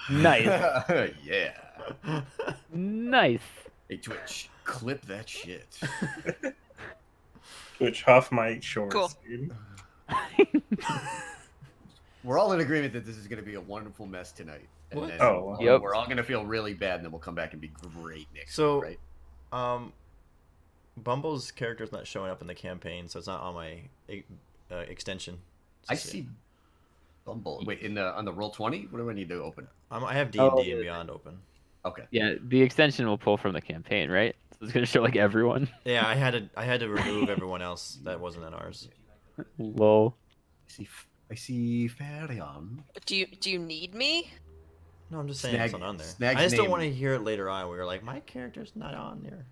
Nice. Yeah. Nice. Hey, Twitch, clip that shit. Twitch Huff Mike Shorts, Cool. dude. We're all in agreement that this is going to be a wonderful mess tonight. And What? then Oh, Yep. we're all going to feel really bad, and then we'll come back and be great next So, week, right? Bumble's character's not showing up in the campaign, so it's not on my extension. I see Bumble. Wait, on the Roll20? What do I need to open? I have D&D Oh, and yeah. Beyond open. Okay. Yeah, the extension will pull from the campaign, right? So it's gonna show like everyone. Yeah, I had to remove everyone else that wasn't in ours. Lol. I see Farion. Do you need me? No, I'm just saying it's not on there. Snag's I just don't name. want to hear it later on. We were like, my character's not on there.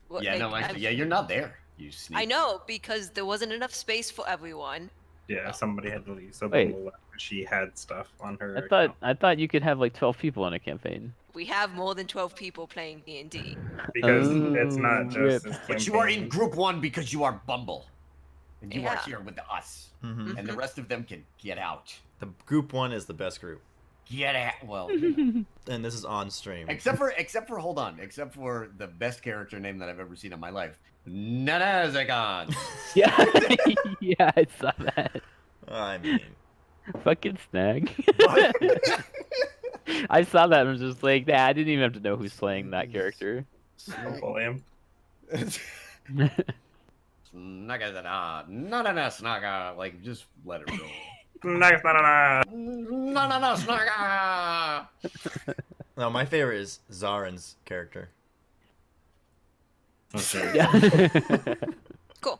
What, Yeah, like, no, actually, yeah, you're not there. You sneak. I know, because there wasn't enough space for everyone. yeah, somebody had to leave. So Wait. Bumble left, but she had stuff on her. I thought you could have like 12 people in a campaign. We have more than 12 people playing D&D. because Oh, it's not just. rip. This But you are in campaign. group 1 because you are Bumble. And you are Yeah. here with us. Mm-hmm. And the rest of them can get out. The group 1 is the best group, Get out. Well, and this is on stream. except for the best character name that I've ever seen in my life. Nanazagon. Yeah, yeah, I saw that. I mean, Fucking Snag. I saw that and was just like, nah, I didn't even have to know who's playing that character. Bumble Am. Snaga. Like, just let it roll. Nice, nah. Snaga. no, my favorite is Zarin's character. Okay. Yeah. Cool.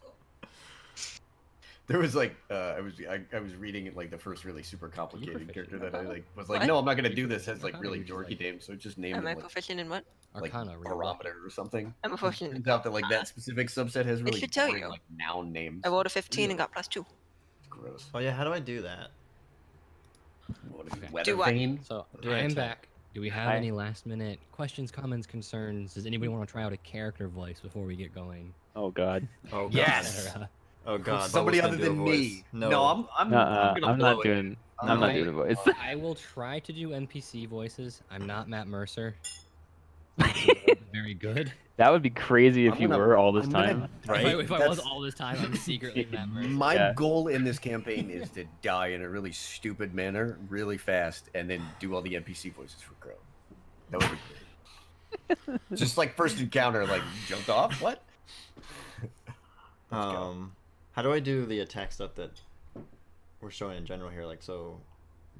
There was like I was reading like the first really super complicated character that I like was like, What? no, I'm not gonna do this as like really dorky names, so I just named Am I him like, proficient in what? Arcana, real barometer or something. I'm proficient in Turns out that like that specific subset has really should tell boring, you. like noun names. I rolled a 15 and got +2. Gross. Oh yeah, how do I do that? What is it, Okay. weather Do what? vane? So Do I I am check? back. Do we have Hi. any last minute questions, comments, concerns? Does anybody want to try out a character voice before we get going? Oh god. Oh god. Yes. Oh god. Somebody Bubble's other gonna do than a me. voice. No. No, I'm gonna I'm blow not it. doing. I'm not doing a voice. I will try to do NPC voices. I'm not Matt Mercer. Very good. That would be crazy if I'm you gonna- were all this I'm gonna- time. Right? If I was That's- all this time, I'm secretly Matt Mercer. My Yeah. goal in this campaign is to die in a really stupid manner, really fast, and then do all the NPC voices for Crow. That would be great. Just like first encounter, like jumped off. What? How do I do the attack stuff that we're showing in general here? Like, so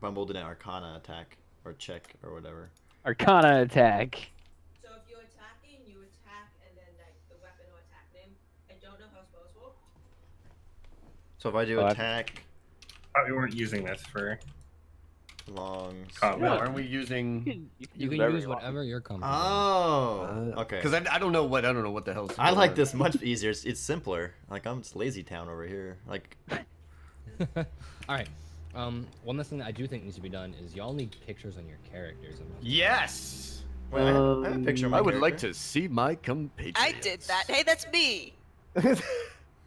Bumble did an Arcana attack or check or whatever. Arcana attack. So if you're attacking, you attack and then like the weapon or attack name. I don't know how spells work. So if I do Oh, I- attack, Oh, we weren't using this for. long. Oh, No, aren't we using? You can use whatever you're comfortable Oh, okay. Because I don't know what the hell. I like this much easier. It's simpler. Like I'm just lazy town over here. Like with. All right. One last thing that I do think needs to be done is y'all need pictures on your characters. Yes. wait, I have a picture of my I would like character. to see my compatriots. I did that. Hey, that's me.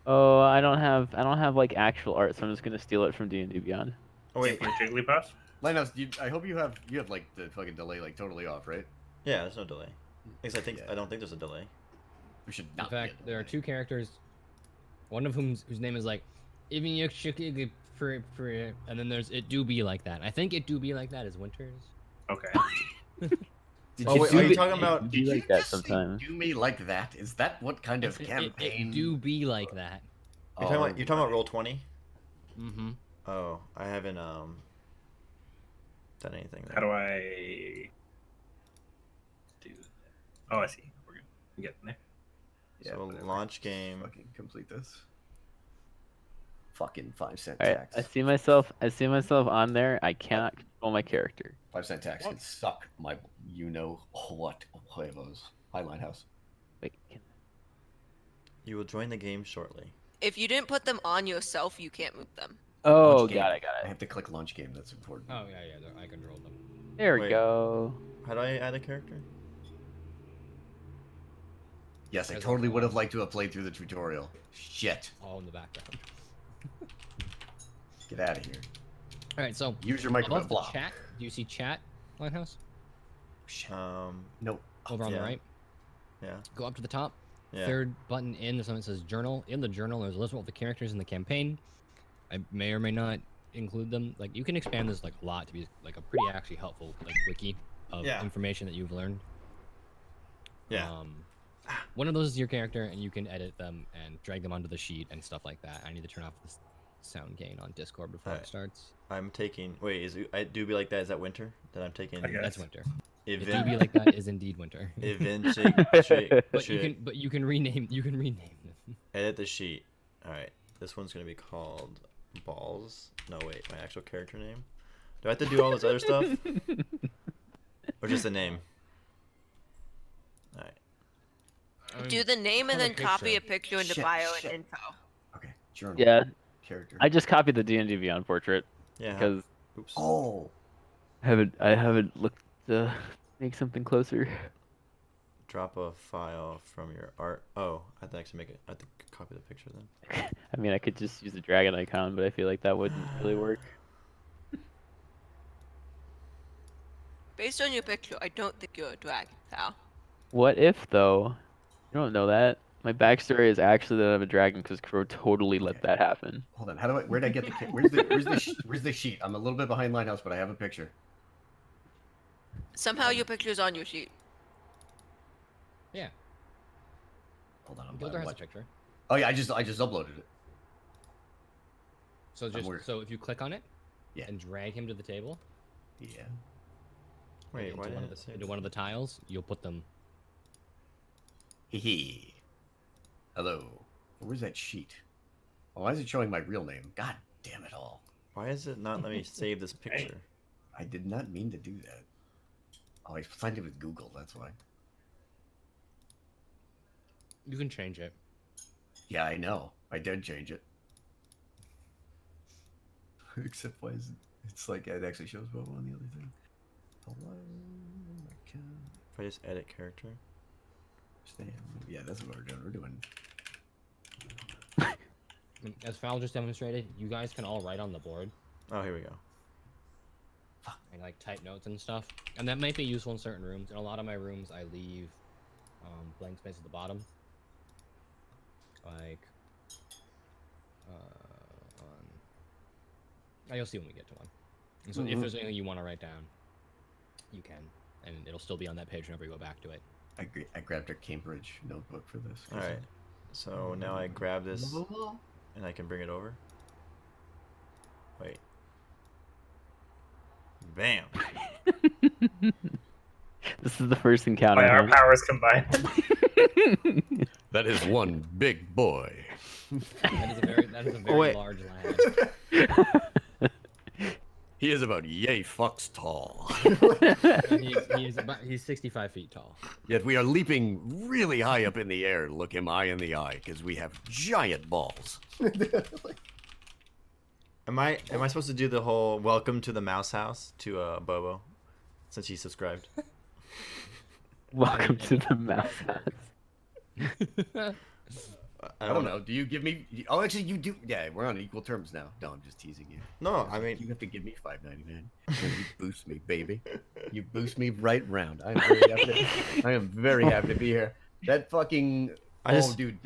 Oh, I don't have like actual art, so I'm just gonna steal it from D&D Beyond. Oh wait, From Jigglypuff? Linus, I hope you have like the fucking delay like totally off, right? yeah, there's no delay. Because Yeah. I don't think there's a delay. We should In not. fact, there are two characters. One of whose name is like, even you and then there's it do be like that. I think it do be like that is Winters. Okay. Did Oh, you wait, do are you the- talking about- Do you like you that just say sometimes? Do me like that? Is that what kind of campaign? It do be like that. You're talking about Roll20? Mm-hmm. Oh, I haven't done anything. How do I do that? Oh, I see. We're good. I'm getting there. Yeah, So whatever. launch game. Fucking complete this. Fucking 5-cent Alright, tax. I see myself on there. I cannot control my character. 5-cent tax can suck my you know what huevos. Hi, Lighthouse. Wait, can... You will join the game shortly. If you didn't put them on yourself, you can't move them. Oh, Launch game. got it. I have to click launch game. That's important. Oh yeah, I controlled them. There we Wait. go. How do I add a character? Yes, I As totally like- would have liked to have played through the tutorial. Shit. All in the background. Get out of here. All right, so Use your above microphone. the Block. chat, do you see chat? Linehouse? Nope. Over on yeah. the right. Yeah. Go up to the top. Yeah. Third button in, there's something that says journal. In the journal, there's a list of all the characters in the campaign. I may or may not include them. Like, you can expand this like a lot to be like a pretty actually helpful like wiki of Yeah. information that you've learned. Yeah. One of those is your character, and you can edit them and drag them onto the sheet and stuff like that. I need to turn off the sound gain on Discord before it Alright. starts. I'm taking. Wait, is it, I do be like that? Is that winter? That I'm taking. I guess. That's winter. If do Event. be like that is indeed winter. But you can rename them. Edit the sheet. All right. This one's gonna be called balls. No, wait. My actual character name. Do I have to do all this other stuff, or just the name? All right. Do the name and on a then copy picture. a picture into Shit, bio shit. and info. Okay. Journal. Yeah, Character. I just copied the D&D Beyond portrait Yeah. because Oops. Oh. I haven't looked to make something closer. Drop a file from your art. Oh, I have to actually make it. I have to copy the picture then. I mean, I could just use the dragon icon, but I feel like that wouldn't really work. Based on your picture, I don't think you're a dragon, Sal. What if though? You don't know that. My backstory is actually that I'm a dragon because Crow totally let that happen. Hold on. How do I? Where'd I get the? Where's the sheet? I'm a little bit behind Linehouse, but I have a picture. Somehow your picture's on your sheet. Yeah. Hold on. Gilder has a what? picture. Oh yeah, I just uploaded it. So weird. so if you click on it, Yeah. and drag him to the table, Yeah. Wait, into why one didn't of it say into one of the tiles, you'll put them. Hee hee. Hello. Where's that sheet? Oh, why is it showing my real name? God damn it all. Why is it not let me save this picture? I did not mean to do that. Oh, I signed it with Google. That's why. You can change it. Yeah, I know. I did change it. Except why is it? It's like it actually shows Bobo on the other thing. Hello, I can If I just edit character. stand. Yeah, that's what we're doing. We're doing. As Fowl just demonstrated, you guys can all write on the board Oh, here we go. and like type notes and stuff, and that might be useful in certain rooms. In a lot of my rooms, I leave blank space at the bottom, like you'll see when we get to one. And so if there's anything you want to write down, you can, and it'll still be on that page whenever you go back to it. I grabbed a Cambridge notebook for this. All right. So now I grab this and I can bring it over. Wait. Bam. This is the first encounter. By our huh? powers combined. That is one big boy. That is a very wait. large lad. He is about yay fucks tall. He's 65 feet tall. Yet we are leaping really high up in the air to look him eye in the eye because we have giant balls. Am I supposed to do the whole welcome to the mouse house to Bobo, since he subscribed? Welcome to the mouse house. I don't know. Do you give me? Oh, actually, you do. Yeah, we're on equal terms now. No, I'm just teasing you. No, I mean You have to give me $5.99. You boost me, baby. You boost me right round. I am very happy to be here. That fucking. Dude.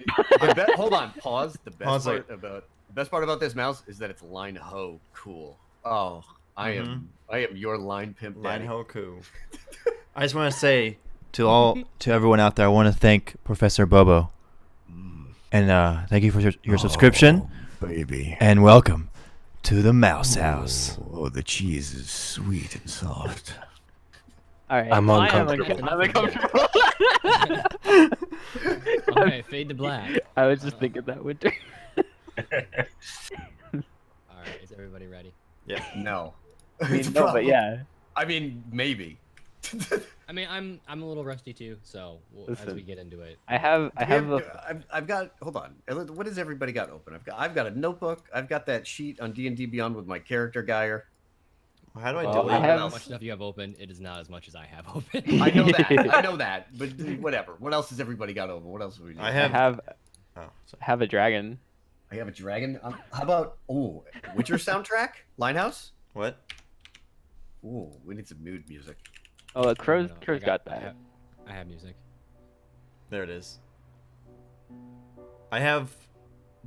Hold on. Pause. The best part about this mouse is that it's line ho cool. Oh, I am your line pimp. Line Daddy. Hoku. I just want to say to everyone out there, I want to thank Professor Bobo, and thank you for your subscription, baby. and welcome to the mouse house. Oh, the cheese is sweet and soft. All right. I'm I am uncomfortable. uncomfortable. Okay, fade to black. I was just thinking that winter. All right, is everybody ready? Yeah. No. I mean, no, but yeah. I mean, maybe. I mean, I'm a little rusty too, so as we Listen. get into it. I have a. I've got. Hold on. What has everybody got open? I've got a notebook. I've got that sheet on D&D Beyond with my character guyer. How do I Oh, delete? I have- How much stuff you have open? It is not as much as I have open. I know that. I know that. But whatever. What else has everybody got open? What else have we? I I have. have Oh, sorry. have a dragon. I have a dragon. How about Witcher soundtrack? Linehouse. What? Ooh, we need some mood music. Oh, No, no, Crow's got that. I have music. There it is. I have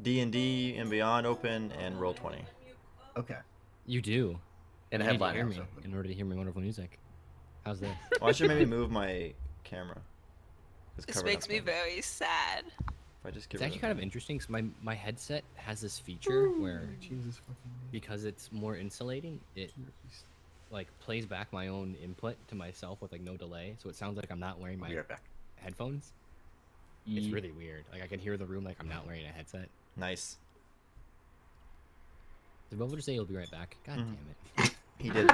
D&D and Beyond open and Roll20. Okay. You do. And I You have need to hear Lighthouse me open. in order to hear my wonderful music. How's this? Well, I should maybe move my camera. It's This covered makes up me in- very sad. If I just get It's rid actually of kind of that. interesting because my headset has this feature where because it's more insulating, it like plays back my own input to myself with like no delay, so it sounds like I'm not wearing I'll my be right back. headphones. It's really weird. Like I can hear the room like I'm not wearing a headset. Nice. Did Bobo just say he'll be right back? God Mhm. damn it. He did.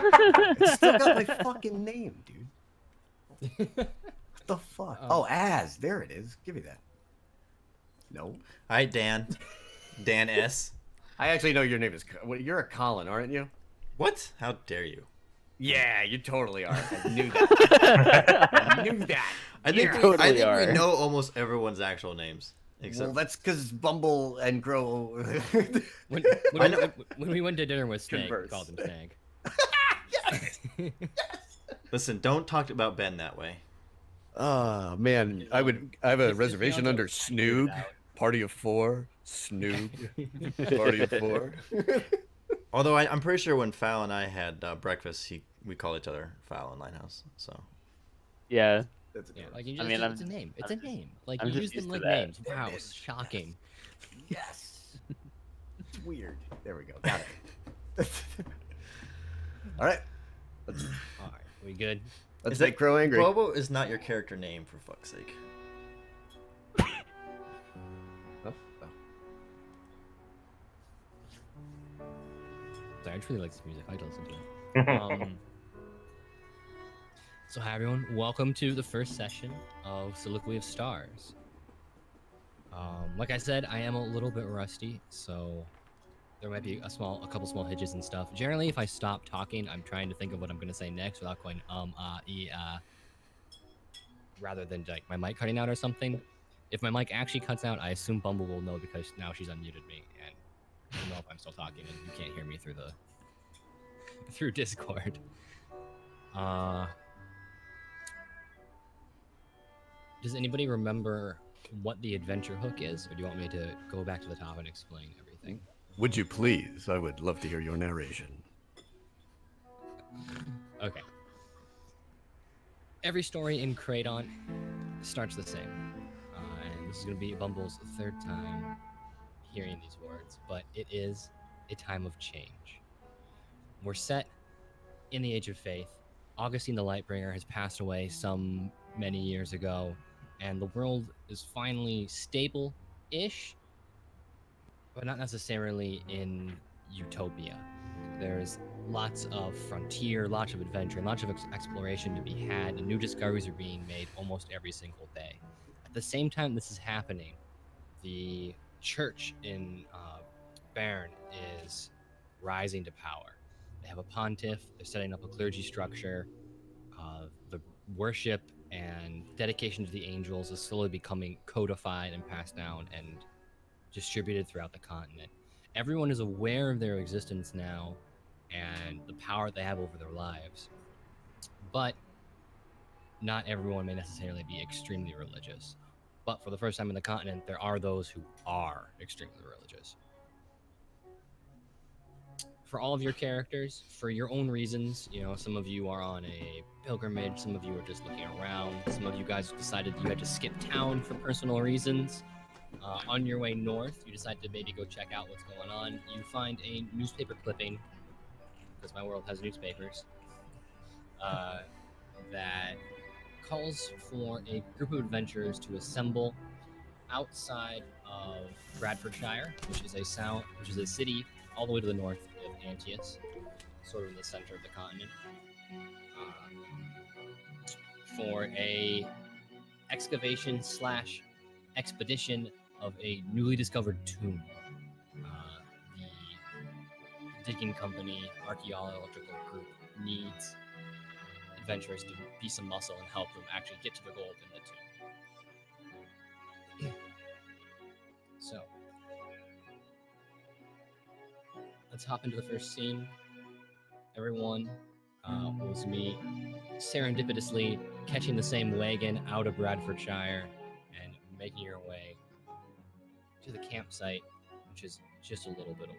It's still got my fucking name, dude. What the fuck? Oh. Oh, Az. There it is. Give me that. No. Hi, Dan. Dan S. I actually know your name is. Well, you're a Colin, aren't you? What? How dare you? Yeah, you totally are. I knew that. I knew that. I think, You totally I think are. we know almost everyone's actual names. Well, Except that's because Bumble and Grow. When, I know- when we went to dinner with Snag, we Converse. called him Snag. Listen, don't talk about Ben that way. Oh man, I have a reservation under Snoog. Party of 4. Snoog. Party of 4. Although I'm pretty sure when Fowl and I had breakfast, we called each other Fowl and Lighthouse. So Yeah. That's Yeah, adorable. like you I just, mean, it's a name. It's a name. Like I'm you just use them used to like that. names. Wow, Yes, shocking. Yes. It's weird. There we go. Got it. All right. Let's All right, we good? Is make that- Crow angry. Bobo is not your character name, for fuck's sake. Oh, oh. Sorry, I just really like this music. I like to listen to it. So hi everyone, welcome to the first session of Soliloquy of Stars. Like I said, I am a little bit rusty, so there might be a couple small hitches and stuff. Generally, if I stop talking, I'm trying to think of what I'm gonna say next without going rather than like my mic cutting out or something. If my mic actually cuts out, I assume Bumble will know because now she's unmuted me and will know if I'm still talking and you can't hear me through Discord. Does anybody remember what the adventure hook is, or do you want me to go back to the top and explain everything? Would you please? I would love to hear your narration. Okay. Every story in Cradant starts the same, and this is going to be Bumble's third time hearing these words, but it is a time of change. We're set in the Age of Faith. Augustine the Lightbringer has passed away some many years ago, and the world is finally stable-ish, but not necessarily in utopia. There's lots of frontier, lots of adventure, lots of exploration to be had, and new discoveries are being made almost every single day. At the same time this is happening, the church in Bern is rising to power. They have a pontiff, they're setting up a clergy structure, the worship and dedication to the angels is slowly becoming codified and passed down and distributed throughout the continent. Everyone is aware of their existence now and the power they have over their lives. But not everyone may necessarily be extremely religious. But for the first time in the continent, there are those who are extremely religious. For all of your characters, for your own reasons, you know, some of you are on a pilgrimage, some of you are just looking around, some of you guys decided you had to skip town for personal reasons. On your way north, you decide to maybe go check out what's going on. You find a newspaper clipping, because my world has newspapers, that calls for a group of adventurers to assemble outside of Bradfordshire, which is a city all the way to the north of Antioch, sort of in the center of the continent, for a excavation / expedition of a newly discovered tomb. The digging company, archaeological group, needs adventurers to be some muscle and help them actually get to the gold in the tomb. So, let's hop into the first scene. Everyone, was me serendipitously catching the same wagon out of Bradfordshire and making your way to the campsite, which is just a little bit away.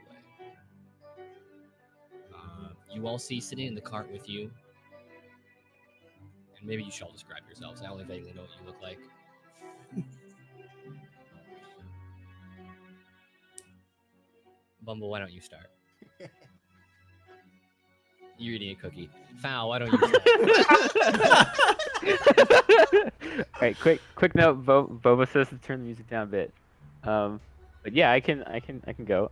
You all see sitting in the cart with you, and maybe you should all describe yourselves. I only vaguely know what you look like. Bumble, why don't you start? You're eating a cookie. Foul, why don't you start? All right, quick note. Boba says to turn the music down a bit. But yeah, I can go.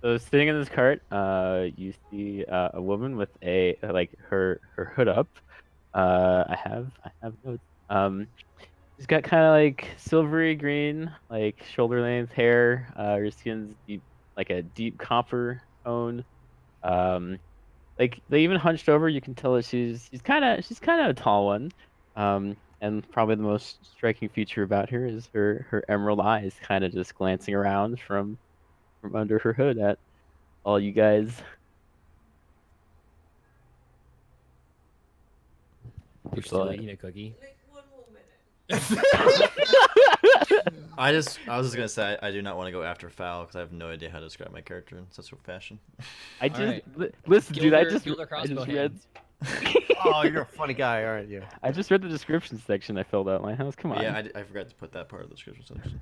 So sitting in this cart, you see a woman with a her hood up. I have notes. She's got kind of like silvery green, like shoulder length hair. Her skin's deep, like a deep copper tone. Like they even hunched over, you can tell that she's kind of a tall one. And probably the most striking feature about her is her emerald eyes, kind of just glancing around from under her hood at all you guys. You're What's still that? eating a cookie? Like, one more minute. I was just gonna say I do not want to go after Foul because I have no idea how to describe my character in such a fashion. I just Alright. listen, dude. I Gilder- just Gilder I crossbow just read. hands. Oh, you're a funny guy. All right, yeah. I just read the description section. I filled out my house. Come on. Yeah, I forgot to put that part of the description section.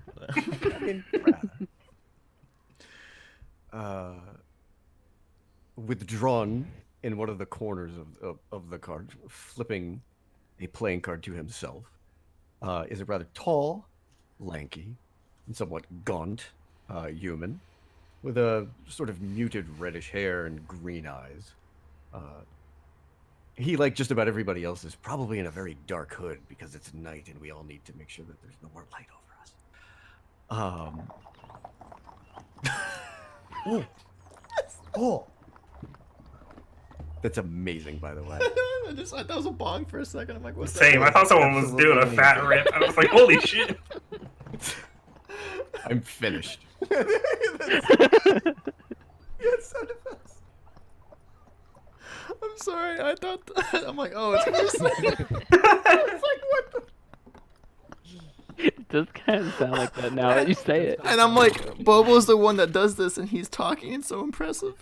Withdrawn in one of the corners of the card, flipping a playing card to himself, is a rather tall, lanky, and somewhat gaunt human with a sort of muted reddish hair and green eyes. He, like just about everybody else, is probably in a very dark hood because it's night and we all need to make sure that there's no more light over us. Oh. That's amazing, by the way. I thought it was a bong for a second. I'm like, what's Same. I thought someone was doing a fat rip. I was like, holy shit. I'm finished. I'm sorry. I thought I'm like, oh, it's gonna say. It's like, what the? It does kind of sound like that now that you say it. And I'm like, Bobo's the one that does this, and he's talking. It's so impressive.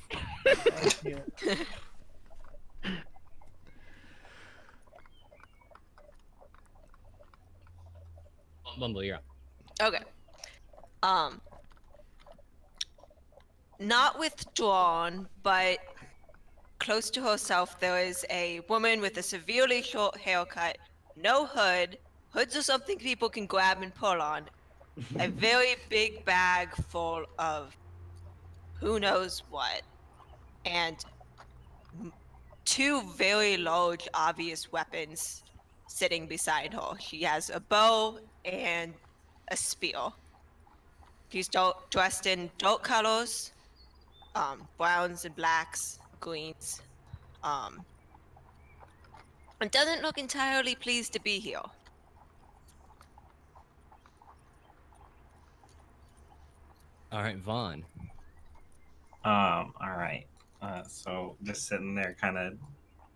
Bumble, you're up. Okay. Not withdrawn, but close to herself, there is a woman with a severely short haircut, no hood. Hoods are something people can grab and pull on. A very big bag full of who knows what. And two very large, obvious weapons sitting beside her. She has a bow and a spear. She's dressed in dark colors, browns and blacks, greens, and doesn't look entirely pleased to be here. All right, Vaughn. All right. So just sitting there, kind of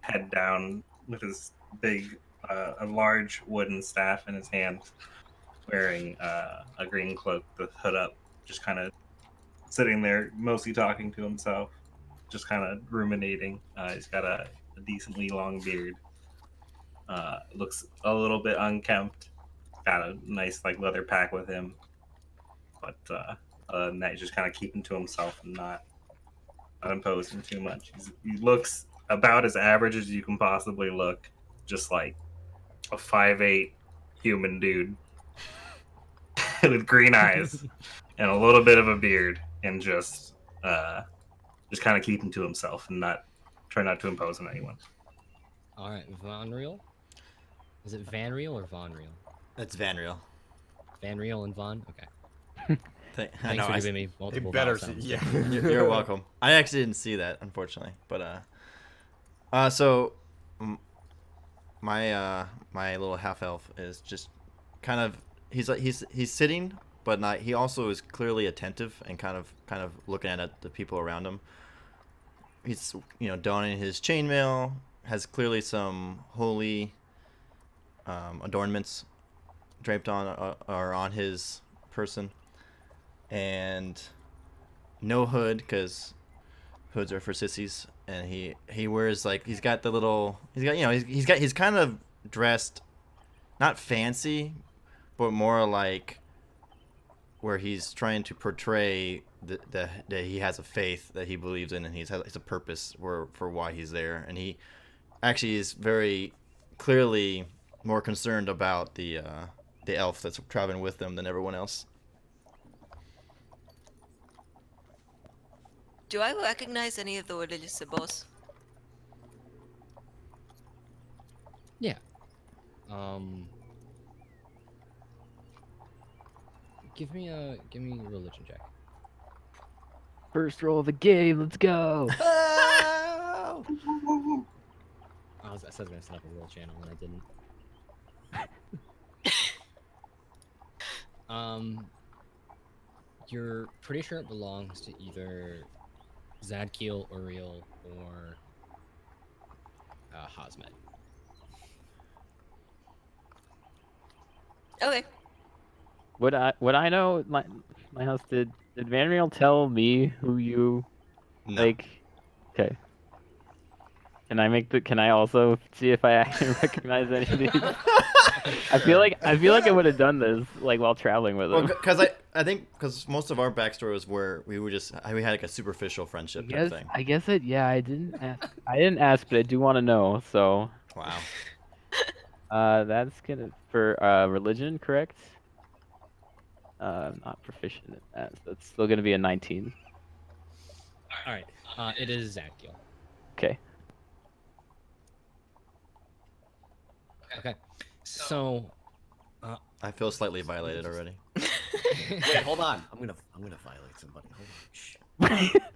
head down with his big, a large wooden staff in his hand, wearing a green cloak, the hood up, just kind of sitting there, mostly talking to himself, just kind of ruminating. He's got a decently long beard. Looks a little bit unkempt. Got a nice like leather pack with him, but he's just kind of keeping to himself and not imposing too much. He looks about as average as you can possibly look, just like a 5'8" human dude with green eyes and a little bit of a beard, and just kind of keeping to himself and try not to impose on anyone. All right, Von Reel. Is it Van Reel or Von Reel? It's Van Reel. Van Reel and Von. Okay. I Thanks know. for giving me multiple. better vowel sounds. yeah. You're welcome. I actually didn't see that, unfortunately. But so my little half elf is just kind of he's sitting, but not. He also is clearly attentive and kind of looking at the people around him. He's donning his chainmail. has clearly some holy adornments draped on or on his person, and no hood because hoods are for sissies. And he wears like he's got he's kind of dressed not fancy, but more like where he's trying to portray that he has a faith that he believes in, and he has a purpose for why he's there. And he actually is very clearly more concerned about the elf that's traveling with them than everyone else. Do I recognize any of the religious symbols? Yeah. Give me a religion check. First roll of the game. Let's go. Oh! I was gonna set up a roll channel and I didn't. You're pretty sure it belongs to either Zadkiel, Uriel, or Hosmet. Okay. Would I know my house? Did Vanriel tell me who you No. like? Okay. Can I also see if I actually recognize any of these? I feel like I would have done this like while traveling with him. Because I think because most of our backstory was where we had like a superficial friendship type thing. I guess I didn't ask, but I do want to know. So Wow. that's gonna for religion, correct? Not proficient in that, so it's still gonna be a 19. All right. It is Zadkiel. Okay. Okay. So. I feel slightly violated already. Wait, hold on. I'm gonna violate somebody. Hold on. Shh.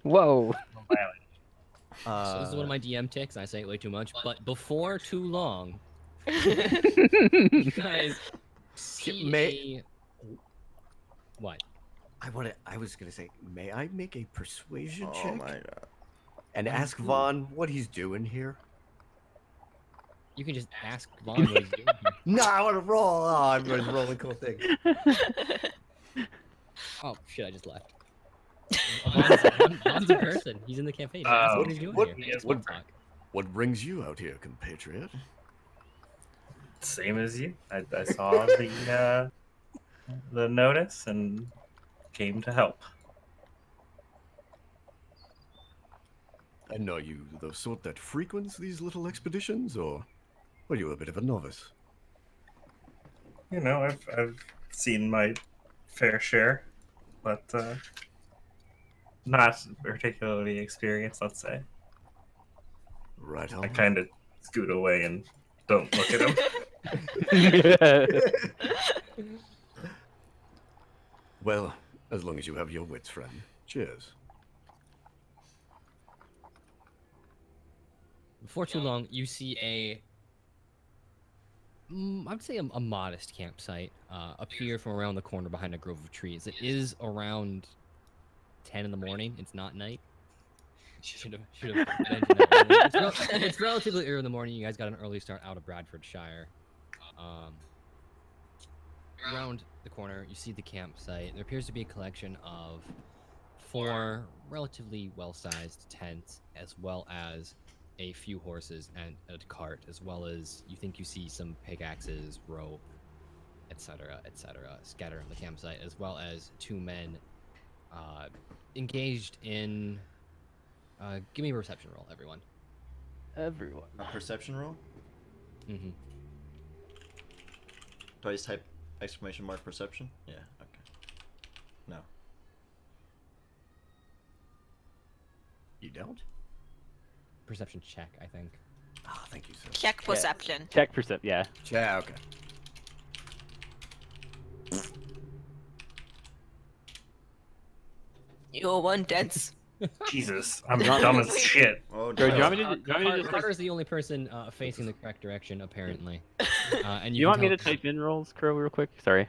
Whoa. So this is one of my DM ticks. I say it way too much, but before too long, you guys see what? I was gonna say, may I make a persuasion Oh check my god. and ask Vaughn what he's doing here? You can just ask Vaughn what he's doing here. No, I want to roll. Oh, everybody's rolling cool things. Oh shit! I just left. Vaughn's a person. He's in the campaign. Just ask what he's doing here. It's small talk. What brings you out here, compatriot? Same as you. I saw the notice and came to help. And are you the sort that frequents these little expeditions, or are you a bit of a novice? You know, I've seen my fair share, but not particularly experienced, let's say. Right on. I kind of scoot away and don't look at him. Well, as long as you have your wits, friend. Cheers. Before too long, you see I'd say a modest campsite appear from around the corner behind a grove of trees. It is around 10 in the morning. It's not night. Should have mentioned that earlier. It's relatively early in the morning. You guys got an early start out of Bradfordshire. Around the corner, you see the campsite. There appears to be a collection of 4 relatively well-sized tents, as well as a few horses and a cart, as well as you think you see some pickaxes, rope, etc., scattered on the campsite, as well as 2 men engaged in. Give me a perception roll, everyone. Everyone. A perception roll? Mm-hmm. Do I just type exclamation mark perception? Yeah, okay. No. You don't? Perception check, I think. Ah, thank you, sir. Check perception. Check percept. Yeah. Yeah, okay. You're one dense. Jesus, I'm dumb as shit. Oh, Bro, do you no. want me to? Do you want me to just? Carter's the only person facing the correct direction, apparently. And Do you want me can to tell- type in rolls, Crow, real quick? Sorry.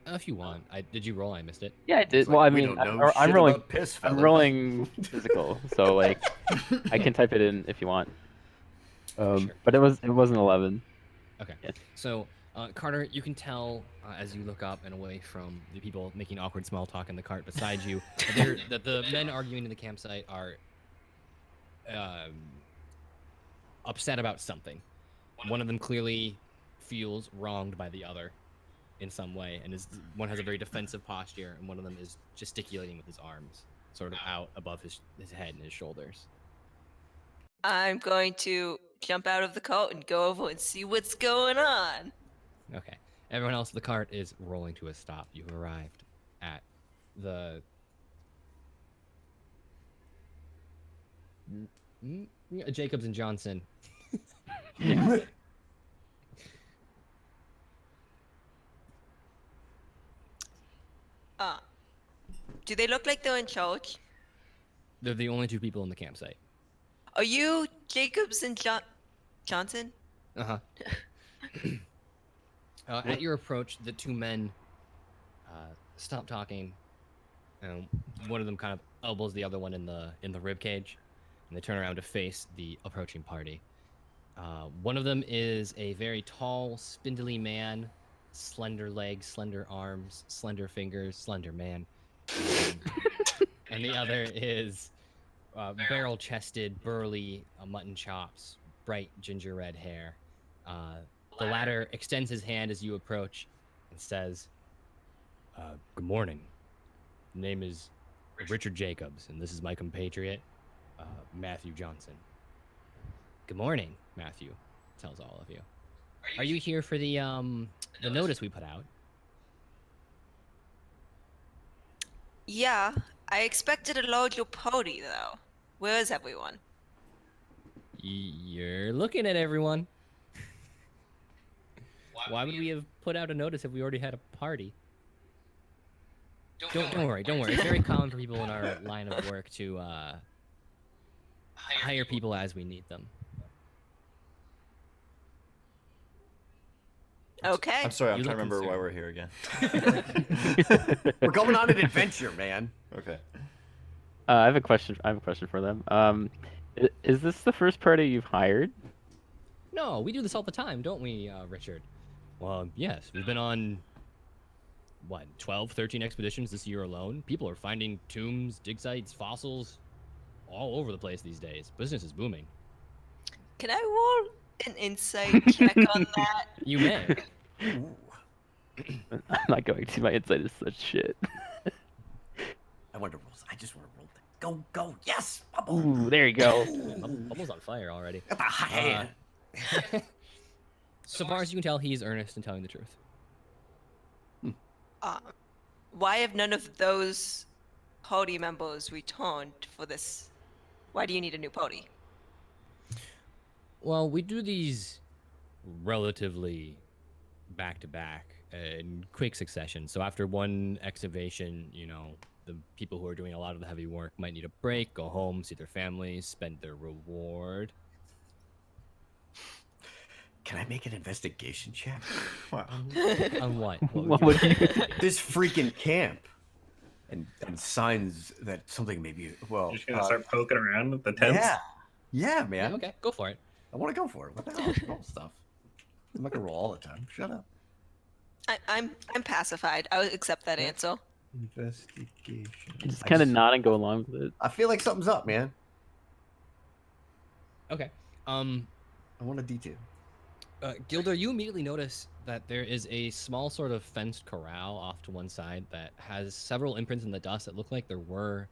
If you want. Did you roll? I missed it. Yeah, I did. It's Well, like, I we mean, don't know I'm shit rolling. about piss, I'm fellas. rolling physical, so like, I can type it in if you want. Sure. But it wasn't 11. Okay. Yeah. So, Carter, you can tell as you look up and away from the people making awkward small talk in the cart beside you that the men arguing in the campsite are upset about something. One of them clearly feels wronged by the other in some way, and one has a very defensive posture, and one of them is gesticulating with his arms, sort of out above his head and his shoulders. I'm going to jump out of the cart and go over and see what's going on. Okay. Everyone else in the cart is rolling to a stop. You've arrived at the Jacobs and Johnson. Yeah. Do they look like they're in charge? They're the only two people in the campsite. Are you Jacobs and Johnson? Uh-huh. At your approach, the two men stop talking. One of them kind of elbows the other one in the rib cage, and they turn around to face the approaching party. One of them is a very tall, spindly man, slender legs, slender arms, slender fingers, slender man. And the other is barrel-chested, burly, mutton chops, bright ginger red hair. The latter extends his hand as you approach and says, "Good morning. The name is Richard Jacobs, and this is my compatriot, Matthew Johnson." "Good morning," Matthew tells all of you. "Are you here for the notice we put out?" Yeah, I expected a larger party though. Where is everyone? You're looking at everyone. Why would we have put out a notice if we already had a party? Don't worry. It's very common for people in our line of work to hire people as we need them. Okay. I'm sorry, I'm You trying to look remember why concerned. we're here again. We're going on an adventure, man. Okay. I have a question for them. Is this the first party you've hired? No, we do this all the time, don't we, Richard? Well, yes. We've been on, 12, 13 expeditions this year alone? People are finding tombs, dig sites, fossils, all over the place these days. Business is booming. Can I roll an insight check on that? You may. Ooh. I'm not going to. My insight is such shit. I want to roll. I just want to roll. Go. Yes. Bubble. Ooh, there you go. Almost on fire already. Got the hot hand. So far as you can tell, he's earnest in telling the truth. Why have none of those party members returned for this? Why do you need a new party? Well, we do these relatively back-to-back in quick succession. So after one excavation, the people who are doing a lot of the heavy work might need a break, go home, see their families, spend their reward. Can I make an investigation check? Wow. On what? What would you? This freaking camp, and signs that something may be. Well, You're just gonna start poking around with the tents. yeah, man. Yeah, okay, go for it. I want to go for it. What the hell? Roll stuff. I'm not gonna roll all the time. Shut up. I'm pacified. I would accept that answer. Investigation. Just kind of nod and go along with it. I feel like something's up, man. Okay. I want a detail. Gilder, you immediately notice that there is a small sort of fenced corral off to one side that has several imprints in the dust that look like there were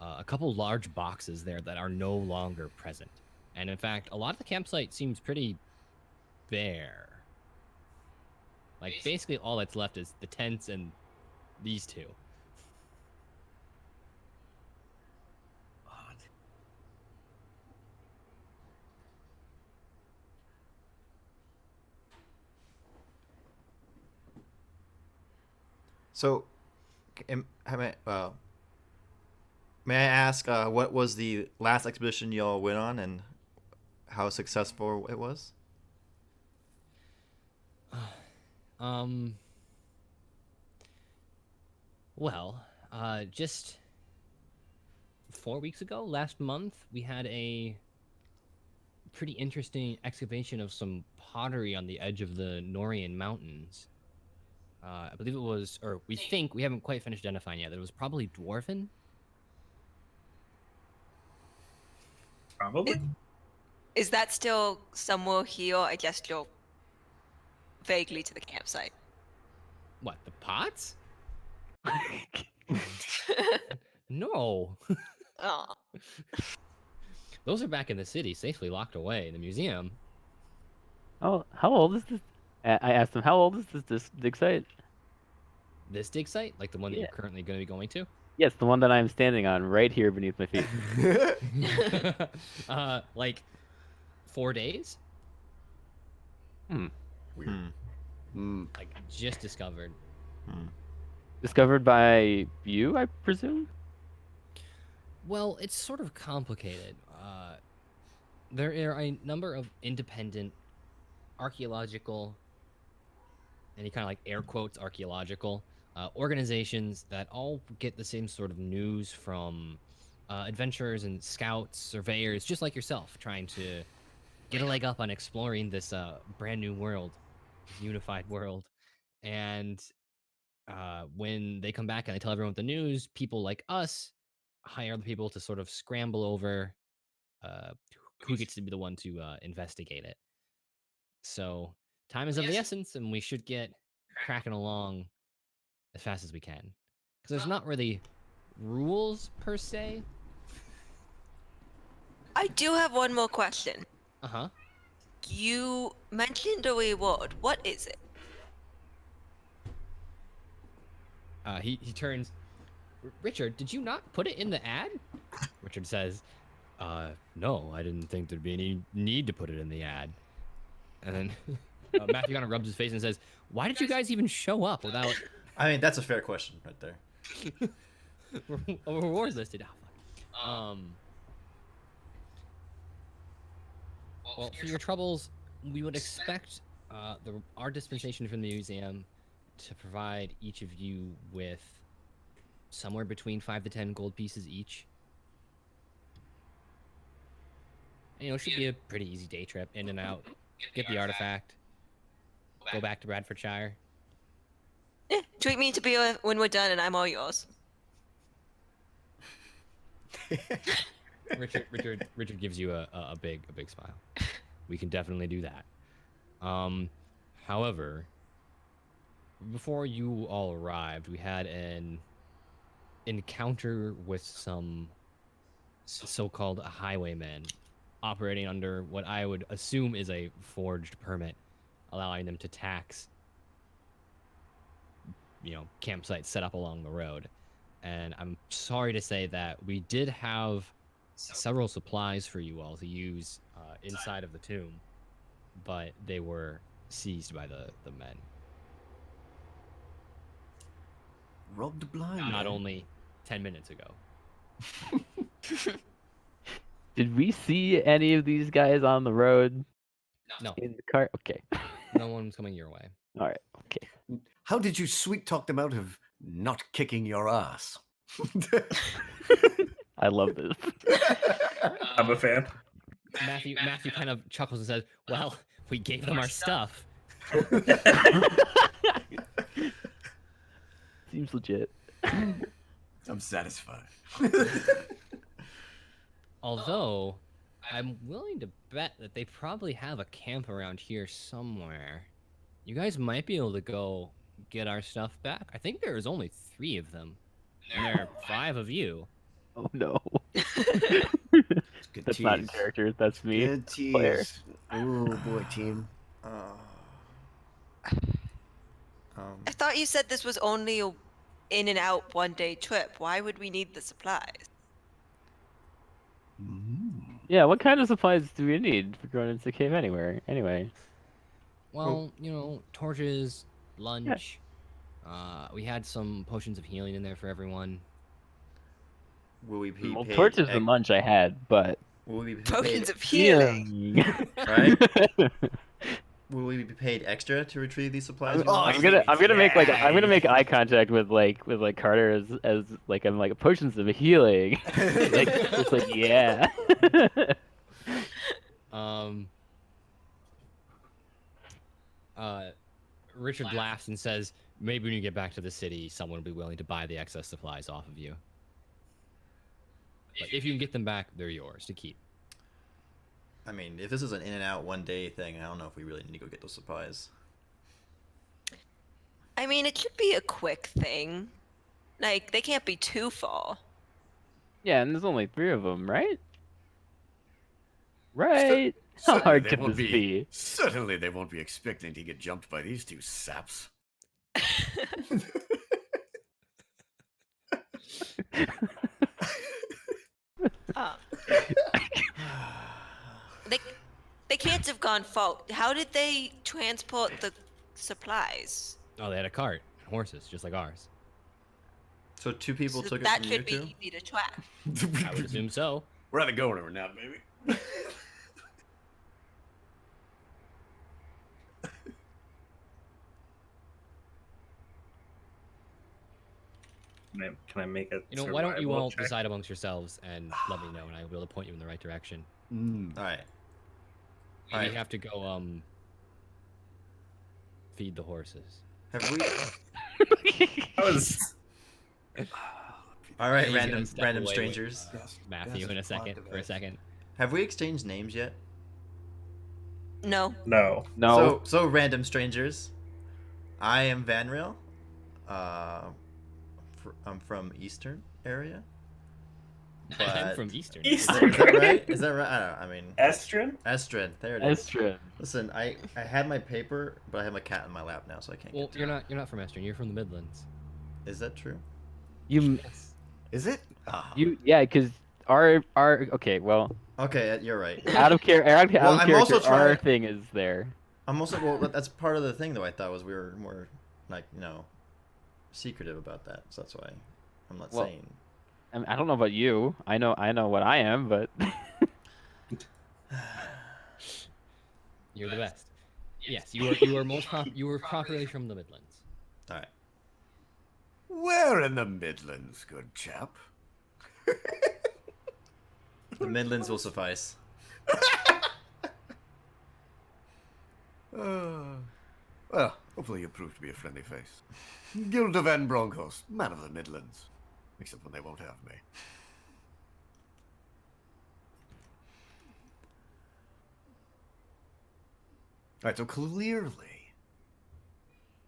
a couple large boxes there that are no longer present. And in fact, a lot of the campsite seems pretty bare. Like, basically all that's left is the tents and these two. Odd. So, may I ask what was the last expedition y'all went on and how successful it was? Well, just 4 weeks ago, last month, we had a pretty interesting excavation of some pottery on the edge of the Norian Mountains. I believe it was, or we think, we haven't quite finished identifying yet, that it was probably dwarven. Probably. Is that still somewhere here? I gesture vaguely to the campsite. What, the pots? No. Oh. Those are back in the city, safely locked away in the museum. Oh, how old is this? I asked him, how old is this dig site? This dig site, like the one that Yeah. you're currently going to be going to? Yes, the one that I'm standing on right here beneath my feet. Like 4 days? Hmm. Like just discovered. Discovered by you, I presume? Well, it's sort of complicated. There are a number of independent archaeological, and he kind of like air quotes archaeological, organizations that all get the same sort of news from adventurers and scouts, surveyors, just like yourself, trying to get a leg up on exploring this brand new world, this unified world. And when they come back and they tell everyone the news, people like us hire the people to sort of scramble over who gets to be the one to investigate it. So time is of the essence, and we should get cracking along as fast as we can. Because there's not really rules per se. I do have one more question. Uh-huh. You mentioned a reward. What is it? He turns. Richard, did you not put it in the ad? Richard says, no, I didn't think there'd be any need to put it in the ad. And then Matthew kind of rubs his face and says, why did you guys even show up without I mean, that's a fair question right there. a reward listed? Oh, fuck. Well, for your troubles, we would expect our dispensation from the museum to provide each of you with somewhere between 5 to 10 gold pieces each. And, it should be a pretty easy day trip, in and out, get the artifact, go back to Bradfordshire. Treat me to beer when we're done, and I'm all yours. Richard gives you a big smile. We can definitely do that. However, before you all arrived, we had an encounter with some so-called highwaymen operating under what I would assume is a forged permit, allowing them to tax campsites set up along the road. And I'm sorry to say that we did have several supplies for you all to use inside of the tomb, but they were seized by the men. Robbed blind. Not only 10 minutes ago. Did we see any of these guys on the road No, in the cart? Okay. no one's coming your way. All right. Okay. How did you sweet talk them out of not kicking your ass? I love this. I'm a fan. Matthew kind of chuckles and says, well, we gave them our stuff. Seems legit. I'm satisfied. Although, I'm willing to bet that they probably have a camp around here somewhere. You guys might be able to go get our stuff back. I think there's only 3 of them. And there are 5 of you. Oh no. Good That's not in tease. character. That's me. Good Player. tease. Oh boy, team. I thought you said this was only a in and out 1-day trip. Why would we need the supplies? Yeah. What kind of supplies do we need for going into the cave anywhere? Anyway. Well, torches, lunch. We had some potions of healing in there for everyone. Will we be Well, paid? torches and lunch I had, but Will we be Potions paid? of healing. Right? Will we be paid extra to retrieve these supplies? I'm gonna make eye contact with Carter as like I'm like potions of healing. It's like yeah. Richard laughs and says, maybe when you get back to the city, someone will be willing to buy the excess supplies off of you. But if you can get them back, they're yours to keep. I mean, if this is an in and out 1 day thing, I don't know if we really need to go get those supplies. I mean, it should be a quick thing. Like, they can't be too full. Yeah, and there's only 3 of them, right? Right. How Certainly hard they can won't this be? Certainly they won't be expecting to get jumped by these 2 saps. Uh, they can't have gone full. How did they transport the supplies? Oh, they had a cart and horses, just like ours. So 2 people So took it that from you should two? be easy to track. I would assume so. We're either going or we're not, baby. Can I make a Why don't you survival all check? decide amongst yourselves and let me know, and I'll be able to point you in the right direction. Alright. You Alright. have to go feed the horses. Have we... That was Alright, He's gonna random step away with, strangers. Matthew in a second, for a second. Have we exchanged names yet? No. no. No. So random strangers. I am Vanriel. I'm from Eastern area. I'm But- from Eastern. Is that right? Is that right? I don't know. I mean, Estrin? Estrid. There it is. Estra. Listen, I had my paper, but I have my cat in my lap now, so I can't. Well, get to you're it. not from Eastern. You're from the Midlands. Is that true? You Is it? yeah, because our okay, well, Okay, you're right. out of character, Well, I'm also our trying- thing is there. I'm also well. That's part of the thing, though. I thought was we were more like secretive about that. So that's why I'm not Well, saying. I don't know about you. I know what I am, but You're the best. Yes, you were properly from the Midlands. All right. Where in the Midlands, good chap? The Midlands will suffice. Well, hopefully you prove to be a friendly face. Guild of N Broncos, man of the Midlands. Except when they won't have me. Alright, so clearly,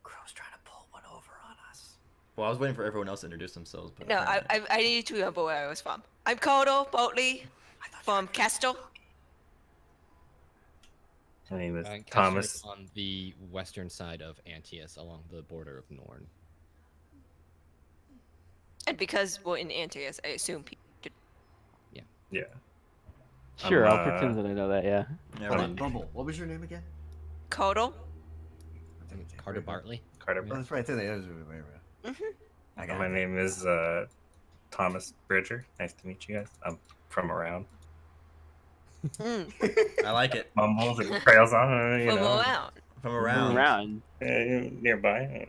Crow's trying to pull one over on us. Well, I was waiting for everyone else to introduce themselves, but No, apparently- I need to remember where I was from. I'm Cordo Boatley from Castle. My name is Kester Thomas. is on the western side of Antius, along the border of Norn. And because we're in Antius, I assume people should... Yeah. sure, I'm, I'll pretend that I know that. Yeah. Yeah, Hold right. on, Bumble, what was your name again? Cordo? Carter Bartley. Carter. Oh, that's right, there they are. I got My it. name is Thomas Bridger. Nice to meet you guys. I'm from around. Mm, I like it. Mumbles and trails on, you from know, around. From Move around. around. nearby.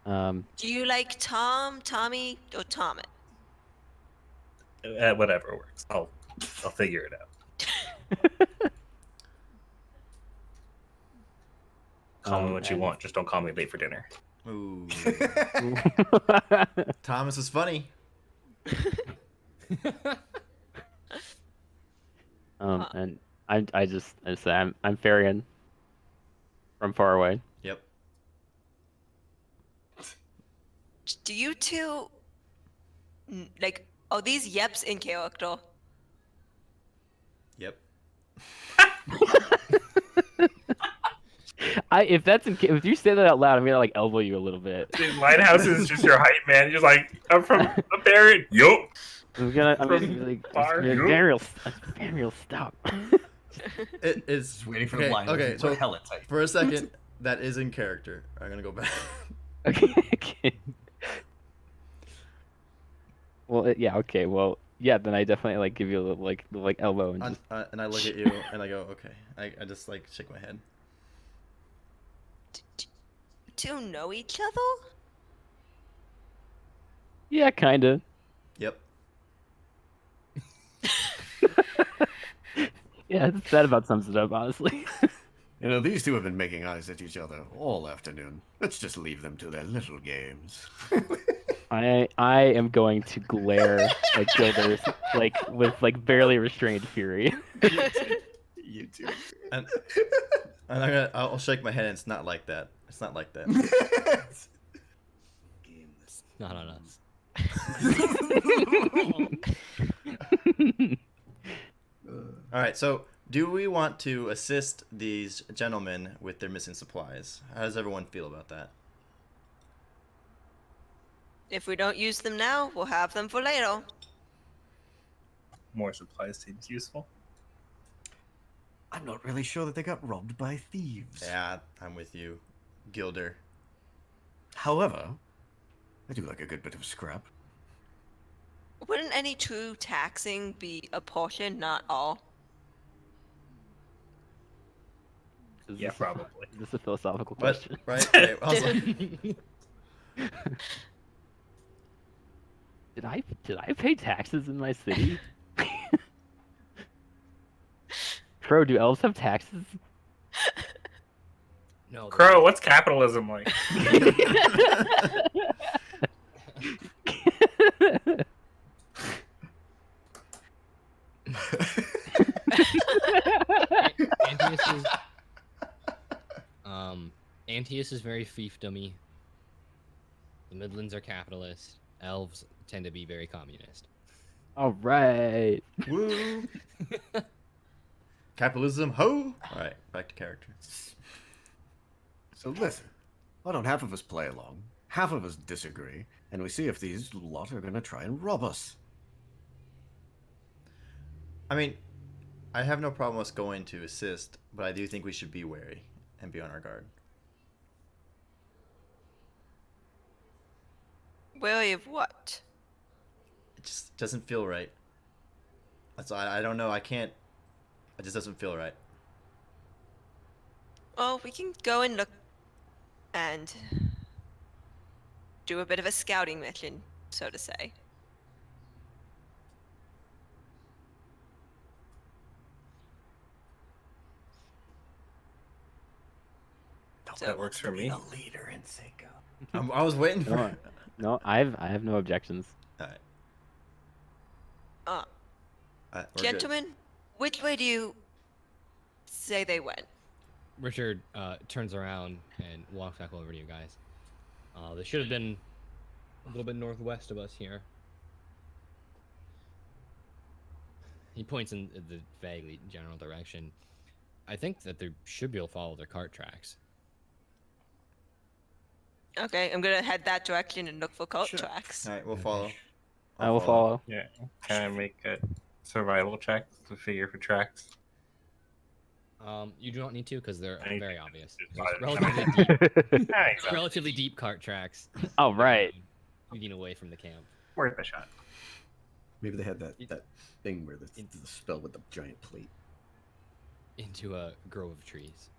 Do you like Tom, Tommy, or Tomit? Whatever works. I'll figure it out. Call me what you and- want. Just don't call me late for dinner. Ooh. Thomas is funny. And I say I'm Farian from far away. Yep. Do you two... Like, are these yeps in character? Yep. If you say that out loud, I'm gonna like elbow you a little bit. Dude, Lighthouse is just your height, man. You're like, I'm from the Barrett. Yup. I'm gonna be From like, far, you- Daniel, stop. It is. Just waiting for Okay, the line. okay, so- hella tight. For a second, that is in character. I'm gonna go back. Okay. Well, yeah. Okay. Well, yeah. Then I definitely like give you a little like elbow and just, And I look at you and I go, okay. I just like shake my head. Two know each other? yeah, kinda. Yep. Yeah, that about sums it up, honestly. You know, these two have been making eyes at each other all afternoon. Let's just leave them to their little games. I am going to glare at Gilders like with like barely restrained fury. You two. And I'll shake my head. And it's not like that. It's not like that. Gameless. Not on us. All right. So, do we want to assist these gentlemen with their missing supplies? How does everyone feel about that? If we don't use them now, we'll have them for later. More supplies seems useful. I'm not really sure that they got robbed by thieves. Yeah, I'm with you, Gilder. However, I do like a good bit of scrap. Wouldn't any true taxing be a portion, not all? Is Yeah, this probably. Is this a philosophical But question? right, okay, I was like, Did I pay taxes in my city? Crow, do elves have taxes? No. Crow, what's capitalism like? Antius is, Antius is very fiefdommy. The Midlands are capitalist. Elves tend to be very communist. All right. woo. Capitalism, ho! All right, back to character. So listen, why don't half of us play along, half of us disagree, and we see if these lot are gonna try and rob us. I mean, I have no problem with us going to assist, but I do think we should be wary and be on our guard. Wary of what? It just doesn't feel right. That's I don't know. I can't. It just doesn't feel right. Well, we can go and look and do a bit of a scouting mission, so to say. That works for me. The leader in Seiko. I was waiting for. No, no, I have no objections. All right. Uh, We're good. gentlemen, which way do you say they went? Richard turns around and walks back over to you guys. They should have been a little bit northwest of us here. He points in the vaguely general direction. I think that they should be able to follow their cart tracks. Okay, I'm gonna head that direction and look for cult Sure. tracks. All right, we'll follow. I will follow. Yeah. Can I make a survival check to figure for tracks? You do not need to because they're I need very to- obvious. it's There's fine. relatively deep, Yeah, exactly. relatively deep cart tracks. All right. Leading away from the camp. Worth a shot. Maybe they had that thing where the spell with the giant plate. Into a grove of trees.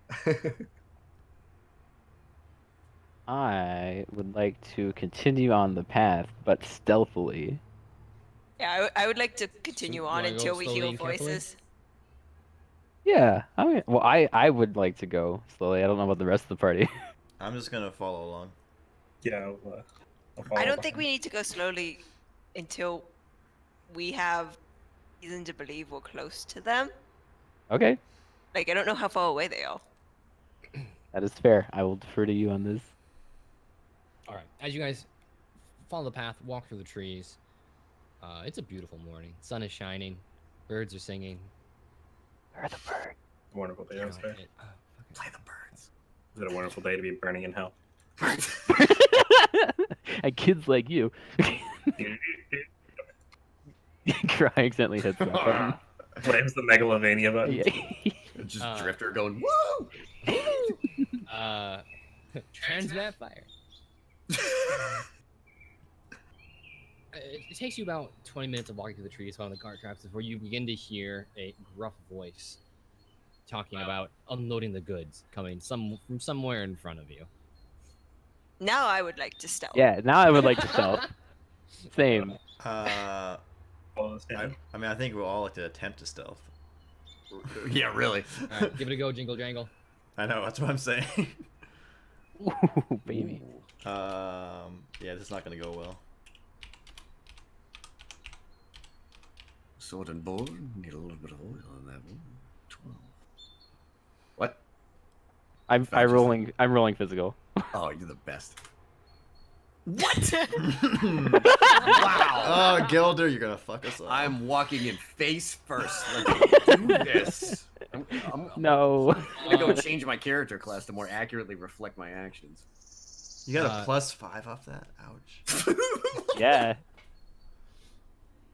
I would like to continue on the path, but stealthily. Yeah, I would like to continue you on wanna go until we slowly hear and carefully? voices. Yeah, I mean, well, I would like to go slowly. I don't know about the rest of the party. I'm just gonna follow along. Yeah. I'll follow I don't think we behind. need to go slowly until we have reason to believe we're close to them. Okay, Like, I don't know how far away they are. that is fair. I will defer to you on this. All right, as you guys follow the path, walk through the trees. It's a beautiful morning. Sun is shining. Birds are singing. Where are the birds? Wonderful day, I would say. Fucking- Play the birds. Is it a wonderful day to be burning in hell? And kids like you. Cry accidentally hits that button. Flames the megalovania button. Yeah. Just Drifter going, woo! Transmat fire. It takes you about 20 minutes of walking through the trees, following the cart tracks, before you begin to hear a gruff voice talking about unloading the goods coming from somewhere in front of you. Now I would like to stealth. Yeah, now I would like to stealth. Same. Follow this down. I mean, I think we'll all like to attempt to stealth. Yeah, really. All right, give it a go, Jingle Jangle. I know, that's what I'm saying. Ooh, baby. Yeah, this is not gonna go well. Sword and board. Need a little bit of oil on that one. 12. What? I'm Vouchers. rolling physical. Oh, you're the best. What? Wow. Oh, Gilder, you're gonna fuck us up. I'm walking in face first. Let's do this. I'm No. gonna go change my character class to more accurately reflect my actions. You got a +5 off that? Ouch. Yeah.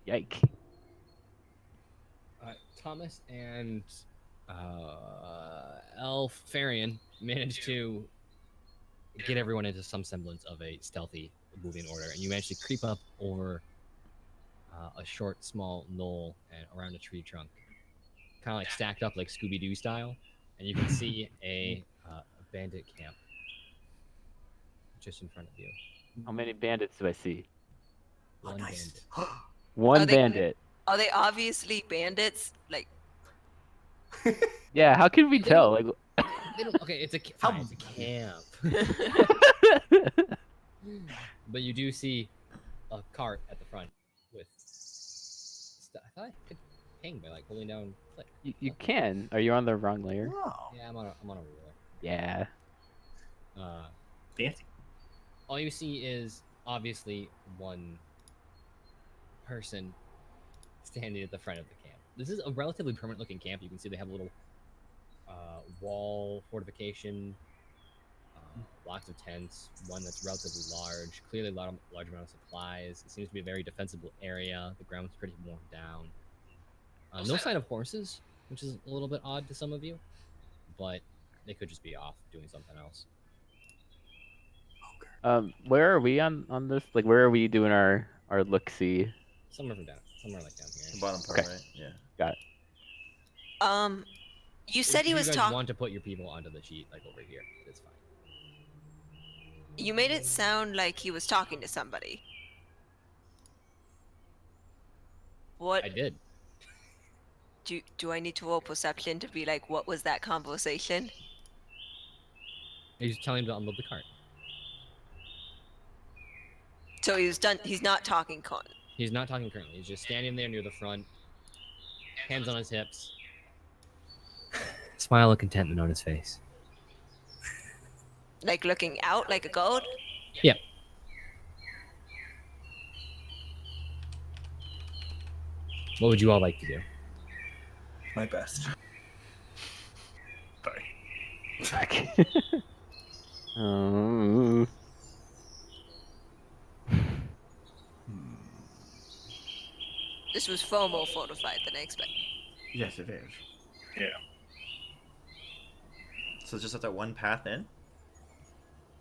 Yike. Thomas and Elf Farian managed to get everyone into some semblance of a stealthy moving order, and you managed to creep up over a short, small knoll and around a tree trunk, kind of like stacked up like Scooby-Doo style, and you can see a bandit camp just in front of you. How many bandits do I see? One nice. bandit. One Are they- bandit. Are they obviously bandits? Like, Yeah, how can we They tell? don't- Like, They don't, okay, it's a camp. But you do see a cart at the front with stuff. I thought I could hang by like holding down click. you can. Are you on the wrong layer? Wow. Yeah, I'm on a ruler. Yeah. Fancy. All you see is obviously one person standing at the front of the camp. This is a relatively permanent looking camp. You can see they have a little wall fortification, lots of tents, one that's relatively large, clearly a large amount of supplies. It seems to be a very defensible area. The ground's pretty worn down. No sign of horses, which is a little bit odd to some of you, but they could just be off doing something else. Where are we on this? Like, where are we doing our look see? Somewhere like down here. The bottom part, Okay. right? Yeah. Got it. You said he If was you guys talking. want to put your people onto the sheet, like over here, it's fine. You made it sound like he was talking to somebody. What I did. do I need to roll perception to be like, what was that conversation? He's telling him to unload the cart. So he's done. He's not talking con. He's not talking currently. He's just standing there near the front, hands on his hips. Smile of contentment on his face. Like looking out like a goat. Yeah. What would you all like to do? My best. Sorry. Um, This was far more fortified than I expected. Yes, it is. Yeah. So it's just at that one path in?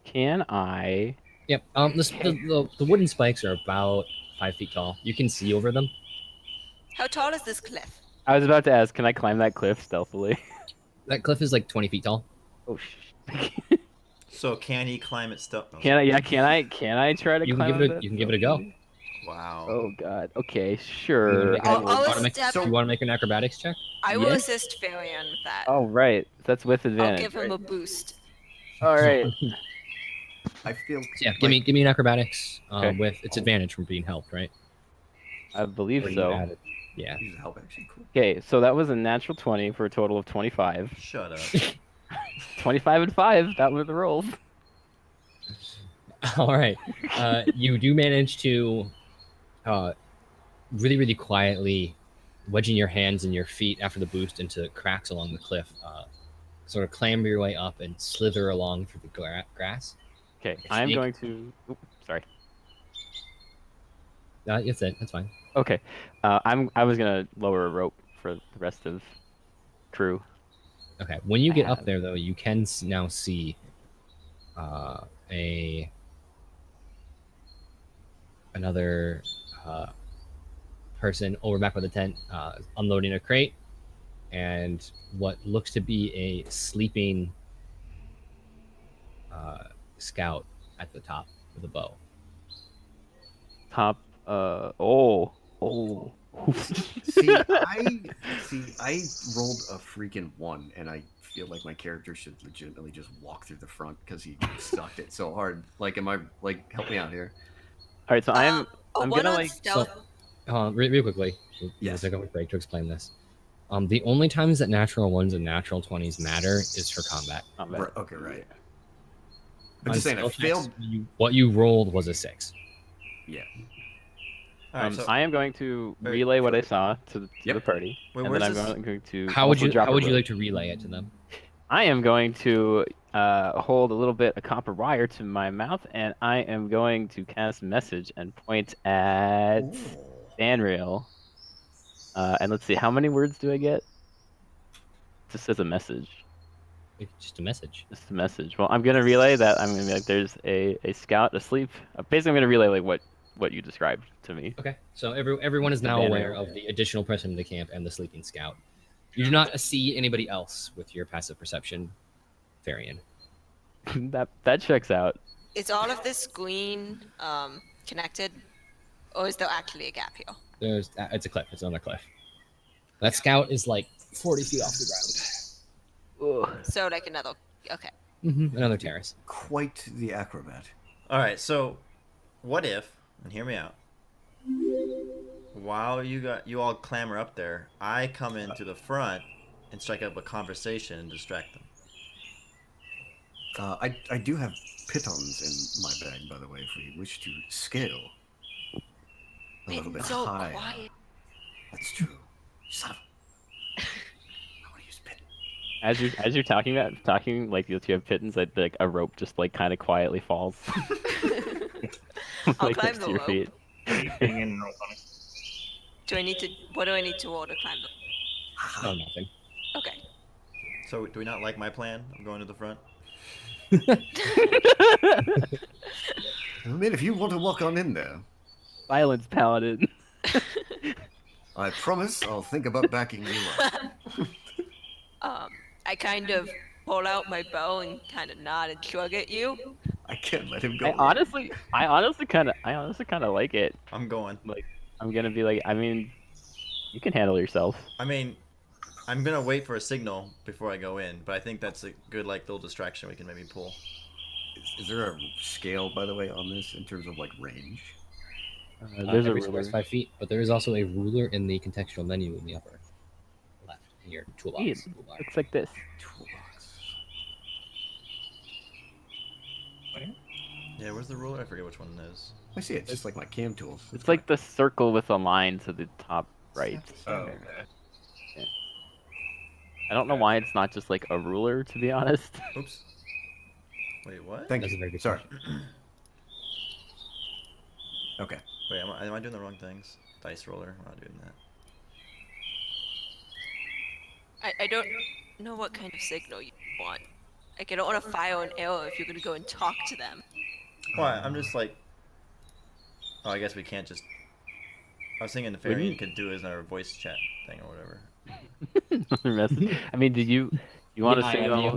can I? Yep. The wooden spikes are about 5 feet tall. You can see over them. How tall is this cliff? I was about to ask, can I climb that cliff stealthily? That cliff is like 20 feet tall. Oh, So can he climb it still? Oh, can I? Yeah, can I? Can I try to You can climb give it. that You can give it a go. stealthily? Wow. Oh God. Okay, You sure. wanna make I'll- I'll wanna make- step- do you want to make an acrobatics check? I will Yeah. assist Farian with that. Oh right, that's with I'll advantage. give him a right? boost. All right. I feel. Yeah. Give me an acrobatics Okay. with its advantage from being helped, right? I believe Or you so. added- Yeah. Use the help action. Cool. Okay, so that was a natural 20 for a total of 25. Shut up. 25 and 5. That were the rolls. All right. You do manage to really, really quietly wedging your hands and your feet after the boost into cracks along the cliff, sort of clamber your way up and slither along through the grass. Okay, I'm Sneak. going to. Oops, sorry. That's it. That's fine. Okay, I was gonna lower a rope for the rest of crew. Okay. When you get up have- there, though, you can now see another person over back by the tent, unloading a crate, and what looks to be a sleeping scout at the top with a bow. Top. I rolled a freaking 1, and I feel like my character should legitimately just walk through the front because he sucked it so hard. Like, am I like help me out here? All right, so A I'm one gonna on like stealth. Real quickly, we'll Yes. take a quick break to explain this. The only times that natural ones and natural 20s matter is for combat. combat. Right, okay, right. I'm On just saying I skill checks, failed. what you rolled was a 6. Yeah. All right, so I am going to Wait, relay what so- I saw to the Yep. party, Wait, and where's then I'm this- going to. How would also you drop a rope. like to relay it to them? I am going to hold a little bit of copper wire to my mouth, and I am going to cast message and point at Ooh. Banriel. And let's see, how many words do I get? Just says a message. It's just a message. Just a message. Well, I'm gonna relay that. I'm gonna be like, there's a scout asleep. Basically, I'm gonna relay like what you described to me. Okay, so everyone is The now banner. aware of the additional person in the camp and the sleeping scout. You do not see anybody else with your passive perception, Varian. that checks out. Is all of this green connected, or is there actually a gap here? It's a cliff. It's on a cliff. That scout is like 40 feet off the Ugh. So like another. Okay. ground. Another terrace. Quite the acrobat. all right, so what if, and hear me out, while you all clamber up there, I come into the front and strike up a conversation and distract them. I do have pitons in my bag, by the way, if we wish to scale a little bit It's so higher. quiet. That's true. Son of I want to use pit. As you're talking like you have pittons, like a rope just like kind of quietly falls. I'll like climb next the to your rope. feet. Hang in rope on it. Do I need to? What do I need to roll to climb? Oh, nothing. Okay. So do we not like my plan of going to the front? I mean, if you want to walk on in there, Silence, paladin. I promise I'll think about backing you up. I kind of pull out my bow and kind of nod and shrug at you. I can't let him go. I honestly kind of like it. I'm going. Like, I'm gonna be like, I mean, you can handle yourself. I mean, I'm gonna wait for a signal before I go in, but I think that's a good like little distraction we can maybe pull. Is there a scale, by the way, on this in terms of like range? There's a Every square ruler. is 5 feet, but there is also a ruler in the contextual menu in the upper left in your toolbox. Ian, toolbar. looks like this. Toolbox. Yeah, where's the ruler? I forget which one it is. I see it. Just like my cam tools. It's like the circle with a line to the top right. Oh, okay. I don't know why it's not just like a ruler, to be honest. Oops. Wait, what? Thank That's you. a very good Sorry. Okay. Wait, am I doing the wrong things? Dice roller? I'm not doing that. I don't know what kind of signal you want. Like, I don't want to fire an arrow if you're gonna go and talk to them. Why? I'm just like. Oh, I guess we can't just. I was thinking the Farian could do his our voice chat thing or whatever. I mean, you want Yeah, a I signal?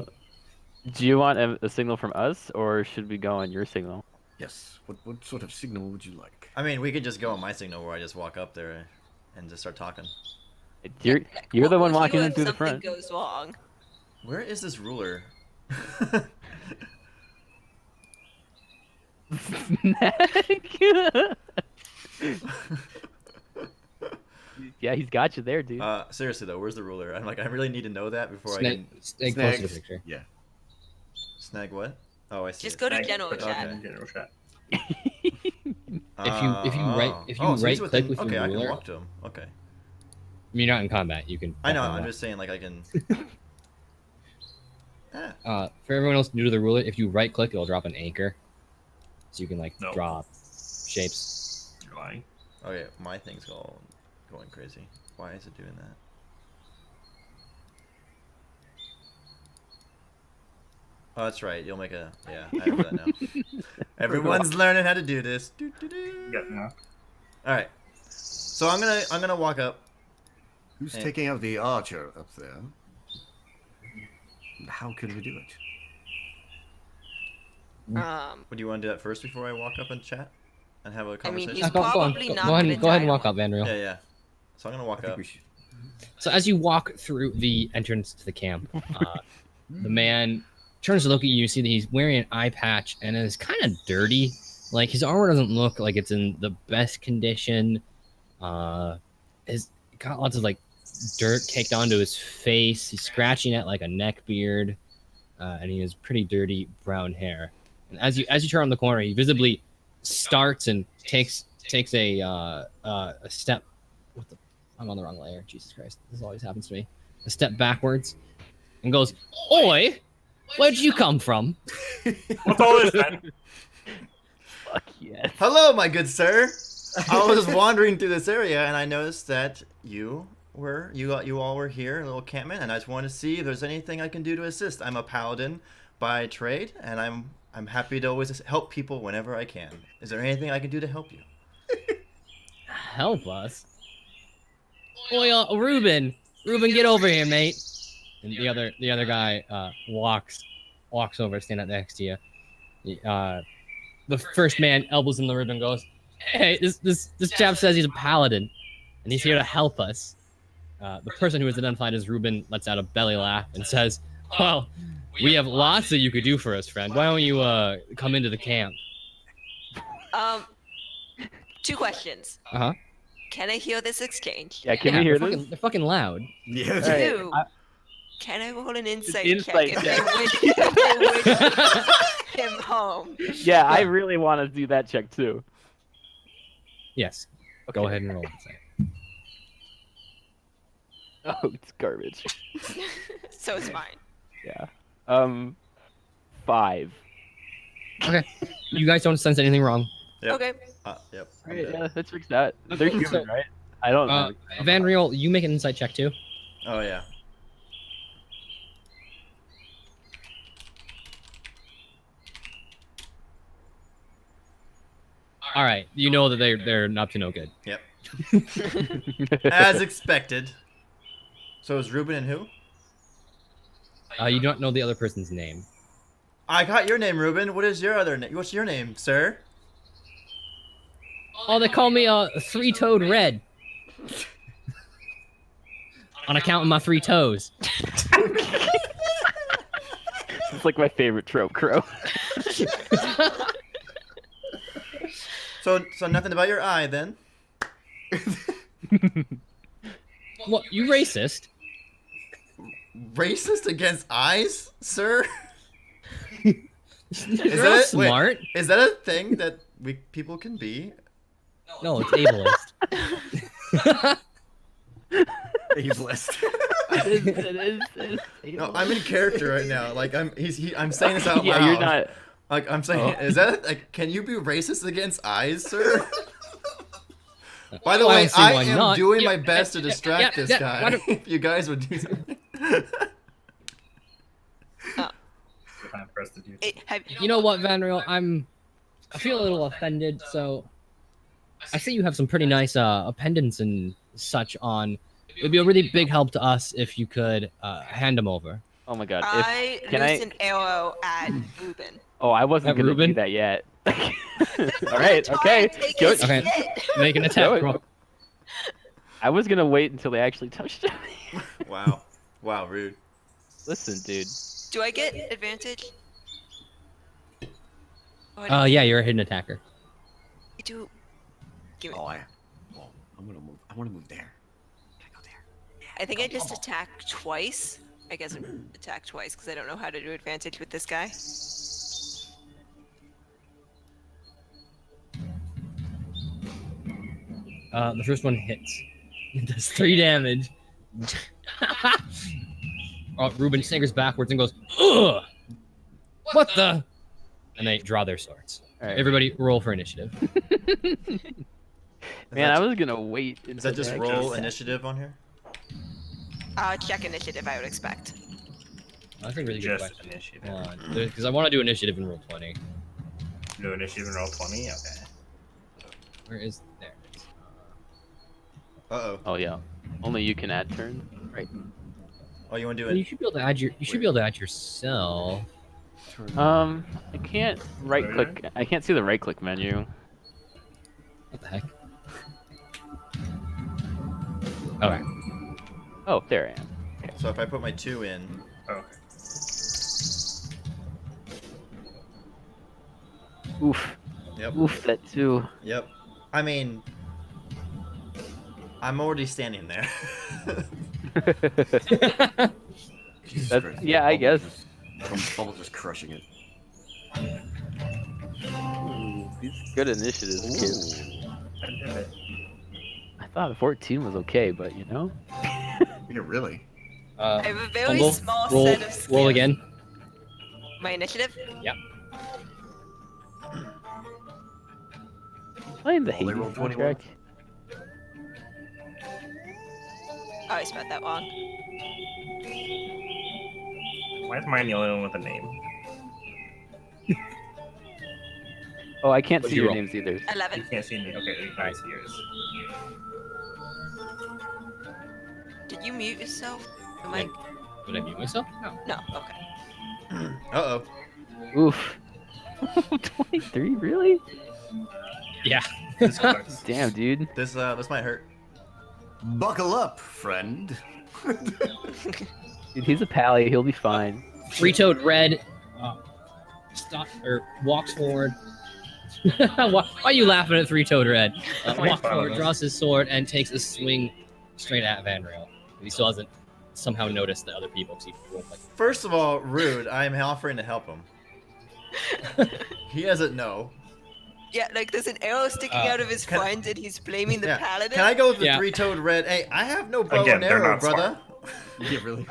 am. Do you want a signal from us, or should we go on your signal? Yes. What sort of signal would you like? I mean, we could just go on my signal where I just walk up there and just start talking. You're What the one would walking you in if through the something front. goes wrong? Where is this ruler? Yeah, he's got you there, dude. Seriously though, where's the ruler? I'm like, I really need to know that before I Stay can close to the Snags. picture. Yeah. snag what? Oh, I see. Just it. go to Thanks. general Put chat. that in general chat. If you So he's right click with okay, your I can ruler, walk to him. Okay. you're not in combat. You can. I know. walk on I'm that. just saying, like, I can. For everyone else new to the ruler, if you right click, it'll drop an anchor, so you can like No. draw shapes. You're lying. Okay, my thing's going crazy. Why is it doing that? Oh, that's right. You'll make a. Yeah, I remember that now. Everyone's learning how to do this. Yeah, no. All right. So I'm gonna walk up. Who's Hey. taking out the archer up there? And how can we do it? Would you want to do that first before I walk up and chat and have a I mean, conversation? he's Go on. probably Go not ahead gonna and die walk on- up, Vanriel. Yeah, yeah. So I'm gonna walk I think up. we should. So as you walk through the entrance to the camp, the man turns to look at you. You see that he's wearing an eye patch and is kind of dirty. Like his armor doesn't look like it's in the best condition. He's got lots of like dirt caked onto his face. He's scratching at like a neck beard, and he has pretty dirty brown hair. And as you turn on the corner, he visibly starts and takes a step. What the? I'm on the wrong layer. Jesus Christ, this always happens to me. A step backwards, and goes, "Oi, where'd you come from?" What's all this then? Fuck yes. Hello, my good sir. I was wandering through this area and I noticed that you all were here in a little campment, and I just wanted to see if there's anything I can do to assist. I'm a paladin by trade, and I'm happy to always help people whenever I can. Is there anything I can do to help you? Help us. Oi, Ruben, get over here, mate. And the other guy walks over, stand up next to you. The first man elbows in the rib and goes, "Hey, this chap says he's a paladin, and he's here to help us." The person who is identified as Ruben lets out a belly laugh and says, "Well, we have lots that you could do for us, friend. Why don't you come into the camp?" 2 questions. Uh-huh. Can I hear this exchange? Yeah, can we hear this? They're fucking loud. Yeah. All right, 2. Can I roll an insight, insight check check. if they wish him home? Yeah, I really want to do that check too. Yes. Okay. Go ahead and roll insight. Oh, it's garbage. So it's fine. Yeah. 5. Okay. You guys don't sense anything wrong. Yep. Okay. Yep. I'm Right, good. yeah, that checks out. They're Okay, human, so- right? I don't know. Van Riel, you make an insight check too. Oh yeah. All right. You know that they're up to no good. Yep. As expected. So is Ruben and who? You don't know the other person's name. I got your name, Ruben. What is your other name? What's your name, sir? Oh, they call me Three-Toed Red. On account of my 3 toes. It's like my favorite trope, Crow. So nothing about your eye then. What? You racist? Racist against eyes, sir? You're that all it? Wait. smart. Is that a thing that people can be? No, it's ableist. Ableist. It is. No, I'm in character right now. Like I'm saying this out Yeah, loud. you're not. Like I'm saying, is that like? Can you be racist against eyes, sir? By the I way, don't see I why am not. doing Yeah, my best to yeah, distract yeah, this yeah, guy. why don't- If you guys would do something. Time for us to do. You know what, Van Riel? I feel a little offended. So, I see you have some pretty nice pendants and such on. It'd be a really big help to us if you could hand them over. Oh my god. I can loose I- an arrow at Ruben. Oh, I wasn't gonna Ruben? do that yet. All right. Okay. Go, Okay. Make an Go attack it. roll. I was gonna wait until they actually touched me. Wow. Wow, rude. Listen, dude. Do I get advantage? Oh, Yeah, you're a hidden attacker. I do. Give me. Oh, I'm gonna move. I want to move there. Can I go there? I think I just attacked twice. I guess I attacked twice because I don't know how to do advantage with this guy. The first one hits. It does 3 damage. Ruben staggers backwards and goes, "Ugh! What the?" And they draw their swords. All right. Everybody roll for initiative. Man, I was gonna wait. Is that just roll initiative on here? Check initiative, I would expect. That's a really good Just question. initiative. Because I want to do initiative in roll 20. Do initiative and roll 20? Okay. Where is there? it is. Uh-oh. Oh yeah. Only you can add turn. Right. Oh, you want to do Well, you it? should be able to add your. You should be able to add yourself. I can't right click. I can't see the right click menu. What the heck? Okay. Oh, there I am. So if I put my 2 in, Okay. Oof. yep, Oof, that too. yep. I mean, I'm already standing there. Jesus That's- Christ. yeah, I guess. Bubble just crushing it. Ooh, these good initiatives, kids. Ooh. I did it. I thought 14 was okay, but you know. Yeah, really. I have a very Fumble, small roll, set of skills. roll again. My initiative? Yep. Playing the Oh, they Hades rolled 21. soundtrack. Oh, I spelled that wrong. Why is mine the only one with a name? Oh, I can't What'd see you your roll? names either. You 11. can't see me. Okay, you can see yours. Did you mute yourself? Am Yeah. I? Would I mute myself? No. No. Okay. Uh-oh. Oof. 23, really? Yeah. This sucks. Damn, dude. This might hurt. Buckle up, friend. Dude, he's a pally. He'll be fine. Three-toed red. Stop or walks forward. Why are you laughing at three-toed red? Walks forward, draws his sword, and takes a swing straight at Vanrail. He still hasn't somehow noticed the other people because he rolled like. First of all, rude. I'm offering to help him. He doesn't know. Yeah, like there's an arrow sticking out of his can- front, and he's blaming the Yeah. paladin. Can I go with the Yeah. 3-toed red? Hey, I have no bow Again, and they're arrow, not brother. Yeah, really.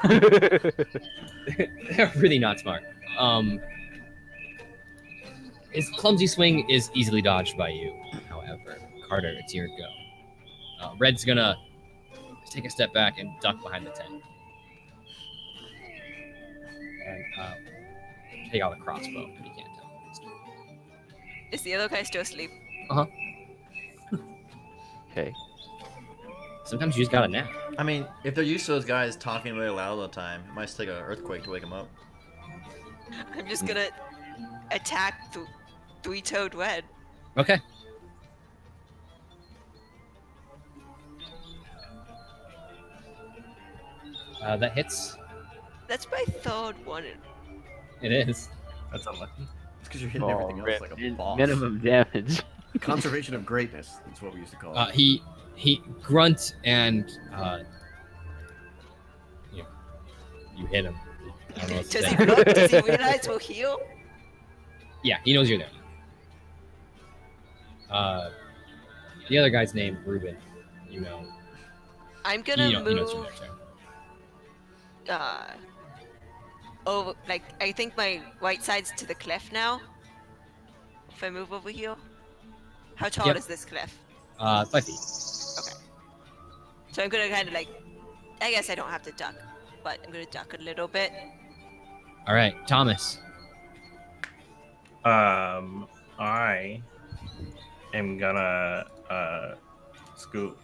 They're really not smart. His clumsy swing is easily dodged by you. However, Carter, it's your go. Red's gonna take a step back and duck behind the tent, and take out a crossbow. But he can't tell. Is the other guy still asleep? Okay. Sometimes you just gotta nap. I mean, if they're used to those guys talking really loud all the time, it might take an earthquake to wake them up. I'm just gonna attack the three-toed red. Okay. That hits. That's my third one. It is. That's unlucky. It's because you're hitting everything else like a boss. Minimum damage. Conservation of greatness. That's what we used to call it. He grunts and you hit him. I don't know what's Does he that. look? Does he realize we'll heal? Yeah, he knows you're there. The other guy's name, Ruben. You know. I'm gonna He knows you're move. there. Over, like I think my right side's to the cliff now. If I move over here, how tall Yep. is this cliff? 5 feet. So I'm gonna kind of like, I guess I don't have to duck, but I'm gonna duck a little bit. All right, Thomas. I am gonna scoot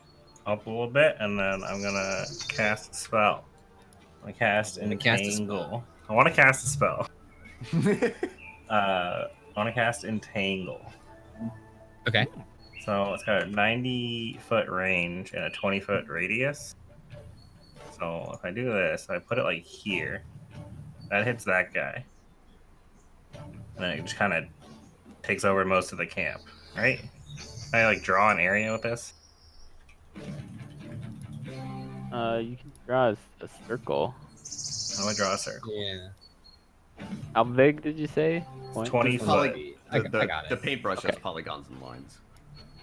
up a little bit, and then I'm gonna cast a spell. I'm gonna cast You're gonna cast a Entangle. I want to cast a spell. I want to cast Entangle. Okay. So it's got a 90-foot range and a 20-foot radius. So if I do this, I put it like here. That hits that guy. And then it just kind of takes over most of the camp, right? Can I like draw an area with this? You can draw a circle. I'm gonna draw a circle. Yeah. How big did you say? Point? 20 It's foot. poly- I the, got it. the paintbrush Okay. has polygons and lines.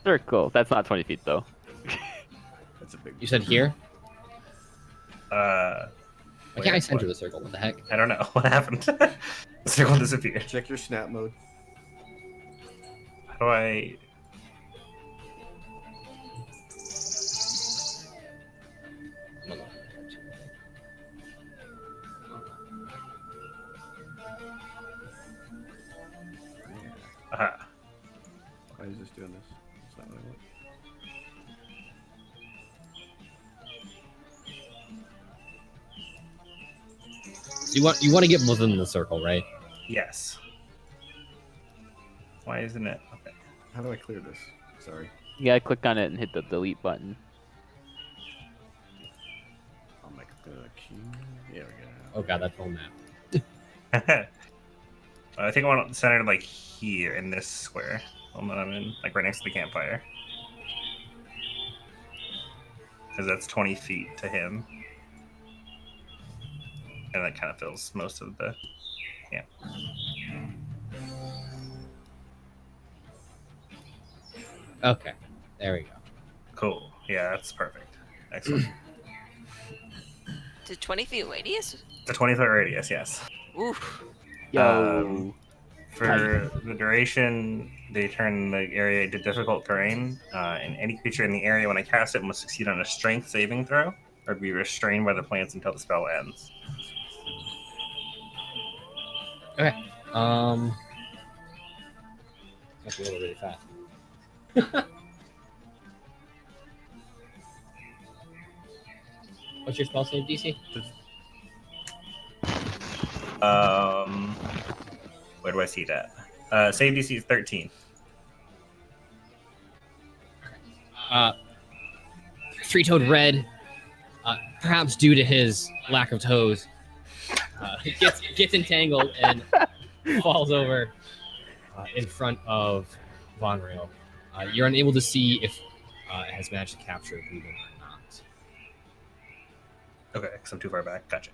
Circle. That's not 20 feet though. That's a big. You said here. Uh, Why can't I center the circle? What the heck? I don't know what happened. The circle disappeared. Check your snap mode. How do I? Aha. Why is this doing this? That's not what I want. So you want to get within the circle, right? Yes. Why isn't it? Okay. How do I clear this? Sorry. You gotta click on it and hit the delete button. There we go. Oh god, that whole map. I think I want it centered like here in this square. I'm in, like right next to the campfire. Because that's 20 feet to him. And that kind of fills most of the camp. Okay, there we go. Cool. Yeah, that's perfect. Excellent. To 20 feet radius? It's a 20-foot radius, yes. Oof. Yo. For the duration, they turn the area into difficult terrain, and any creature in the area when I cast it must succeed on a strength saving throw or be restrained by the plants until the spell ends. Okay. Have to roll really fast. What's your spell save DC? Where do I see that? Save DC is 13. Three-toed red, perhaps due to his lack of toes, gets entangled and falls over in front of Von Rail. You're unable to see if it has managed to capture Ruben or not. Okay, because I'm too far back. Gotcha.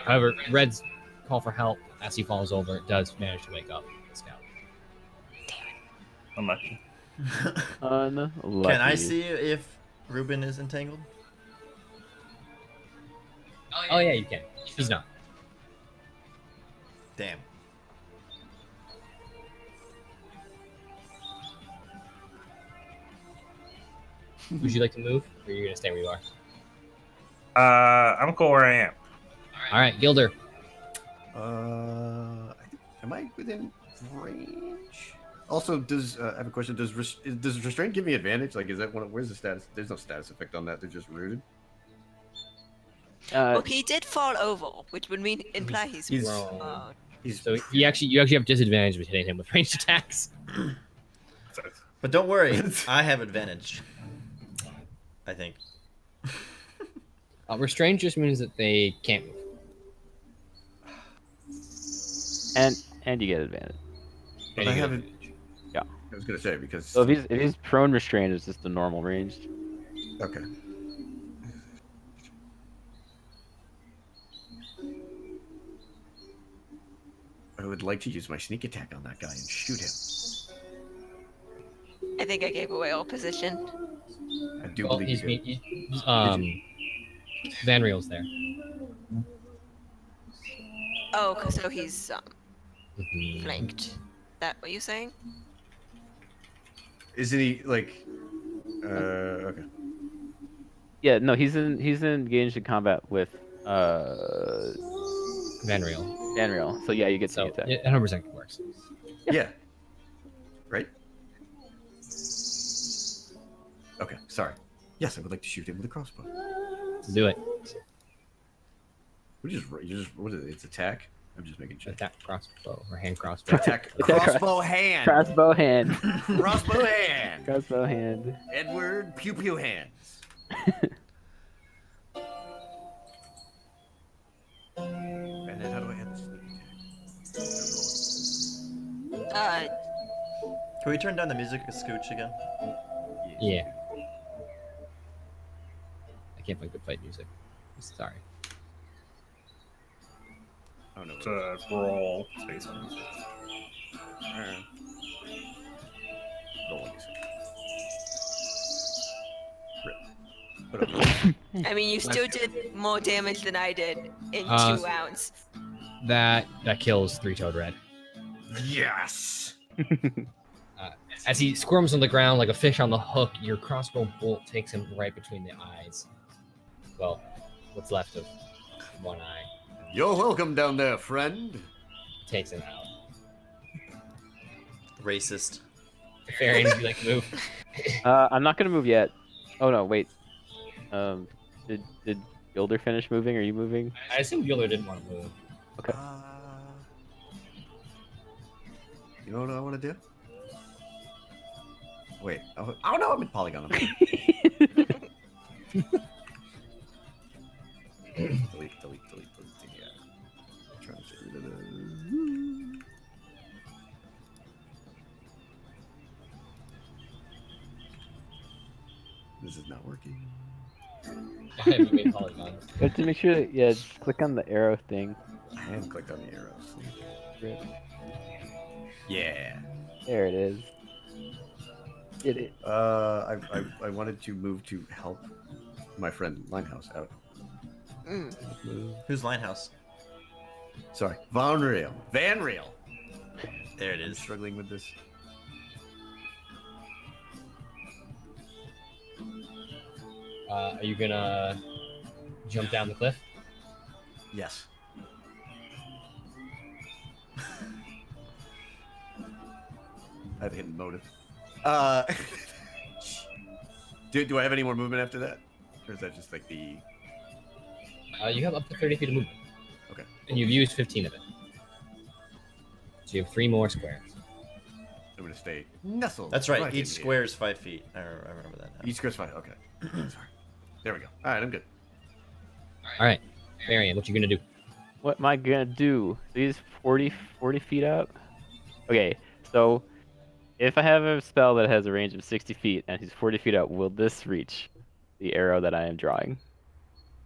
However, Red's call for help as he falls over does manage to wake up the scout. Unlucky. Unlucky. Can I see if Ruben is entangled? Oh yeah, you can. He's not. Damn. Would you like to move, or are you gonna stay where you are? I'm cool where I am. All right, Gilder. Am I within range? Also, I have a question? Does restraint give me advantage? Like, is that one? Where's the status? There's no status effect on that. They're just rooted. Well, he did fall over, which would imply he's Wrong. He's So you actually have disadvantage with hitting him with ranged attacks. But don't worry, I have advantage. I think. Restraint just means that they can't move. And you get advantage. But And I you get haven't. advantage. I was gonna say because. So if he's prone restrained, it's just a normal ranged. Okay. I would like to use my sneak attack on that guy and shoot him. I think I gave away all position. I do Well, believe you. he's Van Riel's there. Oh, so he's Mhm. flanked. That what you saying? Isn't he like? Okay. Yeah, no, he's engaged in combat with Van Riel. Vanriel. So yeah, you get So sneak attack. it 100% works. Yeah. Right. Okay. Sorry. Yes, I would like to shoot him with a crossbow. Do it. You just what is it? It's attack. I'm just making sure. Attack crossbow or hand crossbow. Attack. Crossbow hand. Crossbow hand. Crossbow hand. Crossbow hand. Edward Pew Pew hands. And then how do I add the sneak attack? Can we turn down the music a scooch again? Yeah. I can't believe they played music. Sorry. Oh no. It's a roll space. Roll music. I mean, you still did more damage than I did in 2 rounds. That kills Three-Toed Red. Yes. As he squirms on the ground like a fish on the hook, your crossbow bolt takes him right between the eyes. Well, what's left of one eye. You're welcome down there, friend. Takes him out. Racist. Farian, would you like to move? I'm not gonna move yet. Oh no, wait. Did Gilder finish moving? Are you moving? I assume Gilder didn't want to move. Okay. You know what I want to do? Wait. Oh no, I'm in polygon. delete. Yeah. Trying to get rid of the... This is not working. I haven't made polygons. You have to make sure that, yeah, just click on the arrow thing. I have clicked on the arrows. Rip. Yeah. There it is. Did it. I wanted to move to help my friend Limehouse out. Who's Linehouse? Sorry, Van Riel. There it I'm is. struggling with this. Are you gonna jump down the cliff? Yes. I have a hidden motive. Do I have any more movement after that? Or is that just like the... You have up to 30 feet of movement. Okay. And you've used 15 of it. So you have 3 more squares. I'm going to stay nestled. That's right. in Each here. square is 5 feet. I remember that now. Each square's 5. Okay. Sorry. There we go. All right, I'm good. All right, Marion, what you gonna do? What am I gonna do? These 40 feet up? Okay, so if I have a spell that has a range of 60 feet and he's 40 feet up, will this reach the arrow that I am drawing?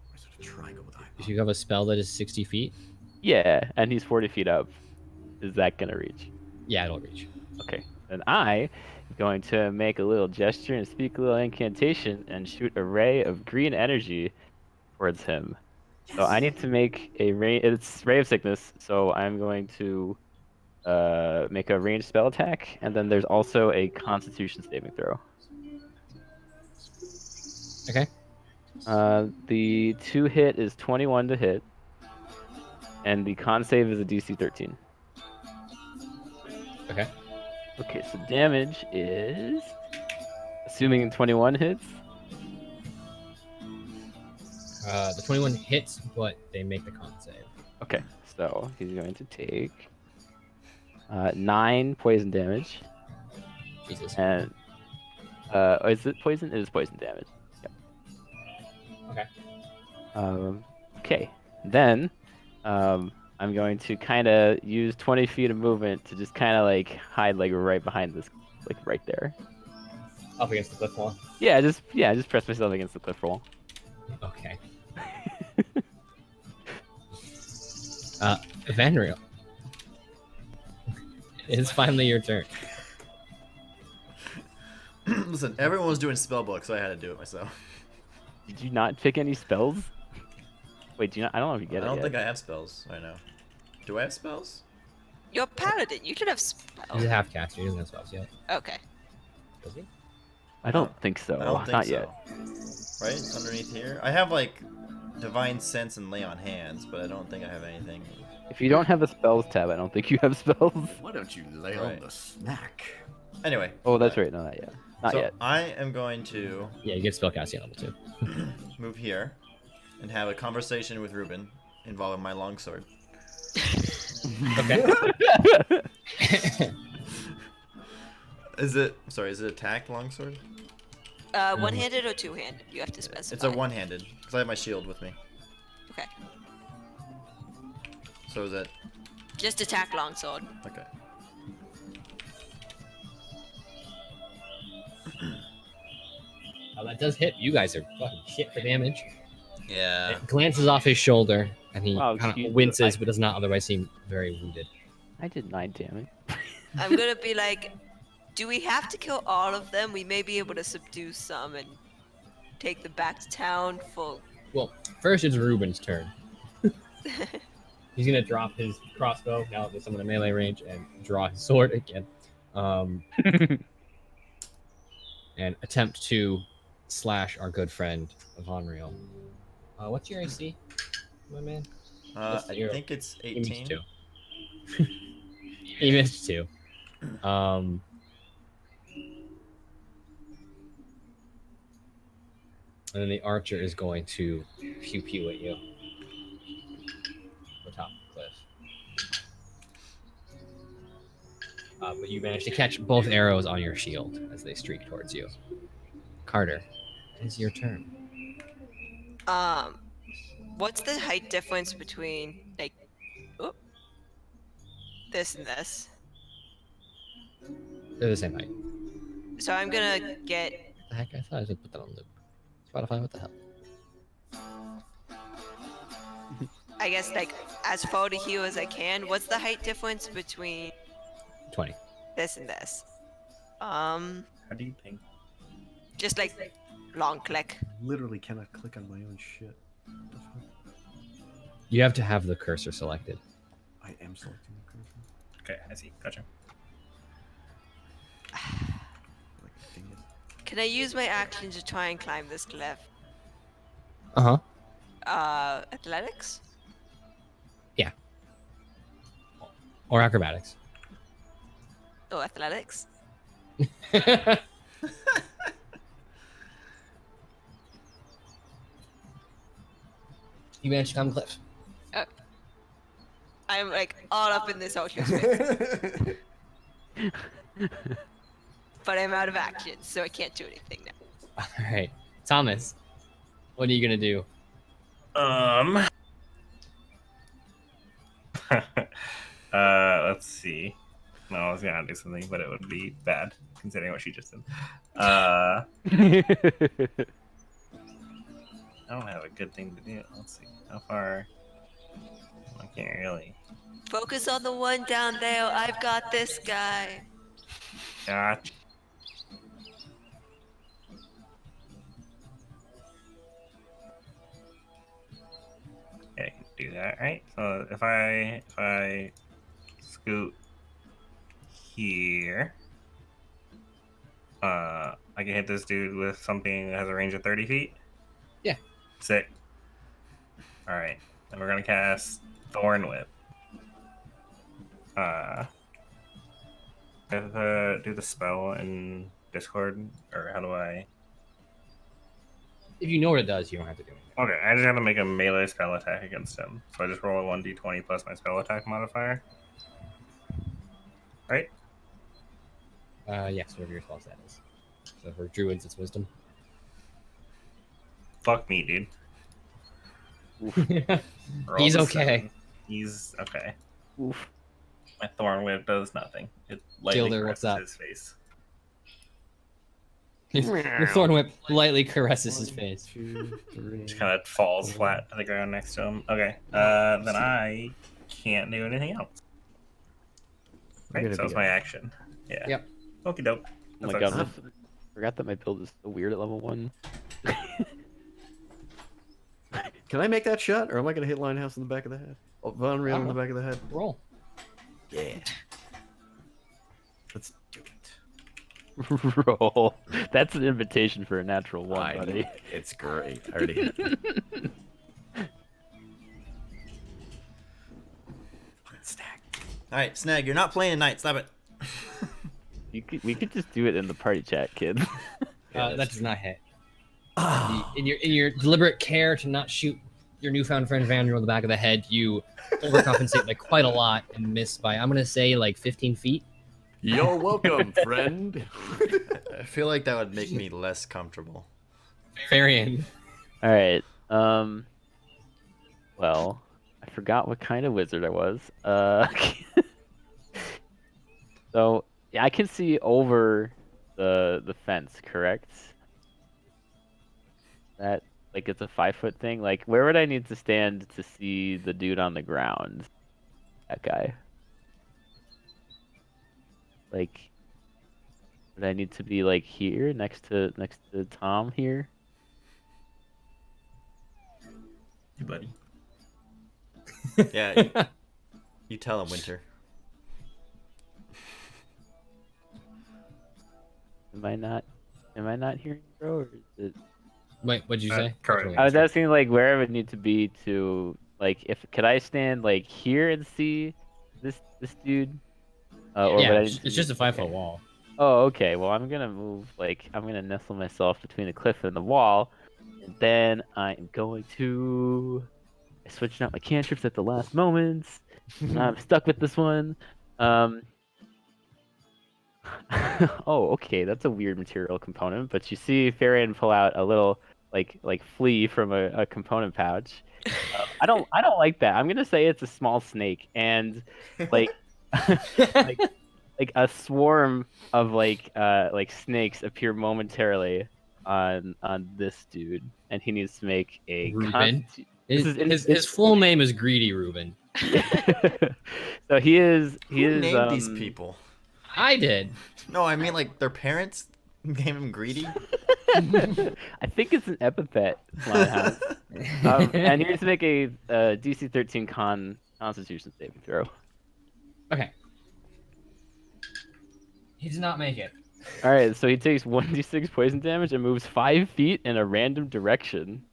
Where's the triangle with If you have a spell that is 60 feet, Yeah, and he's 40 feet up. Is that gonna reach? yeah, it'll reach. Okay, then I am going to make a little gesture and speak a little incantation and shoot a ray of green energy towards him. So I need to make a it's ray of sickness, so I'm going to make a ranged spell attack, and then there's also a constitution saving throw. Okay. The 2 hit is 21 to hit, and the con save is a DC 13. Okay. Okay, so damage is, assuming 21 hits. The 21 hits, but they make the con save. Okay, so he's going to take 9 poison damage, Jesus. and is it poison? It is poison damage. Yep. Okay. Okay, then I'm going to kind of use 20 feet of movement to just kind of like hide like right behind this, like right there. Up against the cliff wall. Yeah, just press myself against the cliff wall. Okay. Vanriel. It's finally your turn. Listen, everyone was doing spell book, so I had to do it myself. Did you not pick any spells? Wait, do you not? I don't know if you get I it don't yet. think I have spells right now. Do I have spells? You're a paladin. You should have He's spells. a half caster. He doesn't have spells yet. Okay. Does he? I don't think so. I don't think Not so. yet. Right? It's underneath here. I have like divine sense and lay on hands, but I don't think I have anything. If you don't have a spells tab, I don't think you have spells. Why don't you lay Right. on the snack? Anyway. Oh, that's right. No, not yet. Not so yet. I am going to Yeah, you get spellcasting at level 2. move here and have a conversation with Ruben involving my longsword. Okay. Is it attack longsword? One-handed or two-handed? You have to specify. It's a one-handed because I have my shield with me. Okay. So is that Just attack longsword. okay? That does hit. You guys are fucking shit for damage. Yeah. It glances off his shoulder, and he Wow, kind geez, of winces, but does not otherwise seem very wounded. I did 9 damage. I'm gonna be like, do we have to kill all of them? We may be able to subdue some and take them back to town for... Well, first it's Ruben's turn. He's gonna drop his crossbow now that there's someone in melee range and draw his sword again, and attempt to slash our good friend Vonreal. What's your AC, my man? I You're- think it's He missed 18. 2. He missed 2. And then the archer is going to pew pew at you. The top of the cliff. But you manage to catch both arrows on your shield as they streak towards you. Carter, it is your turn. What's the height difference between like this and this? They're the same height. So I'm gonna get. What the heck? I thought I was gonna put that on loop. Spotify, what the hell? I guess like as far to here as I can. What's the height difference between 20. this and this? How do you think? Just like long click. Literally cannot click on my own shit. What the fuck? You have to have the cursor selected. I am selecting the cursor. Okay, I see. Gotcha. Like a thing is- Can I use my action to try and climb this cliff? Uh Athletics? Yeah. Or acrobatics. Oh, athletics. You managed to climb the cliff. I'm like all up in this ocean space, but I'm out of action, so I can't do anything now. All right, Thomas, what are you gonna do? Let's see. No, I was gonna do something, but it would be bad considering what she just did. I don't have a good thing to do. Let's see. How far? I can't really. Focus on the one down there. I've got this guy. Gotcha. Yeah, I can do that, right? So if I scoot here, I can hit this dude with something that has a range of 30 feet. Yeah. Sick. All right, then we're gonna cast Thorn Whip. I have to do the spell in Discord, or how do I? If you know what it does, you don't have to do anything. Okay, I just have to make a melee spell attack against him. So I just roll a 1d20 plus my spell attack modifier. Right? Yes, whatever your spell stat is. So for druids, it's wisdom. Fuck me, dude. Roll He's a okay. 7. He's okay. Oof. My Thorn Whip does nothing. It lightly Gilder, what's caresses up? his face. Your thorn whip lightly caresses his face. 2, 3. Just kind of falls flat to the ground next to him. Okay, then I can't do anything else. I'm Right, gonna so it's be my a- action. Yeah. Yep. Okie doke. Oh my god, I forgot that my build is so weird at level 1. Can I make that shot, or am I gonna hit Linehouse in the back of the head? Oh, Von Real in the back of the head. Roll. Yeah. Let's do it. Roll. That's an invitation for a natural 1, I buddy. know. It's great. I already hit it. Stack. All right, Snag, you're not playing tonight. Stop it. We could just do it in the party chat, kid. That does not hit. In your deliberate care to not shoot your newfound friend Vander in the back of the head, you overcompensate like quite a lot and miss by, I'm gonna say, like 15 feet. You're welcome, friend. I feel like that would make me less comfortable. Varian. All right. Well, I forgot what kind of wizard I was. So yeah, I can see over the fence, correct? That like it's a 5-foot thing. Like, where would I need to stand to see the dude on the ground? That guy. Like, would I need to be like here, next to Tom here? Hey, buddy. Yeah, you tell him, Winter. Am I not hearing, bro? Or is it... Wait, what'd you say? correct. I was asking like where I would need to be to like if could I stand like here and see this dude? Or Yeah, would I it's need to it's just a be- 5-foot okay. wall. Oh, okay. Well, I'm gonna move like I'm gonna nestle myself between the cliff and the wall, and then I'm going to switching out my cantrips at the last moment. I'm stuck with this one. Oh, okay. That's a weird material component, but you see Farian pull out a little like flea from a component pouch, I don't like that. I'm gonna say it's a small snake, and like like like a swarm of like snakes appear momentarily on this dude, and he needs to make a Reuben. This is His full name is Greedy Reuben. So he is Who named these people? I did. No, I mean like their parents named him Greedy. I think it's an epithet. And he needs to make a DC 13 Constitution saving throw. Okay. He did not make it. All right, so he takes 1d6 poison damage and moves 5 feet in a random direction.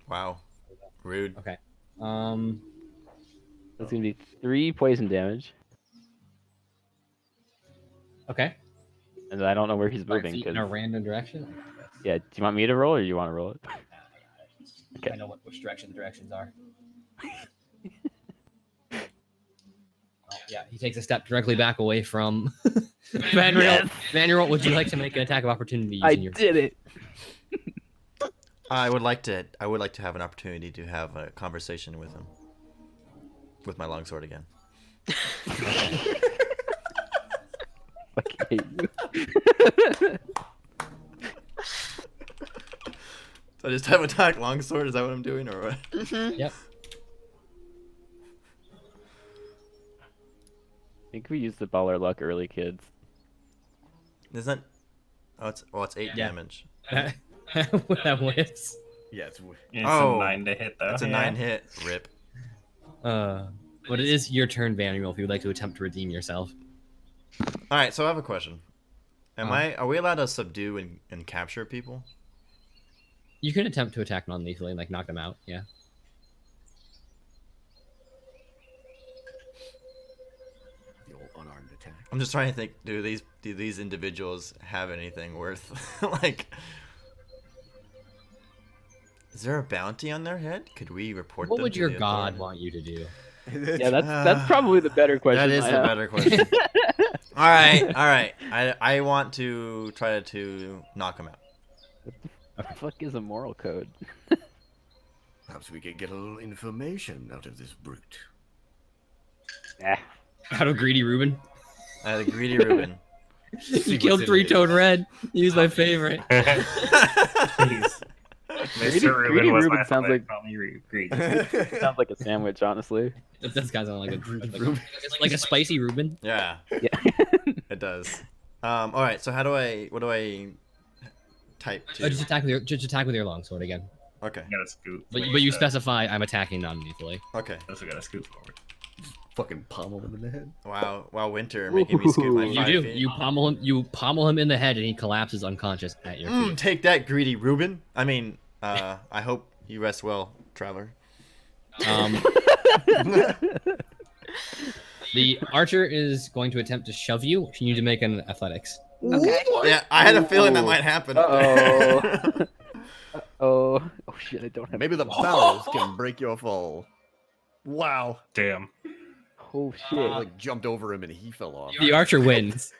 Wow, rude. Okay. That's gonna be 3 poison damage, Okay. and I don't know where he's 5 moving. feet in a random direction. Yeah, do you want me to roll or do you want to roll it? Okay. I know which direction the directions are. Oh, yeah, he takes a step directly back away from Vanriel. Yes! Vanriel, would you like to make an attack of opportunity I using your... did it. I would like to have an opportunity to have a conversation with him. With my longsword again. Fucking hate you. So I just have attack longsword. Is that what I'm doing, or what? Yep. I think we used the baller luck early, kids. Isn't? It's 8 Yeah. damage. That whips. Yeah, It's Oh, a 9 to hit though. That's a 9 hit. Rip. But it is your turn, Vanriel, if you would like to attempt to redeem yourself. All right. So I have a question. Are we allowed to subdue and capture people? You can attempt to attack non-lethally and like knock them out. Yeah. The old unarmed attack. I'm just trying to think. Do these individuals have anything worth like? Is there a bounty on their head? Could we report What them would to your the god authorities? want you to do? Yeah, that's probably the better question. That is I the have. better question. All right. I want to try to knock him out. What the fuck is a moral code? Perhaps we could get a little information out of this brute. Nah. Out of Greedy Reuben. The greedy Reuben. You killed Three-Toed Red. He was my favorite. Jeez. Mr. Greedy Reuben was Reuben my sounds favorite. like- Call me Greedy. Sounds like a sandwich, honestly. That's kind of like a spicy Reuben. Yeah, Yeah. it does. All right. So what do I type to? Just attack with your longsword again. Okay. I gotta scoot. But you specify I'm attacking non-lethally. Okay. Also gotta scoot forward. Fucking pommel him in the head. Wow. Winter making me scoot my Ooh. 5 You do. feet. You pommel him in the head and he collapses unconscious at your feet. Take that, greedy Reuben. I mean, I hope you rest well, traveler. The archer is going to attempt to shove you. You need to make an athletics. Okay. Yeah, I had a feeling that might happen. Uh-oh. Oh shit! I don't have. Maybe the barrels can break your fall. Wow. Damn. Oh I shit! like jumped over him and he fell off. The archer wins.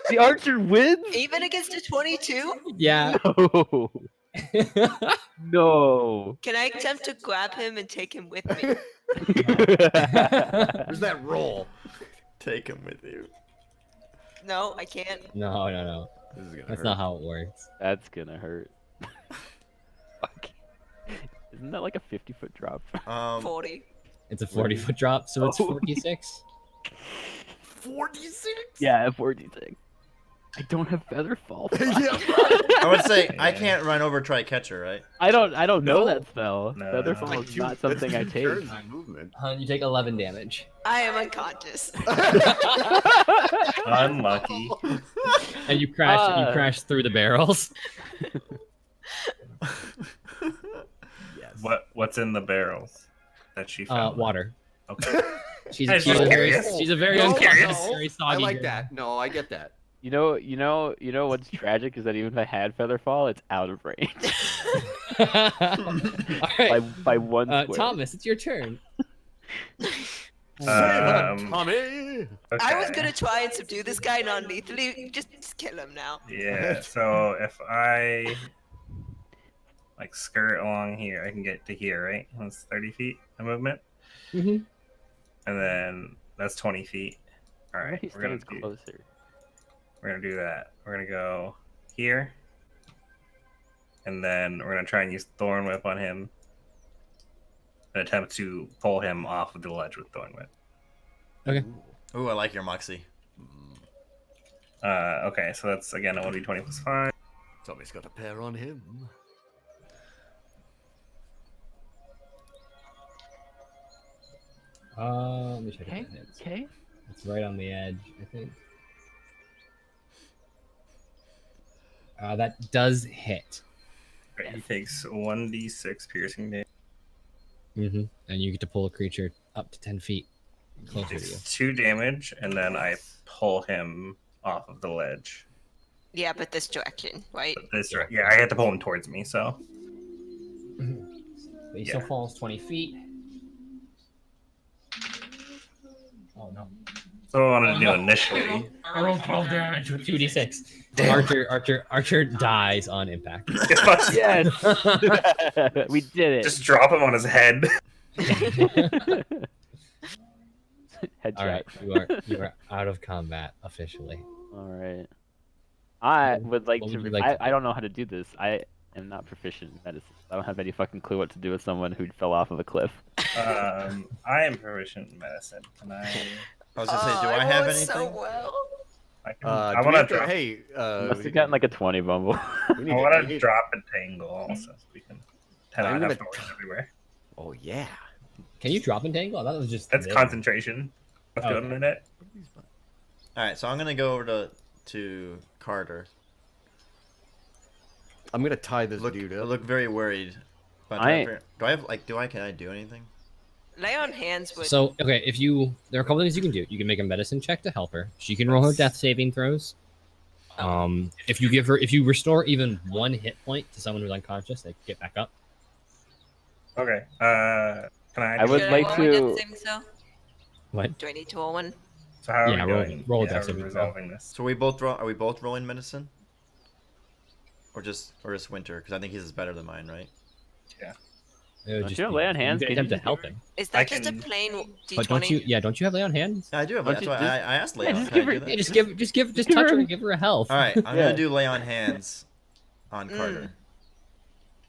The archer wins. Even against a 22? Yeah. No. No. Can I attempt to grab him and take him with me? Where's that roll? Take him with you. No, I can't. No. This is gonna That's hurt. not how it works. That's gonna hurt. Fuck. Isn't that like a 50-foot drop? 40. It's a 40-foot drop, so it's Oh. 46. 46? Yeah, 46. I don't have feather fall. I would say I can't run over try catch her, right? I don't know No. that spell. No, Feather no. fall Like is you- not something I that's take. turns in movement. You take 11 damage. I am unconscious. Unlucky. And you crash through the barrels. Yes. What's in the barrels that she found? Water. Okay. She's I was just curious. a very No, unconscious, no, very I soggy like girl. that. No, I get that. You know what's tragic is that even if I had feather fall, it's out of range All by right. one square. Thomas, it's your turn. Tommy! I was Okay. gonna try and subdue this guy non-lethally. Just kill him now. Yeah. So if I like skirt along here. I can get to here, right? That's 30 feet of movement, Mm-hmm. and then that's 20 feet. All What if right, he stands closer? we're gonna do that. We're gonna go here, and then we're gonna try and use Thorn Whip on him and attempt to pull him off of the ledge with Thorn Whip. Okay. Ooh, I like your moxie. Okay, so that's again a 1d20 plus 5. Somebody's got a pair on him. Let me check Okay. if that hits. Okay. It's right on the edge, I think. That does hit. Right, he takes 1d6 piercing damage. Mm-hmm. And you get to pull a creature up to 10 feet closer to you. Takes 2 damage, and then I pull him off of the ledge. Yeah, but this direction, right? But yeah, I had to pull him towards me, so. But he Yeah. still falls 20 feet. Oh no. So what I wanted to do initially. I rolled 12 damage with 2d6. Archer dies on impact. Yes. We did it. Just drop him on his head. Headshot. All right, you are out of combat officially. All right. I would like What to. would you like to I don't know how to do this. I am not proficient in medicine. I don't have any fucking clue what to do with someone who fell off of a cliff. I am proficient in medicine, and I I was gonna say, do I have anything? So well. I Do we want have to to- drop. Hey, You must have gotten like a 20, Bumble. I want to drop a tangle also, so we can I'm not gonna have doors everywhere. Oh yeah. Can you drop entangle? I thought it was just That's there. concentration. Let's do it in a minute. All right, so I'm gonna go over to Carter. I'm gonna tie this Look, dude I up. look very worried. But can I do anything? Lay on hands would. So okay, there are a couple things you can do. You can make a medicine check to help her. She can roll her death saving throws. If you restore even 1 hit point to someone who's unconscious, they get back up. Okay. Can I? I would Should like roll my to- death saving throw? What? Do I need to roll one? So how are Yeah, we roll- doing? roll a Yeah, death how are we saving throw. resolving this? So are we both rolling medicine? Or just Winter? Because I think his is better than mine, right? It would Don't just you be- lay on hands? You can Can attempt you to help him. Is I that just a can- plain D20? But don't you have lay on hands? Yeah, I do have. Why That's don't why you I asked Leon. just Can give I her- do that? Yeah, just give touch her her- and give her a health. All right, I'm Yeah. gonna do lay on hands on Carter.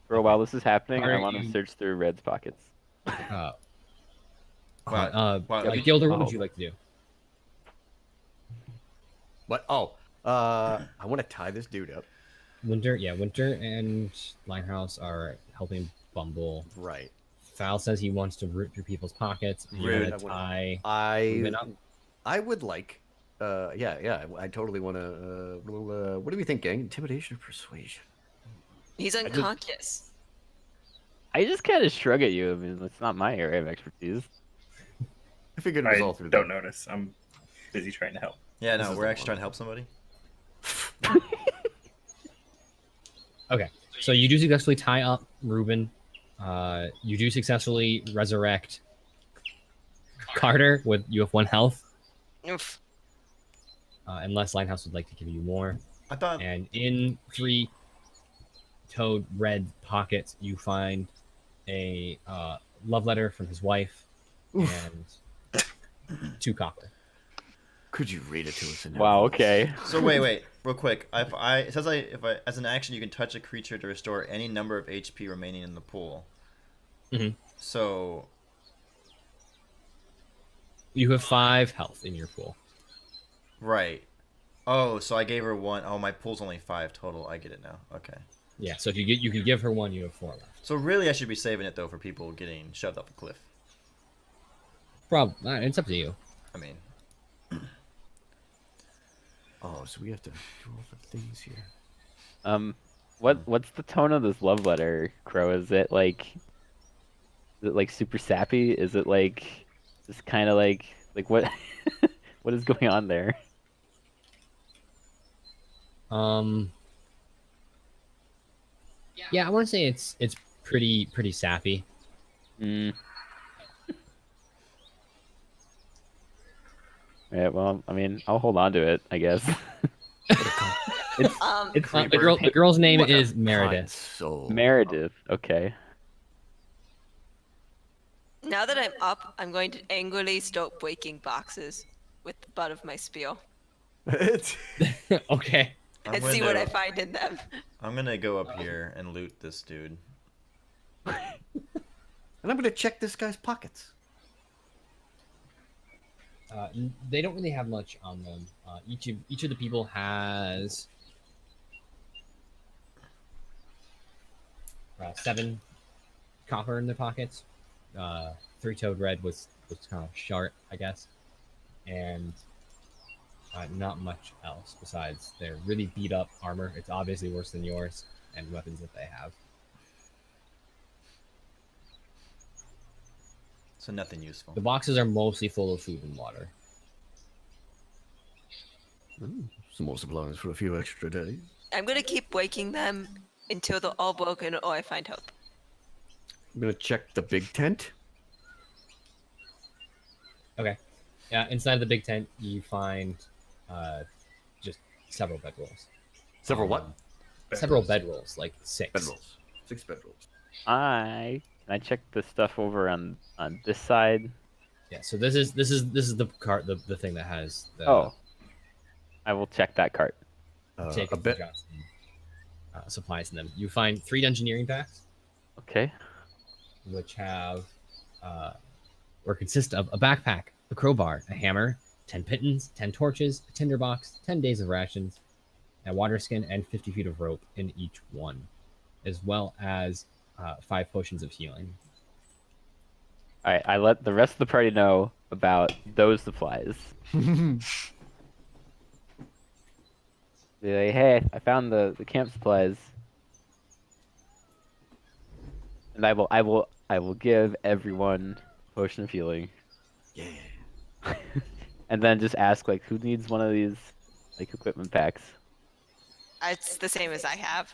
For a while this is happening, I Are want to you- search through Red's pockets. Wow. Gilder, what would you like to do? What? Oh, I want to tie this dude up. Winter and Limehouse are helping Bumble. Right. Foul says he wants to root through people's pockets. You Rude. want to tie I Ruben up. I would like. I totally want to. What do we think, gang? Intimidation or persuasion? He's unconscious. I just kind of shrug at you. I mean, it's not my area of expertise. I figured it was I all through don't there. notice. I'm busy trying to help. Yeah, This no, is we're the actually one. trying to help somebody. Okay, so you do successfully tie up Ruben. You do successfully resurrect Carter with you have 1 health, Oof. unless Limehouse would like to give you more. I thought. And in 3 Toad Red pockets, you find a love letter from his wife and 2 copper. Could you read it to us? In Wow. our Okay. So wait, real quick. It says if I as an action you can touch a creature to restore any number of HP remaining in the pool. Mhm. So You have 5 health in your pool. right. Oh, so I gave her 1. Oh, my pool's only 5 total. I get it now. Okay. Yeah, so if you can give her 1, you have 4 left. So really, I should be saving it though for people getting shoved off a cliff. It's up to you. I mean, Oh, so we have to do all the things here. What's the tone of this love letter, Crow? Is it like super sappy? Is it like just kind of like what what is going on there? Yeah, I want to say it's pretty sappy. Mm. Yeah, well, I mean, I'll hold on to it, I guess. It's it's the girl's name What a is kind Meredith. soul. Meredith. Okay. Now that I'm up, I'm going to angrily start breaking boxes with the butt of my spear It's- Okay. and see what I find in them. I'm gonna go up here and loot this dude. and I'm gonna check this guy's pockets. They don't really have much on them. Each of the people has 7 copper in their pockets. 3-toed red was kind of short, I guess, and not much else besides their really beat up armor. It's obviously worse than yours, and weapons that they have. So nothing useful. The boxes are mostly full of food and water. Some more supplies for a few extra days. I'm gonna keep breaking them until they're all broken or I find help. I'm gonna check the big tent. Okay. Yeah, inside of the big tent, you find just several bedrolls. Several what? Several bedrolls, like 6. Bedrolls. 6 bedrolls. Can I check the stuff over on this side? Yeah. So this is the cart, the thing that has the. Oh. I will check that cart. Take a bit. Supplies in them. You find 3 engineering packs, Okay. which have or consist of a backpack, a crowbar, a hammer, 10 pitons, 10 torches, a tinderbox, 10 days of rations, a water skin, and 50 feet of rope in each one, as well as 5 potions of healing. All right. I let the rest of the party know about those supplies. Be like, hey, I found the camp supplies, and I will give everyone a potion of healing, Yeah. and then just ask like who needs one of these like equipment packs. It's the same as I have.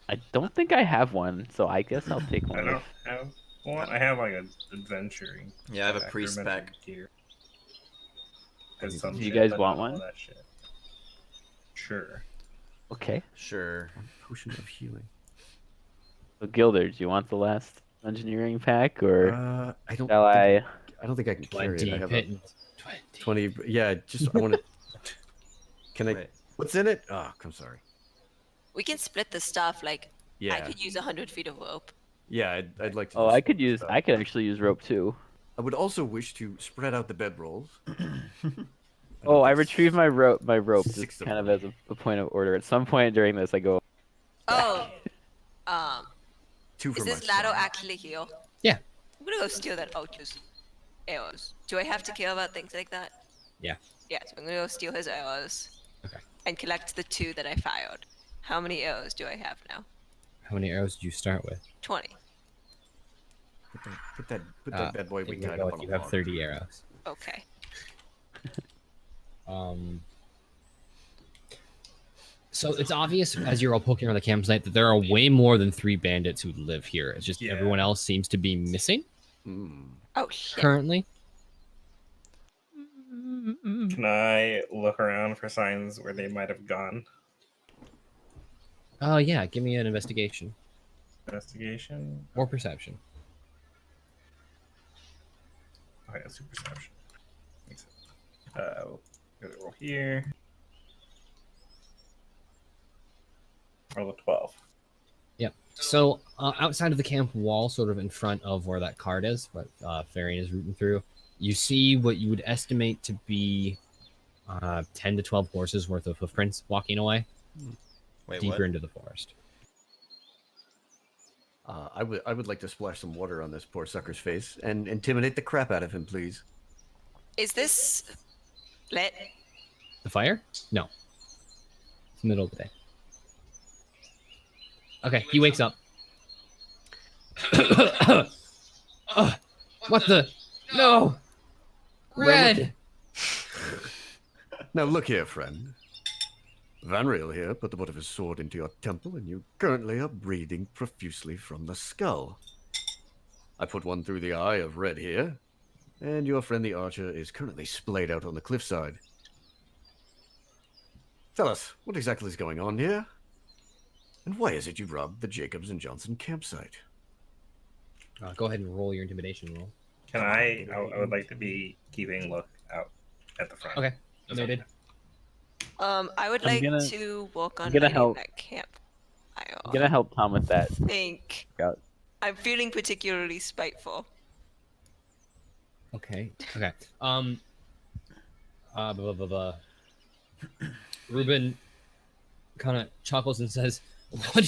I don't think I have one, so I guess I'll take I one. don't have one. I have like an adventuring. Yeah, I have a pack or priest adventure pack. gear. There's some Do you shit, guys but want not all one? that shit. Sure. Okay. Sure. Potion of healing. So Gilder, do you want the last engineering pack, or I don't. shall I? I don't think I can carry it. 20 I have pitons. a 20. Yeah, just I want to. Can I? Wait. What's in it? Oh, I'm sorry. We can split the stuff. Like, Yeah. I could use 100 feet of rope. Yeah, I'd like to. Oh, just I could split use. stuff. I could actually use rope too. I would also wish to spread out the bedrolls. Oh, I retrieved my rope. My rope, 6 just of kind of them. as a point of order. At some point during this, I go. Oh, 2 for is this my ladder son. actually heal? Yeah. I'm gonna go steal that Ultra's arrows. Do I have to care about things like that? Yeah. Yeah, so I'm gonna go steal his arrows. Okay. And collect the 2 that I fired. How many arrows do I have now? How many arrows did you start with? 20. Put that bad boy we You're tied gonna up go on with- a you have log. 30 arrows. Okay. So it's obvious as you're all poking around the campsite that there are way more than 3 bandits who live here. It's just Yeah. everyone else seems to be missing Oh shit. currently. Can I look around for signs where they might have gone? Oh yeah, give me an investigation Investigation. or perception. Oh, yeah, super perception. Makes sense. We'll roll here. Roll a 12. Yep. So outside of the camp wall, sort of in front of where that card is, what Farian is rooting through, you see what you would estimate to be 10 to 12 horses worth of hoofprints walking away Wait, deeper what? into the forest. I would like to splash some water on this poor sucker's face and intimidate the crap out of him, please. Is this lit? The fire? No. It's the middle of the day. Okay, he wakes up. What the? No! Red! Now look here, friend. Vanriel here put the butt of his sword into your temple, and you currently are breathing profusely from the skull. I put one through the eye of Red here, and your friend the archer is currently splayed out on the cliffside. Tell us, what exactly is going on here? And why is it you robbed the Jacobs and Johnson campsite? Go ahead and roll your intimidation roll. Can I would like to be keeping look out at the front. Okay, noted. I would I'm like gonna- to work on I'm gonna lighting help. that camp. I'm gonna help Tom with that. Think Scout. I'm feeling particularly spiteful. Okay. Blah, blah, blah, blah. Ruben kind of chuckles and says, what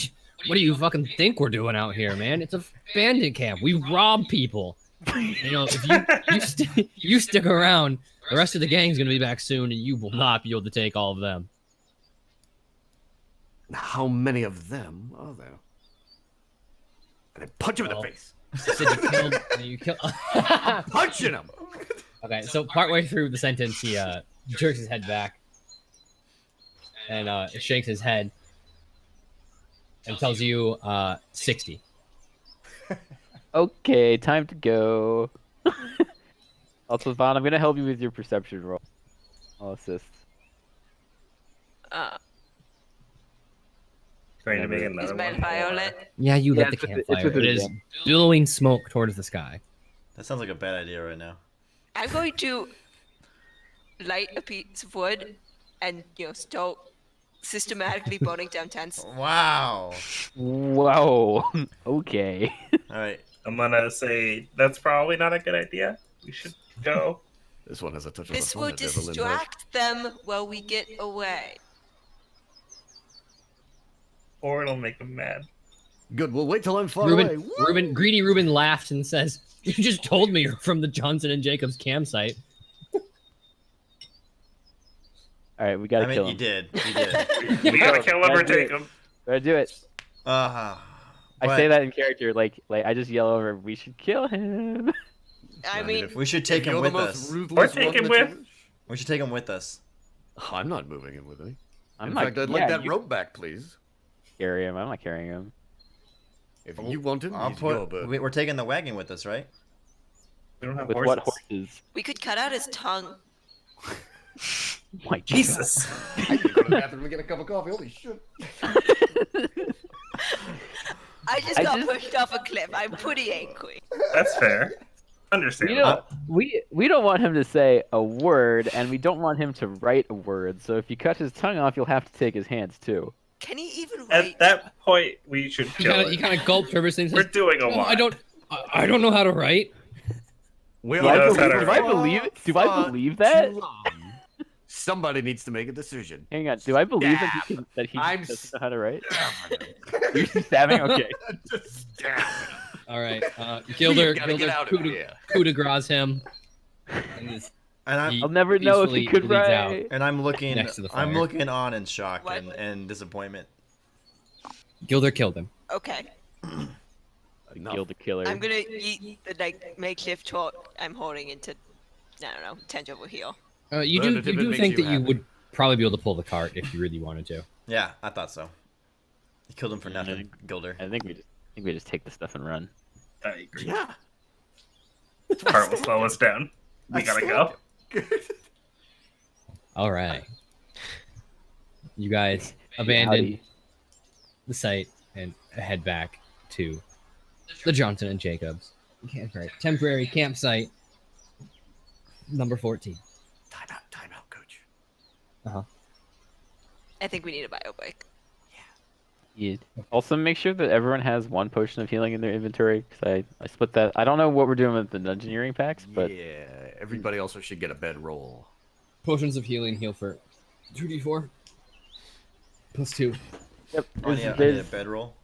do you fucking think we're doing out here, man? It's a bandit camp. We rob people. You know, if you stick around, the rest of the gang's gonna be back soon, and you will not be able to take all of them. How many of them are there? And I punch him in the face. You said you killed. Punching him! Okay, so partway through the sentence, he jerks his head back and shakes his head and tells you 60. Okay, time to go. Also, Vaughn, I'm gonna help you with your perception roll. I'll assist. Going to make Is another Is mine one. violet? Yeah, you Yeah, lit the it's with campfire. the It is jam. billowing smoke towards the sky. That sounds like a bad idea right now. I'm going to light a piece of wood and start systematically burning down tents. Wow. Whoa. Okay. All right. I'm gonna say that's probably not a good idea. We should go. This one has a touch of This the will fun at Evelyn, though. distract them while we get away. Or it'll make them mad. Good, we'll wait till I'm far away. Greedy Ruben laughs and says, "You just told me you're from the Johnson and Jacobs campsite." All right, we gotta I mean, kill you him. did. You did. We gotta kill him or Gotta do take it. him. Gotta do it. Uh, I say that in character, like I just yell over, "We should kill him." I mean, we should take him You're with the most us. ruthless Or take one him that with- you wish. We should take him with us. I'm not moving him with me. I'm In not. fact, I'd yeah, like that you rope back, please. carry him. I'm not carrying him. If you want him, I'll he's your put. bird. We're taking the wagon with us, right? We don't have With horses. what horses? we could cut out his tongue. Oh my God. Jesus. I need to go to the bathroom and get a cup of coffee. Holy shit. I just I got just- pushed off a cliff. I'm pretty angry. That's fair. We Understandable. don't. We don't want him to say a word, and we don't want him to write a word. So if you cut his tongue off, you'll have to take his hands too. Can he even At write? that point, we should He kill kind of it. gulped nervously and We're says, doing a "No, lot. I don't know how to write." We Do I knows how believe, to do I write. believe? Do I believe that? Somebody needs to make a decision. Hang on. Do I believe that he can, that he I'm doesn't know how to write? You're stabbing. Okay. Just stab. All right, Gilder gotta get out of coup here. de grace him. And is- And I'm he I'll never know if he peacefully could leads out. write. and I'm looking. Next to the I'm fire. looking on in shock What? and disappointment. Gilder killed him. Okay, Kill the killer. I'm gonna eat the makeshift torch I'm holding into, I don't know, tent over here. You Learn do it if it makes think you that you happy. would probably be able to pull the cart if you really wanted to. Yeah, I thought so. You killed him for Yeah, I nothing, think- Gilder. I think we just take the stuff and run. I agree. Yeah. Part will slow us down. We gotta go. All right. You guys abandon Howdy. the site and head back to the Johnson and Jacobs temporary campsite number 14. Time out, coach. I think we need a bio break. Yeah. Also, make sure that everyone has one potion of healing in their inventory, because I split that. I don't know what we're doing with the dungeoneering packs, but Yeah, everybody also should get a bedroll. Potions of healing heal for 2d4 plus 2. yep. I need a there's- bedroll.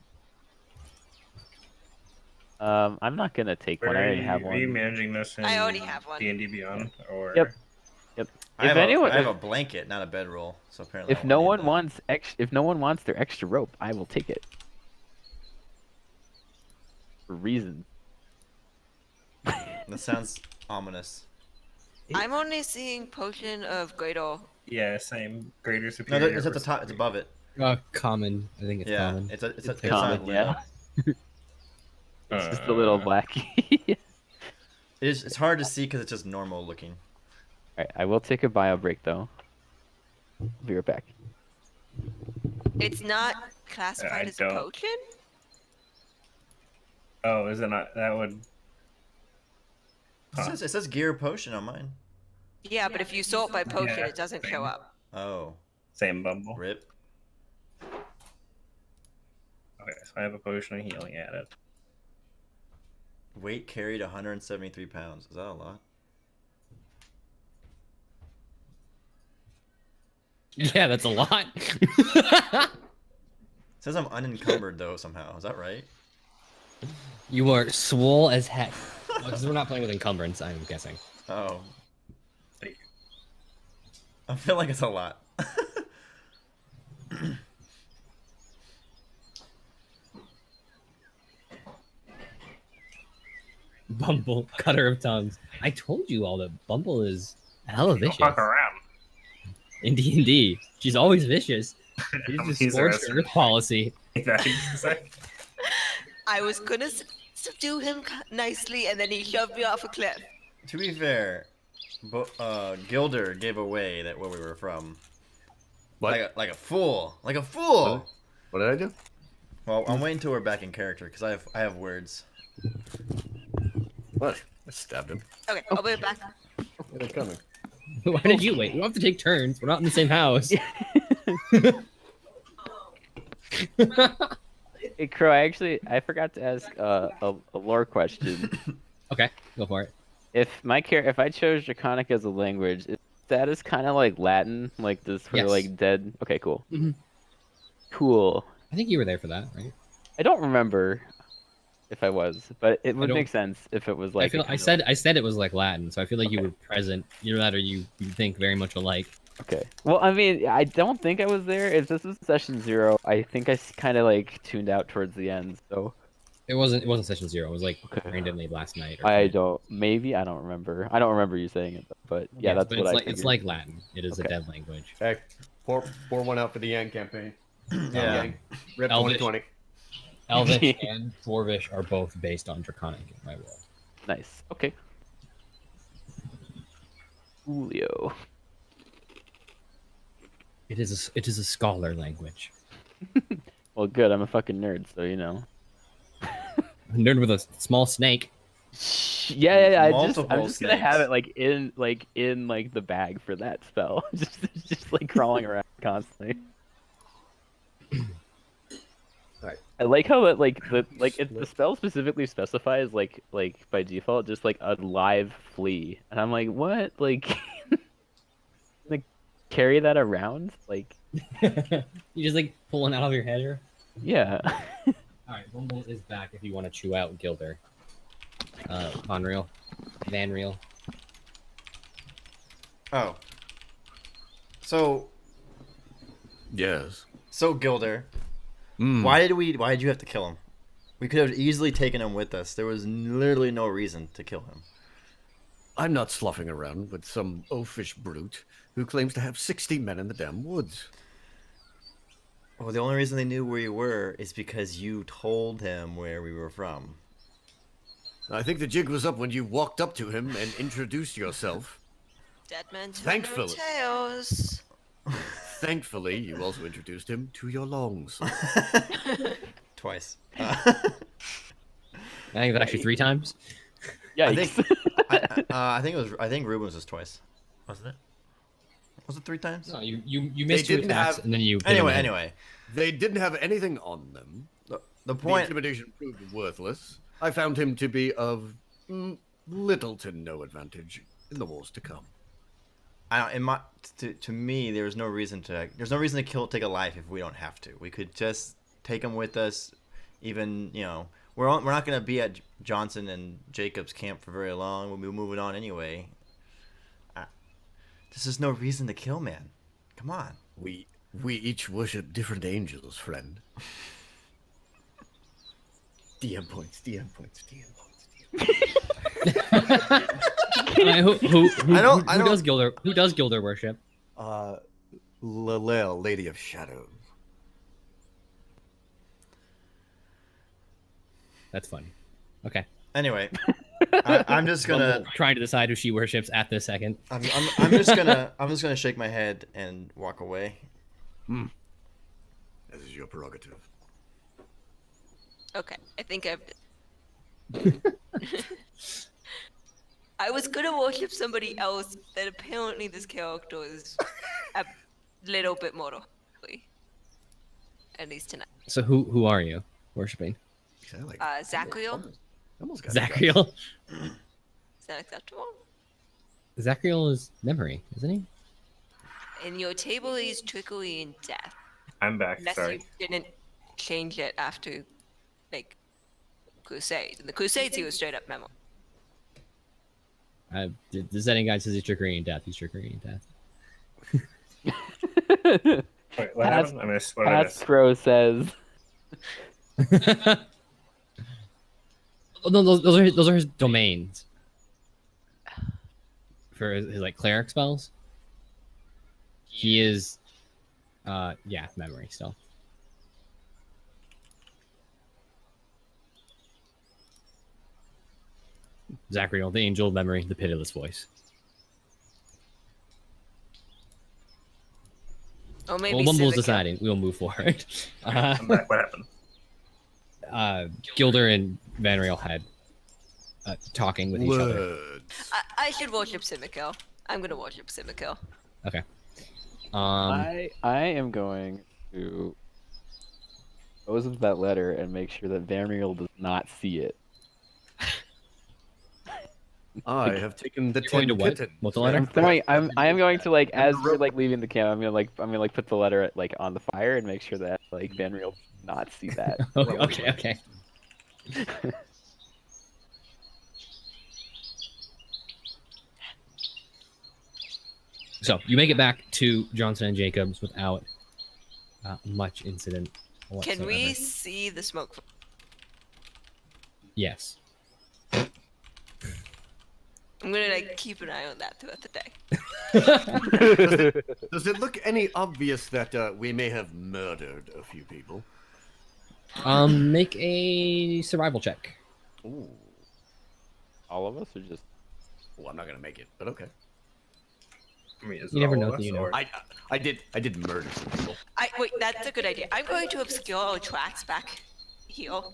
I'm not gonna take one. I already have Are you one. managing this in I already have one. D&D Beyond? Or... Yep. I If have, anyone, I have a if, blanket, not a bedroll. So apparently, if no one wants their extra rope, I will take it. For reasons. That sounds ominous. I'm only seeing potion of greater. Yeah, same. Greater No, superior. it's at the top. It's above it. Common. I think it's Yeah, common. it's common, not yeah. lit. It's just a little black. It's hard to see because it's just normal looking. Alright, I will take a bio break though. I'll be right back. It's not classified I as a don't- potion? Oh, is it not? That would. Huh. It says gear potion on mine. Yeah, but if you sort by potion, Yeah, it doesn't show same. up. Oh, Same Bumble. rip. Okay, so I have a potion of healing added. Weight carried 173 pounds. Is that a lot? Yeah, that's a lot. It says I'm unencumbered though somehow. Is that right? You are swole as heck. Because we're not playing with encumbrance, I'm guessing. Oh, Thank you. I feel like it's a lot. Bumble, cutter of tongues. I told you all that Bumble is hella Don't vicious. fuck around. In D&D, she's always vicious. She's I'm just teasing scorched us. earth policy. I was gonna subdue him nicely, and then he shoved me off a cliff. To be fair, Gilder gave away that where we were from. What? Like a fool. Like a fool. What did I do? Well, I'm waiting till we're back in character because I have words. What? I stabbed him. Okay, I'll be back. Where are they coming? Why did you wait? We don't have to take turns. We're not in the same house. Hey, Crow, I forgot to ask a lore question. Okay, go for it. If I chose Draconic as a language, is status kind of like Latin, like this for Yes. like dead? Okay, cool. Mhm. Cool. I think you were there for that, right? I don't remember if I was, but it would don't- make sense if it was like. I said it was like Latin, so I feel like you were present. Either that or you think very much alike. Okay. Well, I mean, I don't think I was there. If this was session 0, I think I kind of like tuned out towards the end. So It wasn't session 0. It was like Okay. randomly last night. Or I something. don't. Maybe I don't remember. I don't remember you saying it, but yeah, Yes, that's but what it's I. like it's figured. like Latin. It is a Okay. dead language. Hey, pour one out for the Yang campaign. Yeah. Yang. Rip Elvish. 2020. Elvish and Dwarvish are both based on Draconic in my world. Nice. Okay. Julio. It is a scholar language. Well, good. I'm a fucking nerd, so you know. A nerd with a small snake. Yeah. I'm Multiple just gonna have snakes. it in the bag for that spell. just like crawling around constantly. Alright. I like how it the spell specifically specifies like by default just like a live flea, and I'm like, what? Like, like carry that around? Like, You just like pulling out of your head here. yeah. All right, Bumble is back if you want to chew out Gilder. Vanreal. Oh. So Yes. Gilder, Mm. why did you have to kill him? We could have easily taken him with us. There was literally no reason to kill him. I'm not sloughing around with some oafish brute who claims to have 60 men in the damn woods. Well, the only reason they knew where you were is because you told him where we were from. I think the jig was up when you walked up to him and introduced yourself. Dead man to Thankfully. tales. Thankfully, you also introduced him to your longsword. Twice. I think that actually 3 times. Yeah. I think I think Ruben's was twice. Wasn't it? Was it 3 times? No, you missed 2 didn't attacks have- and then you. hit him in the head. Anyway. They didn't have anything on them. The The point. intimidation proved worthless. I found him to be of little to no advantage in the wars to come. To me, there's no reason to take a life if we don't have to. We could just take him with us. Even we're not gonna be at Johnson and Jacob's camp for very long. We'll be moving on anyway. There's just no reason to kill, man. Come on. We each worship different angels, friend. DM points, DM points, DM points, DM points. I Who does Gilder worship? Lalel, Lady of Shadows. That's funny. Okay. Anyway, I'm just gonna. Bumble trying to decide who she worships at this second. I'm just gonna shake my head and walk away. As is your prerogative. Okay, I think I've. I was gonna worship somebody else, but apparently this character is a little bit more holy. At least tonight. So who are you worshiping? See, I like Zachriel? almost got Zachriel. Is that acceptable? Zachriel is memory, isn't he? And your table is trickery and death. I'm back. Unless Sorry. you didn't change it after, like, Crusades. In the Crusades, he was straight up memo. The setting guide says he's trickery and death. He's trickery and death. Wait, what Pat- happened? I missed. What did I Pat miss? Scrow says. Oh, no, those are his domains for his like cleric spells. He is, yeah, memory still. Zachriel, the angel of memory, the pitiless voice. Or maybe Well, Bumble's Civica. deciding. We'll move forward. I'm back. What happened? Gilder and Vanriel had talking with each other. Words. I should worship Simico. I'm gonna worship Simico. Okay. I am going to pose with that letter and make sure that Vanriel does not see it. I have taken the You're going 10 to what? kittens. What's the letter? I'm throwing. I am going to like And as the we're rope. like leaving the camp. I'm gonna put the letter like on the fire and make sure that like Vanriel does not see that. Okay. So you make it back to Johnson and Jacobs without much incident whatsoever. Can we see the smoke? Yes. I'm gonna like keep an eye on that throughout the day. Does it look any obvious that we may have murdered a few people? Make a survival check. Ooh. All of us are just. Well, I'm not gonna make it, but okay. I mean, is You it never all know of till us, you know. or- I did murder some people. Wait, that's a good idea. I'm going to obscure our tracks back here. Okay.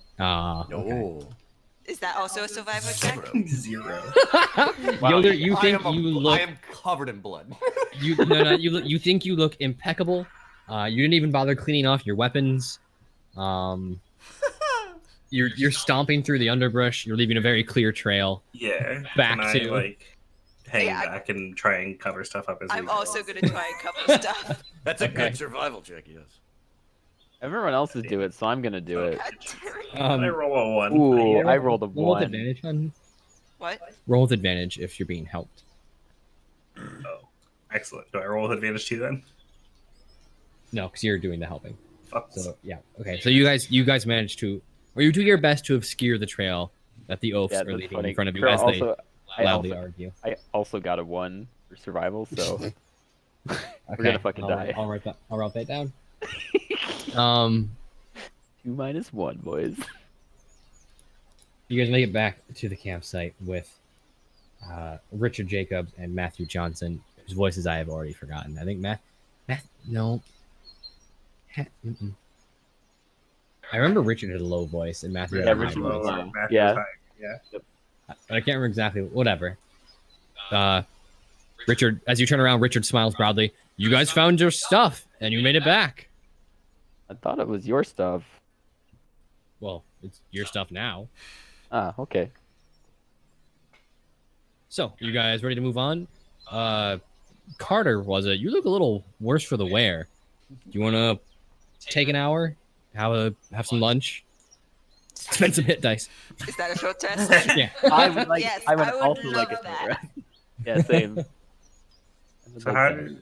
No. Is that also a survival check? Zero. Gilder, you I think am you look I am covered in blood. you think you look impeccable. You didn't even bother cleaning off your weapons. You're stomping through the underbrush. You're leaving a very clear trail. Yeah. Back Can to- I, like, hang Yeah, back and try and cover stuff up as we I'm go? also gonna try and cover stuff. That's a Okay. good survival check, yes. Everyone else is do it, so I'm gonna do it. God damn it. I roll a 1. Ooh, I rolled a Roll with 1. advantage on. What? Roll with advantage if you're being helped. Oh, excellent. Do I roll with advantage too then? No, because you're doing the helping. Fuck. So yeah, okay. So you guys managed to, or you do your best to obscure the trail that the oafs Yeah, are that's leaving funny. in front of you Sure, as they also, I loudly also, argue. I also got a 1 for survival, so Okay, gonna fucking I'll, die. I'll write that down. 2 minus 1, boys. You guys make it back to the campsite with Richard Jacobs and Matthew Johnson, whose voices I have already forgotten. I think no. Mm-mm. I remember Richard had a low voice and Matthew had Yeah, a high Richard voice. was Lower, low. Matthew's Yeah. high. Yeah. I can't remember exactly. Whatever. Richard, as you turn around, Richard smiles proudly. You guys found your stuff and you made it back. I thought it was your stuff. Well, it's your stuff now. Ah, okay. So, you guys ready to move on? Carter, was it? You look a little worse for the wear. Do you want to take an hour, have some lunch, spend some hit dice? Is that a short test? Yeah. I would like. Yes, I would I would also like love a that. rest. Yeah, same. I would So like how that. do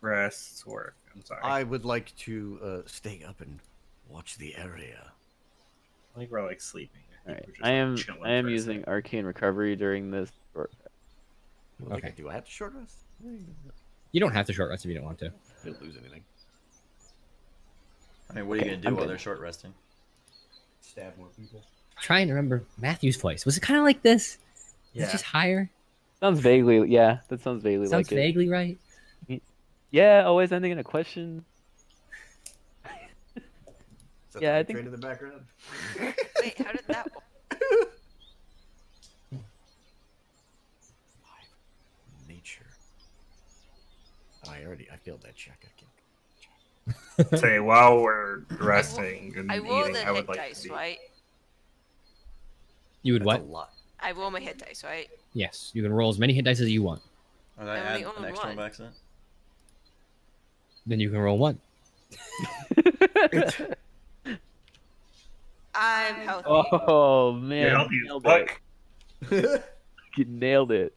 rests work? I'm sorry. I would like to stay up and watch the area. I think we're like sleeping. All think right. we're just, I am. like, chilling I am for a using second. arcane recovery during this. Okay. Do I have to short rest? You don't have to short rest if you don't want to. Didn't lose anything. I mean, what are you Okay, gonna do I'm while good. they're short resting? Stab more people. Trying to remember Matthew's voice. Was it kind of like this? Yeah. It's just higher. Sounds vaguely. Yeah, that sounds vaguely Sounds like it. vaguely right. Yeah, always ending in a question. Is that Yeah, the I hype think- train in the background? Wait, how did that work? Nature. Oh, I failed that check. I can't. Say while we're resting and I roll eating, the I would hit like dice, to be. right? You would That's what? a lot. I roll my hit dice, right? Yes, you can roll as many hit dice as you want. Or did I I only add own an extra one one. by accident? Then you can roll one. I'm healthy. Oh man, You're healthy as nailed fuck. it. You nailed it.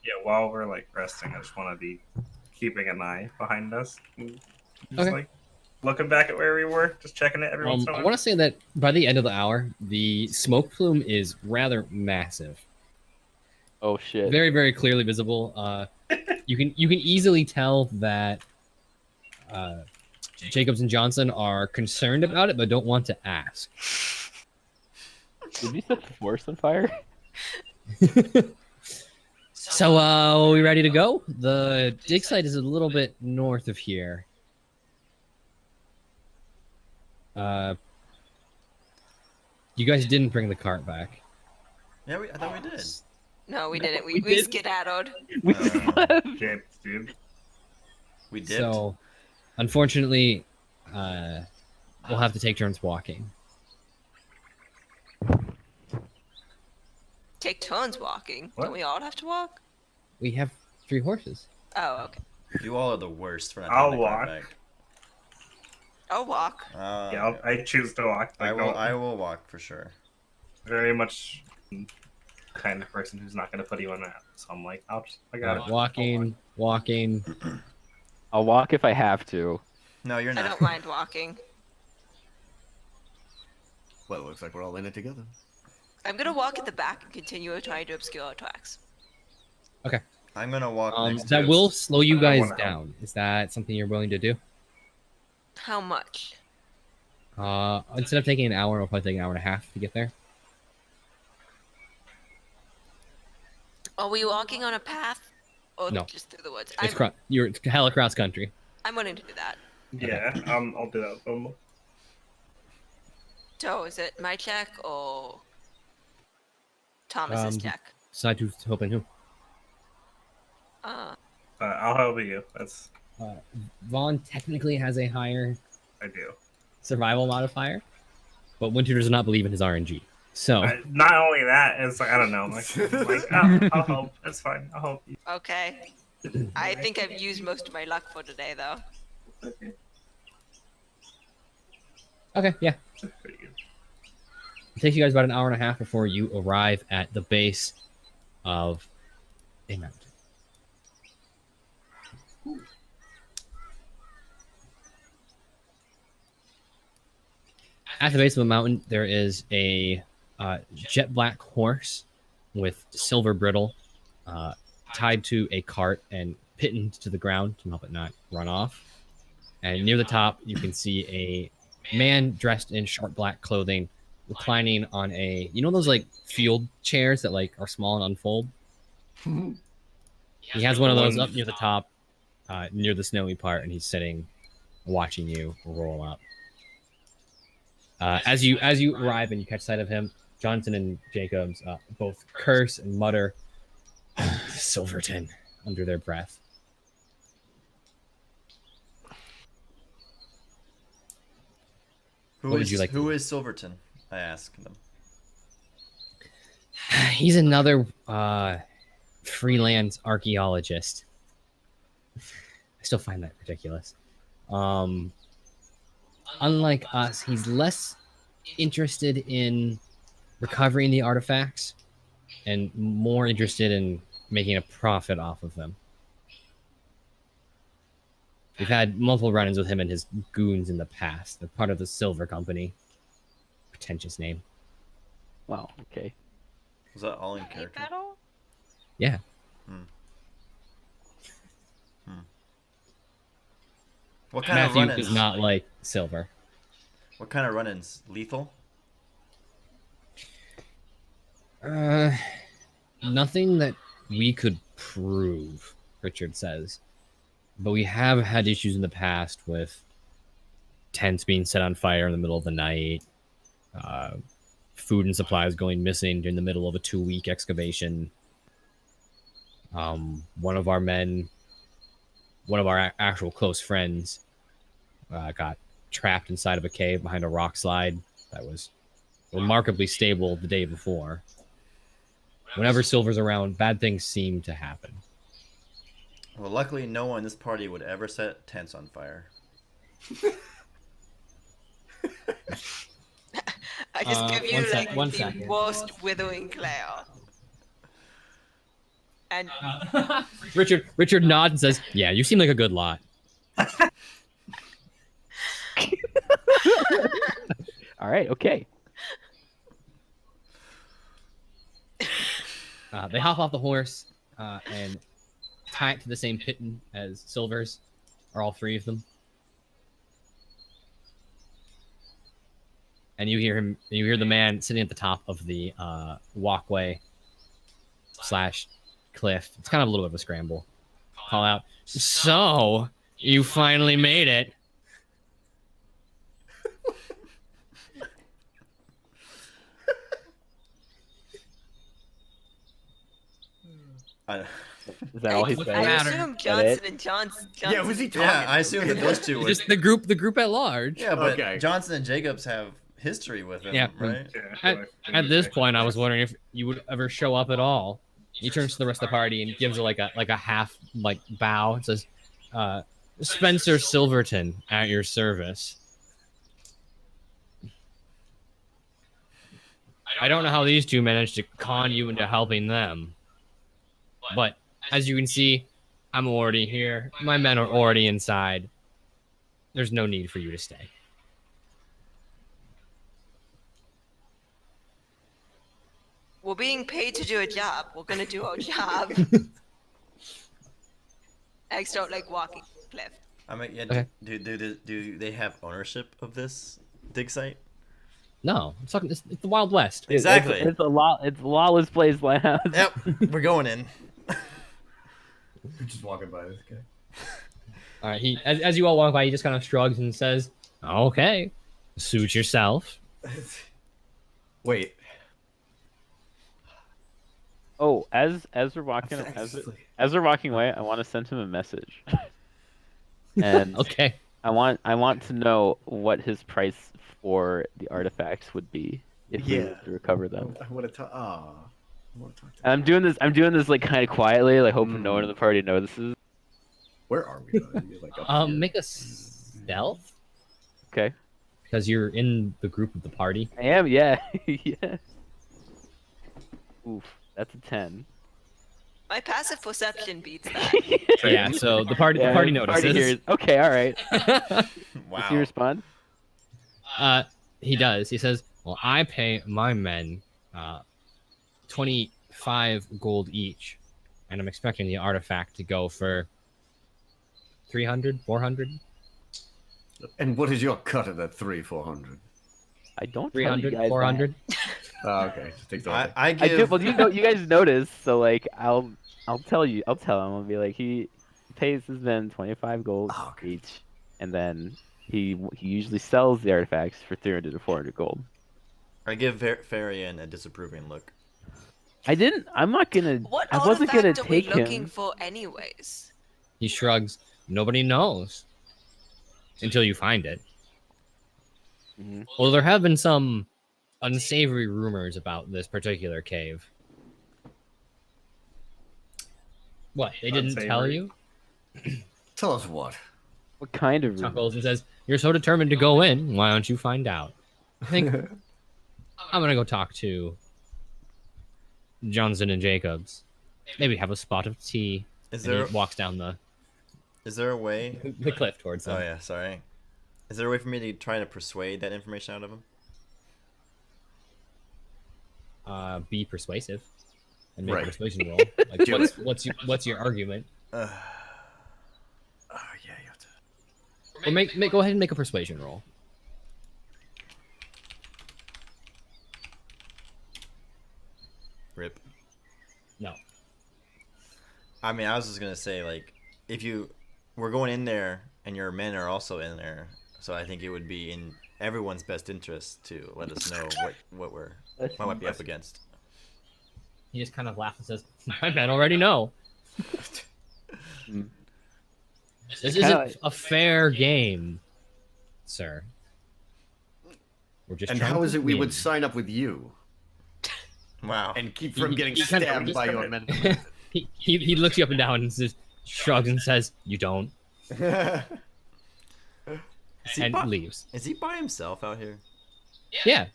Yeah, while we're like resting, I just want to be keeping an eye behind us. And just Okay. like looking back at where we were, just checking it every once in a I while. want to say that by the end of the hour, the smoke plume is rather massive, Oh shit. very, very clearly visible. You can easily tell that Jacobs and Johnson are concerned about it, but don't want to ask. Did you set the forest on fire? So, are we ready to go? The dig site is a little bit north of here. You guys didn't bring the cart back. Yeah, I thought we did. No, we No, didn't. we We didn't. skedaddled. We Uh, slept. Dude. We dipped. So, unfortunately, we'll have to take turns walking. Take turns walking. What? Don't we all have to walk? We have 3 horses. Oh, okay. You all are the worst for not I'll taking the cart walk. back. I'll walk. Yeah, Okay. I choose to walk. Like, I will walk for sure. very much kind of person who's not going to put you on that. So I'm like, I got it. Walking. I'll walk if I have to. No, you're I not. don't mind walking. Well, it looks like we're all in it together. I'm gonna walk at the back and continue trying to obscure our tracks. I'm gonna walk next to That it. will slow you I guys wanna help. down. Is that something you're willing to do? How much? Instead of taking an hour, it'll probably take an hour and a half to get there. Are we walking on a path? Or No. just through the woods? It's you're hella cross country. I'm willing to do that. Yeah, I'll do that. So is it my check or Thomas's check? Decide who's helping who. I'll help you. That's Vaughn technically has a higher I do. survival modifier, but Winter does not believe in his RNG. So Not only that, it's like I don't know. I'll help. That's fine. I'll help you. Okay. I think I've used most of my luck for today, though. okay, yeah. That's pretty good. It takes you guys about an hour and a half before you arrive at the base of a mountain. At the base of the mountain, there is a jet black horse with silver bridle tied to a cart and pinned to the ground to help it not run off. And near the top, you can see a man dressed in sharp black clothing reclining on a, you know, those like field chairs that like are small and unfold. He has one of those up near the top, near the snowy part, and he's sitting, watching you roll up. As you arrive and you catch sight of him, Johnson and Jacobs both curse and mutter "Silverton" under their breath. What would you like to Who do? is Silverton? I ask them. He's another freelance archaeologist. I still find that ridiculous. Unlike us, he's less interested in recovering the artifacts and more interested in making a profit off of them. We've had multiple run-ins with him and his goons in the past. They're part of the Silver Company. Pretentious name. Wow. Okay. Was that all in Any character? battle? Yeah. What kind of Matthew run-ins? does not like silver. What kind of run-ins? Lethal? Nothing that we could prove, Richard says. But we have had issues in the past with tents being set on fire in the middle of the night, food and supplies going missing during the middle of a 2-week excavation. One of our men, one of our actual close friends, got trapped inside of a cave behind a rock slide that was remarkably stable the day before. Whenever Silver's around, bad things seem to happen. Well, luckily, no one in this party would ever set tents on fire. I just give you like one the second. most withering glare. And Richard nods and says, "Yeah, you seem like a good lot." All right. Okay. They hop off the horse and tie it to the same piton as Silver's, or all three of them. And you hear the man sitting at the top of the walkway / cliff. It's kind of a little bit of a scramble. Call out, "So, you finally made it." Is that all he What's said? the I matter? assume Is that it? Johnson and Johnson. Yeah, who's he talking? Yeah, I assume that those two were. Just the group at large. Yeah, but Okay. Johnson and Jacobs have history with him, Yeah. right? At this point, I was wondering if you would ever show up at all. He turns to the rest of the party and gives like a half bow and says, "Spencer Silverton at your service." I don't know how these two managed to con you into helping them, but as you can see, I'm already here. My men are already inside. There's no need for you to stay. We're being paid to do a job. We're gonna do our job. Eggs don't like walking cliff. I mean, yeah, Okay. do they have ownership of this dig site? No, it's the Wild West. Exactly. It's a lawless place, Lighthouse. Yep, we're going in. We're just walking by this guy. All right. As you all walk by, he just kind of shrugs and says, "Okay, suit yourself." Wait. Oh, as we're walking as we're walking away, I want to send him a message. And Okay. I want to know what his price for the artifacts would be if we were to recover them. I want to talk. I want to talk to And I'm doing this like kind of quietly, like hoping no one in the party notices. Where are we? Are we, like, up here? Make a stealth Okay. because you're in the group of the party. I am, yeah. Yeah. Oof, that's a 10. My passive perception beats that. Yeah. So the party Yeah, notices. hears. Okay, all right. Does he Wow. respond? He does. He says, "Well, I pay my men 25 gold each, and I'm expecting the artifact to go for 300, 400, And what is your cut of that 400? I don't tell you 300, guys 400. Oh, okay. Just take the I I give. do. Well, you guys noticed, so like I'll tell you. I'll tell him. I'll be like he pays his men 25 gold Oh, okay. each, and then he usually sells the artifacts for 300 to 400 gold. I give Farian a disapproving look. I'm not gonna. What I wasn't gonna artifact are we take looking him. for anyways? He shrugs. Nobody knows until you find it. Mhm. Well, there have been some unsavory rumors about this particular cave. What? They didn't tell Unsavory? you? Tell us what. What kind of room? Chuckles and says, "You're so determined to go in. Why don't you find out?" I think I'm gonna go talk to Johnson and Jacobs. Maybe have a spot of tea. Is And there he walks down the a way? cliff towards them. Oh yeah, sorry. Is there a way for me to try to persuade that information out of him? Be persuasive and make Right. a persuasion roll. Like, Do what's your argument? Oh yeah, you have to. Or go ahead and make a persuasion roll. Rip. No. I mean, I was just gonna say, like, if we're going in there and your men are also in there, So I think it would be in everyone's best interest to let us know what might be up against. He just kind of laughs and says, "My men already know. Hmm. This Kinda isn't a fair game, sir. We're just And trying how to is it we would win." sign up with you Wow. and keep from He- getting he kinda- stabbed by your men? of he looks you up and down and just shrugs and says, "You don't," the Is he and by, leaves. is he by himself out here? Yeah.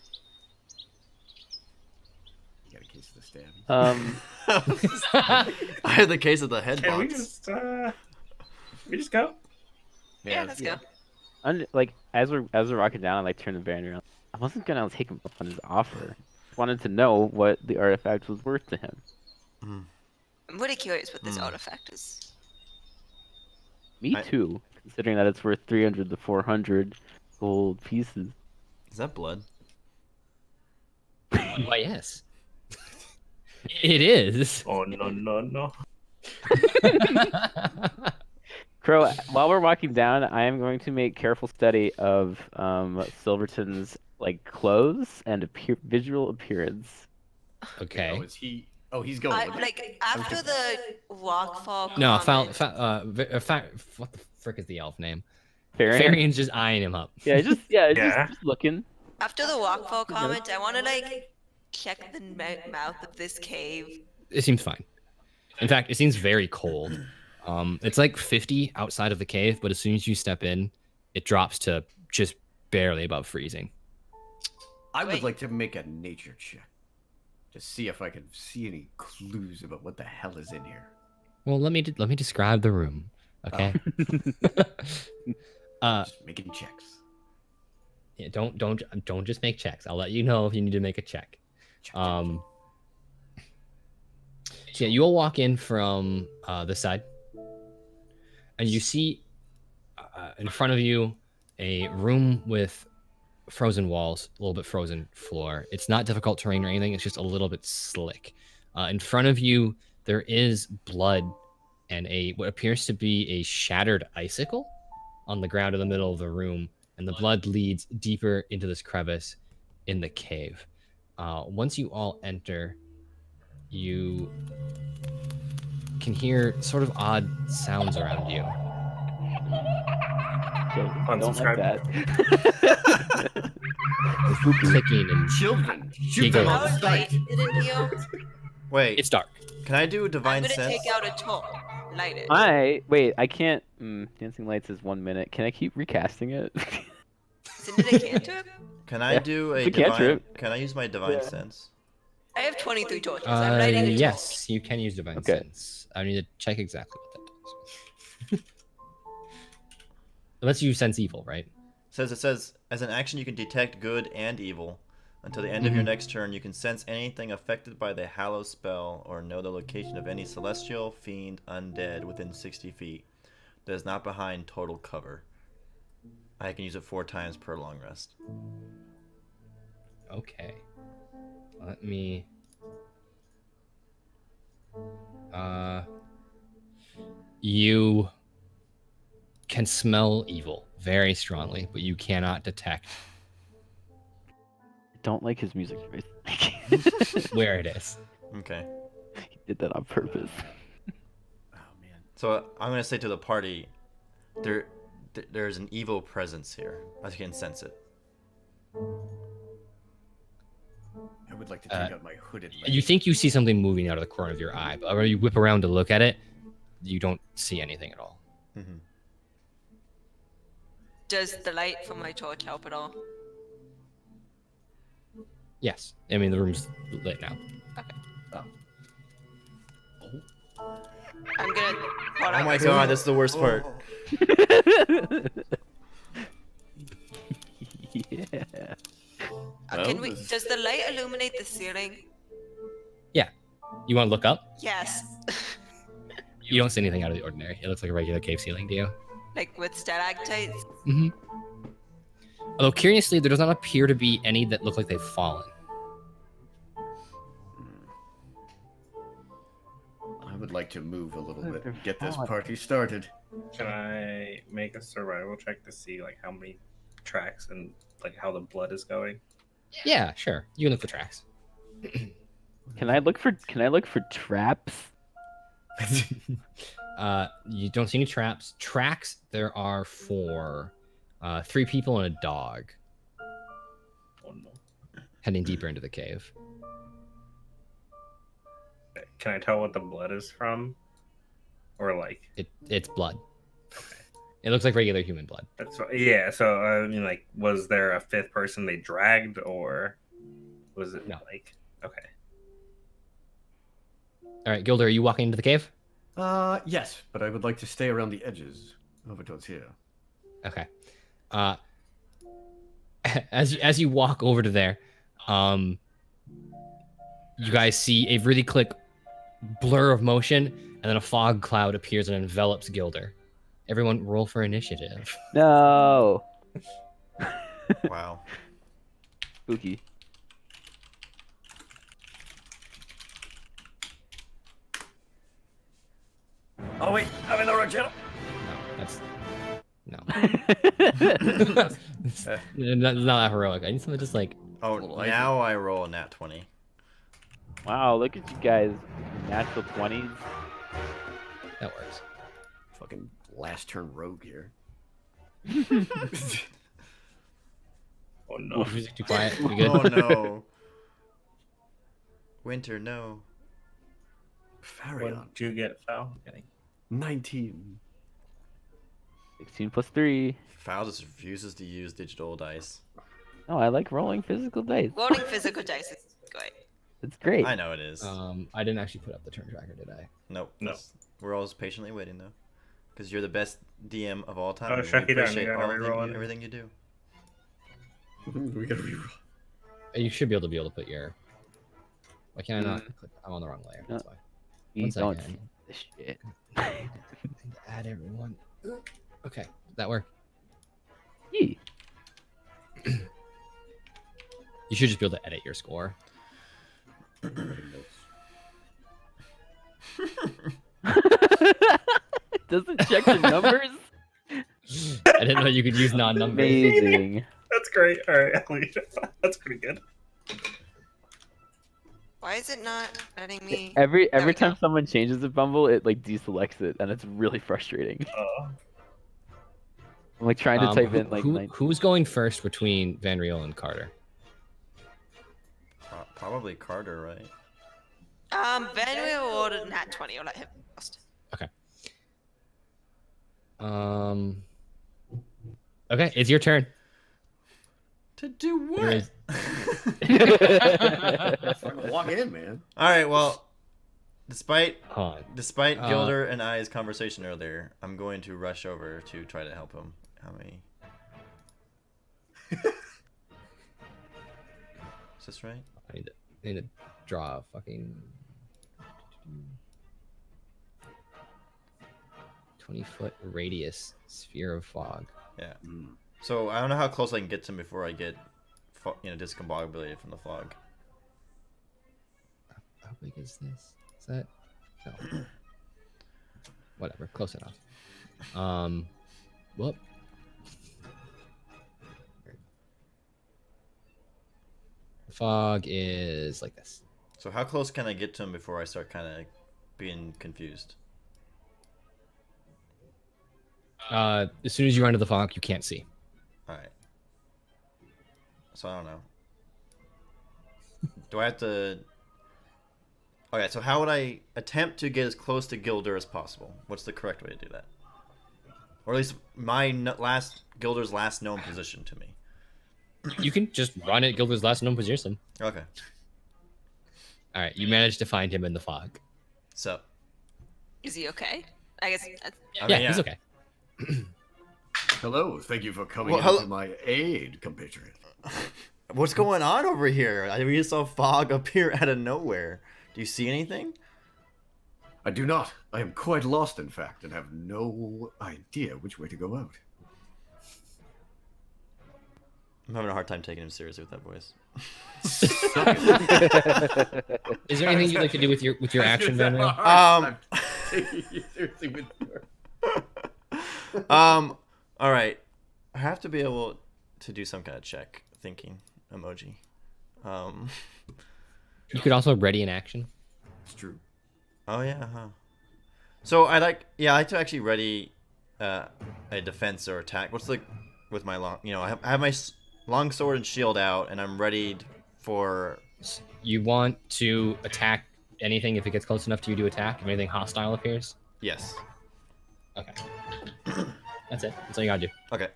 You got a case of the stabby. I had the case of the head Can we box. just go? Yeah, let's go. Like as we're rocking down, I like turn the banner around. I wasn't gonna take him up on his offer. Just wanted to know what the artifact was worth to him. I'm really curious what this Hmm. artifact is. Me too, considering that it's worth 300 to 400 gold pieces. Is that blood? Why, yes. It is. Oh no. Crow, while we're walking down, I am going to make careful study of Silverton's like clothes and visual appearance. Okay. Oh, is he? Oh, he's going. with it. Like after the walkfall. No, comment, what the frick is the elf name? Farian? Farian's just eyeing him up. Yeah, Yeah. just looking. After the walkfall comment, I want to like check the mouth of this cave. It seems fine. In fact, it seems very cold. It's like 50 outside of the cave, but as soon as you step in, it drops to just barely above freezing. I would Wait. like to make a nature check to see if I can see any clues about what the hell is in here. Well, let me describe the room, okay? Just making checks. Yeah, don't just make checks. I'll let you know if you need to make a check. So yeah, you all walk in from this side, and you see in front of you a room with frozen walls, a little bit frozen floor. It's not difficult terrain or anything. It's just a little bit slick. In front of you, there is blood and what appears to be a shattered icicle on the ground in the middle of the room, and the blood leads deeper into this crevice in the cave. Once you all enter, you can hear sort of odd sounds around you. Okay, don't like Unsubscribe. that. Clicking and Children, shoot Giggling. them How off is the light site. in here? Wait, it's dark. can I do I'm divine gonna sense? take out a torch. Light it. I can't. Dancing Lights is 1 minute. Can I keep recasting it? Isn't it a cantrip? Can I Yeah, do a it's a divine? cantrip. Can I use my divine sense? I have 23 torches. I'm lighting a torch. Yes, you can use divine Okay. sense. I need to check exactly what that does. Unless you sense evil, right? It says as an action you can detect good and evil. Until the end of your next turn, you can sense anything affected by the Hallow spell or know the location of any celestial, fiend, undead within 60 feet that is not behind total cover. I can use it 4 times per long rest. Okay. Let me. You can smell evil very strongly, but you cannot detect Don't like his music choice. where it is. Okay. He did that on purpose. Oh man. So I'm gonna say to the party, there's an evil presence here. I can sense it. I would like to take out my hooded light. You think you see something moving out of the corner of your eye, but when you whip around to look at it, you don't see anything at all. Mm-hmm. Does the light from my torch help at all? Yes, I mean the room's lit now. I'm gonna pull Oh out my god, that's the worst part. Yeah. Can we? Does the light illuminate the ceiling? Yeah. You want to look up? Yes. You don't see anything out of the ordinary. It looks like a regular cave ceiling to you. Like with stalactites? Mm-hmm. Although curiously, there does not appear to be any that look like they've fallen. I would like to move a little bit, get this They're party started. Can I make a survival check to see like how many tracks and like how the blood is going? Yeah, sure. You can look for tracks. Can I look for traps? You don't see any traps. Tracks there are for 3 people and a dog Oh no. heading deeper into the cave. Can I tell what the blood is from? Or like It's blood. It looks like regular human blood. yeah. So I mean, like, was there a 5th person they dragged, or was it No. like okay? All right, Gilder, are you walking into the cave? Yes, but I would like to stay around the edges over towards here. Okay. As you walk over to there, you guys see a really quick blur of motion, and then a fog cloud appears and envelops Gilder. Everyone, roll for initiative. No. Wow. Spooky. Oh wait, I'm in the wrong channel. No. That's not that heroic. I need something just like. Oh, now I roll a nat 20. Wow, look at you guys. Natural 20s. That works. Fucking last turn rogue here. Oh no. Oof, music too quiet. We good? Oh no. Winter, no. What Farion. did you get, Foul? Okay. 19. 16 plus 3. Foul just refuses to use digital dice. No, I like rolling physical dice. Rolling physical dice is great. It's great. I know it is. I didn't actually put up the turn tracker, did I? Nope. No. We're always patiently waiting though, because you're the best DM of all time. Oh, and we Shucky down, appreciate you gotta all reroll it. everything you do. We gotta reroll. You should be able to put your. Why can't I not? Click? I'm on the wrong layer. That's why. You One don't second. see this shit. Add everyone. Okay, did that work? Yee. You should just be able to edit your score. It doesn't check the numbers. I didn't know you could use non-numbers. Amazing. That's great. All right, that's pretty good. Why is it not letting me? Every we time go. someone changes a Bumble, it like deselects it, and it's really frustrating. I'm like trying to type in like. Who's going first between Van Riel and Carter? Probably Carter, right? Van will order nat 20. I'll let him first. Okay. Okay, it's your turn. To do There what? is- Walk in, man. All right. Well, despite Hold on. Gilder and I's conversation earlier, I'm going to rush over to try to help him. How many? Is this right? I need to draw a fucking 20-foot radius sphere of fog. Yeah. So I don't know how close I can get to him before I get, discombobulated from the fog. How big is this? Is that? No. Whatever. Close enough. Whoop. The fog is like this. So how close can I get to him before I start kind of being confused? As soon as you run into the fog, you can't see. All right. So I don't know. Do I have to? Okay, so how would I attempt to get as close to Gilder as possible? What's the correct way to do that? Or at least Gilder's last known position to me. You can just run at Gilder's last known position. Okay. All right, you managed to find him in the fog. So. Is he okay? I guess. That's... Yeah, he's okay. Hello, thank you for coming Well, to my aid, compatriot. What's going on over here? We just saw fog appear out of nowhere. Do you see anything? I do not. I am quite lost, in fact, and have no idea which way to go out. I'm having a hard time taking him seriously with that voice. Is there anything you'd like to do with your action, Van Riel? I'm taking you seriously with your... All right. I have to be able to do some kind of check. Thinking emoji. You could also ready in action. It's true. Oh yeah, huh. So I like to actually ready a defense or attack. What's like with my long, I have my long sword and shield out, and I'm readied for. You want to attack anything if it gets close enough to you to attack. If anything hostile appears. Yes. Okay. That's it. That's all you gotta do. Okay.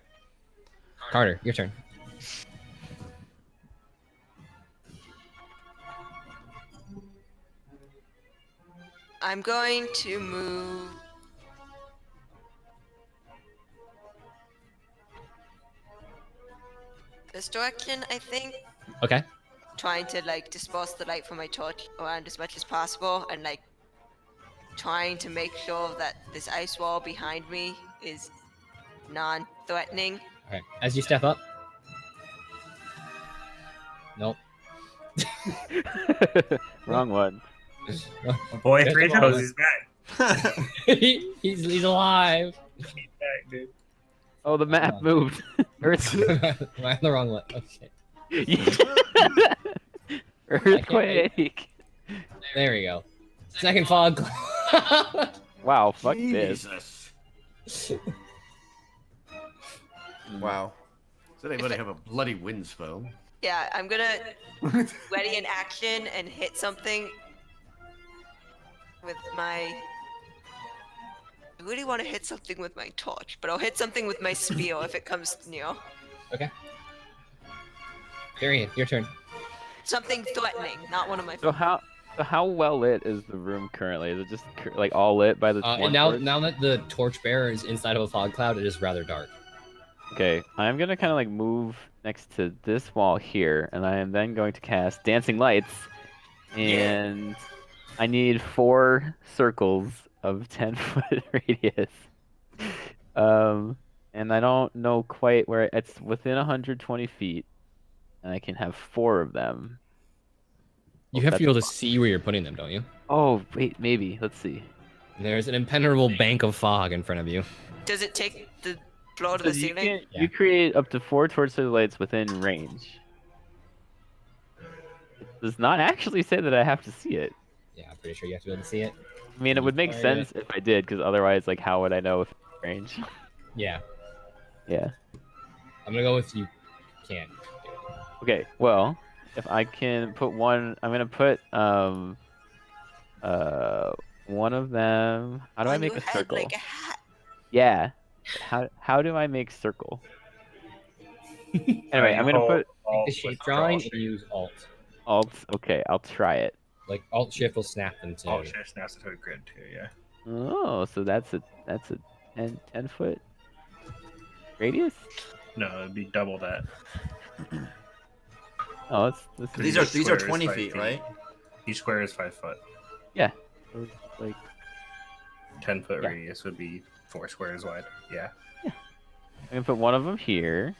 Carter, your turn. I'm going to move this direction, I think. Okay. Trying to like disperse the light from my torch around as much as possible, and like trying to make sure that this ice wall behind me is non-threatening. All right. As you step up. Nope. Wrong one. Boy, There's Kratos, the wrong he's back. he's alive. He's back, dude. Oh, the map moved. Earth. Am I on the wrong one? Okay. Earthquake. There we go. Second fog cloud. Wow, fuck this. Jesus. Wow. Does anybody have a bloody wind spell? Yeah, I'm gonna ready in action and hit something with my. I really want to hit something with my torch, but I'll hit something with my spear if it comes near. Okay. Darian, your turn. Something threatening, not one of my. So how well lit is the room currently? Is it just like all lit by the one And now torch? now that the torch bearer is inside of a fog cloud, it is rather dark. Okay, I'm gonna kind of like move next to this wall here, and I am then going to cast Dancing Lights, and I need 4 circles of 10-foot radius. And I don't know quite where it's within 120 feet, and I can have 4 of them. You Oh, have to be that's able to see where you're putting them, don't you? Oh wait, maybe. Let's see. There's an impenetrable bank of fog in front of you. Does it take the floor to the You ceiling? you create up to 4 torchlight lights within range. It does not actually say that I have to see it. Yeah, I'm pretty sure you have to be able to see it. I mean, it would make sense if I did, because otherwise, like, how would I know if it's range? Yeah. Yeah. I'm gonna go with you. Can't. Okay. Well, if I can put one, I'm gonna put one of them. How do I On make your a head circle? like a hat. Yeah. How do I make circle? Anyway, I'm gonna put Take the shape drawing and use Alt. Alt. Okay, I'll try it. Like Alt Shift will snap them to. Oh, shit, snaps to a grid too, yeah. Oh, so that's a 10 foot radius? No, it'd be double that. Oh, it's These are Square is 20 5 feet, feet. right? Each square is 5 foot. yeah. So it's like 10-foot Yeah. radius would be 4 squares wide. Yeah. I'm gonna put one of them here,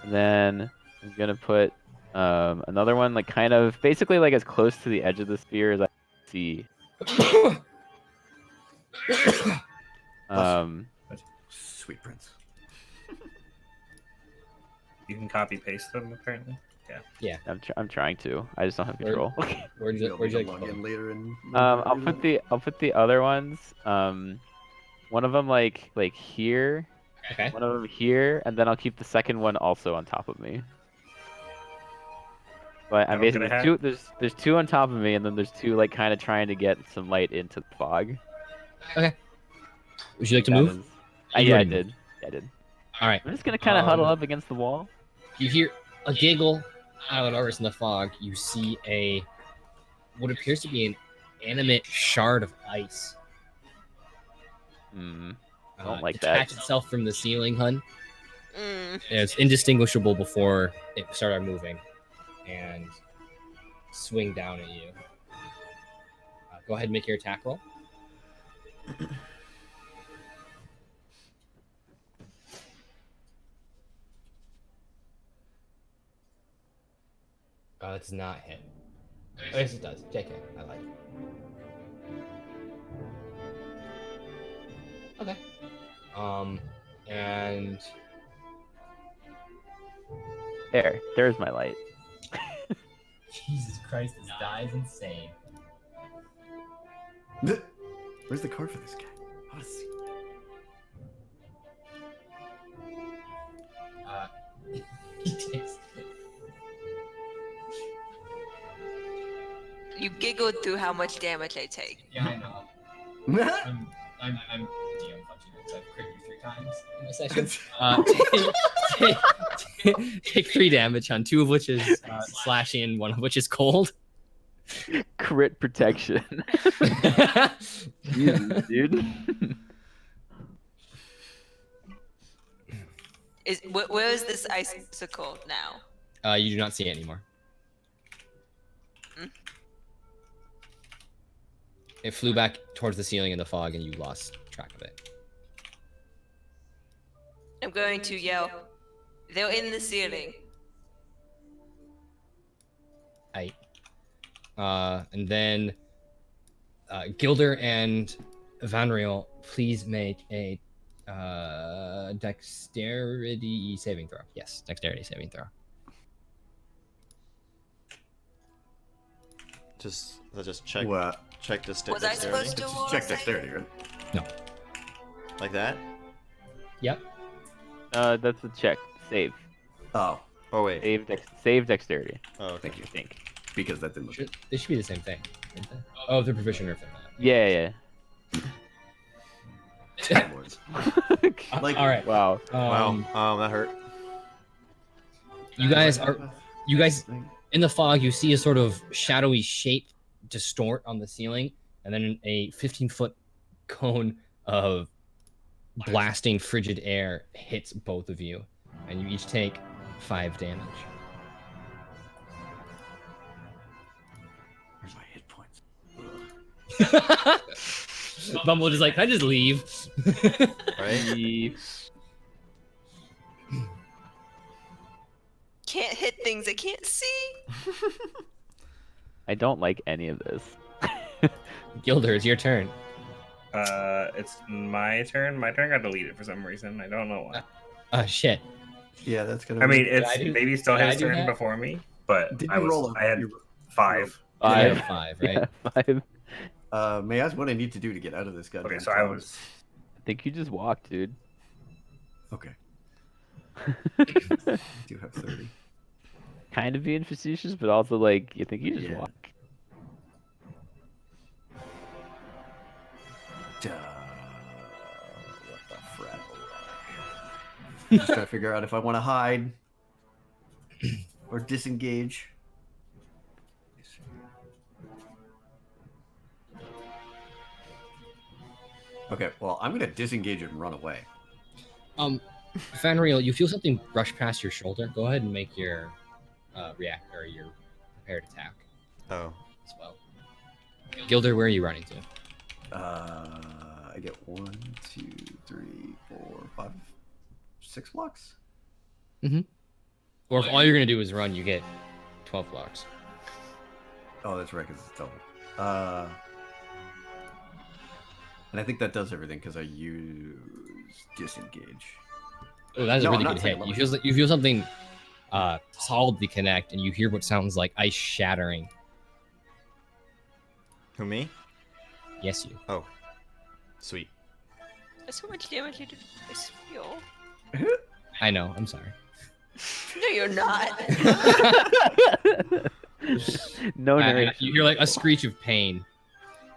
and then I'm gonna put another one like kind of basically like as close to the edge of the sphere as I can see. Sweet prince. You can copy paste them apparently. Yeah. I'm trying to. I just don't have Where- control. Where'd You'll you, be where'd you able like to to log in later and. I'll put the other ones. One of them like here, Okay. one of them here, and then I'll keep the second one also on top of me. But I'm I'm basically gonna have- two. There's 2 on top of me, and then there's 2 like kind of trying to get some light into the fog. Would you like to That move? is- You yeah, I already did. Yeah, I did. All right. I'm just gonna kind of huddle up against the wall. You hear a giggle out of the darkness in the fog. You see what appears to be an animate shard of ice. Hmm. Don't like detach that. itself from the ceiling, hun. Mm. And it's indistinguishable before it started moving and swing down at you. Go ahead and make your attack roll. That does not hit. Oh, yes, it does. JK, I like it. Okay. And There's my light. Jesus Christ, this die is insane. Where's the card for this guy? I want to see. He takes. You giggled through how much damage I take. Yeah, I know. I'm DM punching because I've crit you 3 times in the session. Take 3 damage on 2 of which is slashing and 1 of which is cold. Crit protection. Jesus, dude. Where is this icicle now? You do not see it anymore. Hmm. It flew back towards the ceiling in the fog, and you lost track of it. I'm going to yell. They're in the ceiling. And then Gilder and Vanriel, please make a dexterity saving throw. Yes, dexterity saving throw. Just check. What? Check the Was I dexterity. supposed to Just roll? check dexterity, right? No. Like that? Yep. That's a check. Save. Oh, Oh wait. Save dexterity. Oh, okay. thank you. I think. Because that didn't look. They should be the same thing. Shouldn't they? Oh, if they're proficient or if they're not. Yeah. Like, All right. Wow. Wow. That hurt. You guys in the fog. You see a sort of shadowy shape distort on the ceiling, and then a 15-foot cone of blasting frigid air hits both of you, and you each take 5 damage. Where's my hit points? Bumble just like, can I just leave? Right? Can't hit things I can't see. I don't like any of this. Gilder, it's your turn. It's my turn. My turn got deleted for some reason. I don't know why. Shit. Yeah, that's gonna. I mean, I it's do- maybe still did I his do turn that? before me, but Did I you roll? I had 5. You Five. have 5, right? Yeah, 5. May I ask what I need to do to get out of this goddamn Okay, so I tower? was. I think you just walked, dude. Okay. I do have 30. Kind of being facetious, but also like you think you just Yeah. walk. What the frat? Just trying to figure out if I want to hide or disengage. Okay, well, I'm gonna disengage and run away. Fanriel, you feel something brush past your shoulder. Go ahead and make your react or your prepared attack Oh. as well. Gilder, where are you running to? I get 1, 2, 3, 4, 5, 6 blocks. Or if all you're gonna do is run, you get 12 blocks. Oh, that's right, because it's double. And I think that does everything because I use disengage. Oh, that's No, a I'm really not good saying hit. You feel something solidly connect, and you hear what sounds like ice shattering. Who, me? Yes, you. Oh. Sweet. That's how much damage you did. This feel. I know. I'm sorry. No, you're not. No narration. You hear like a screech of pain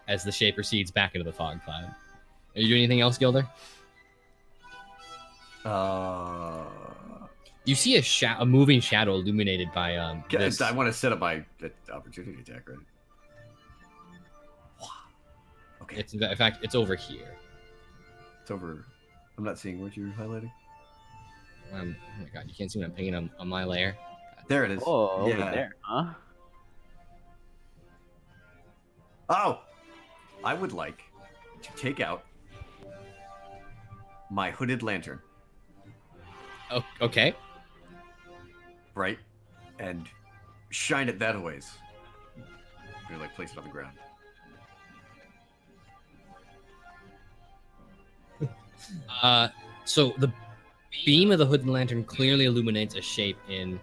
as the shape recedes back into the fog cloud. Are you doing anything else, Gilder? You see a moving shadow illuminated by this. I want to set up my opportunity attack, right? Okay, It's in fact it's over here. it's over. I'm not seeing what you're highlighting. Oh my god, you can't see what I'm pinging on my layer. There it is. Oh, over Yeah. there, huh? Oh! I would like to take out my hooded lantern, Oh, okay. right? And shine it that ways. I'm gonna like place it on the ground. So the beam of the hooded lantern clearly illuminates a shape in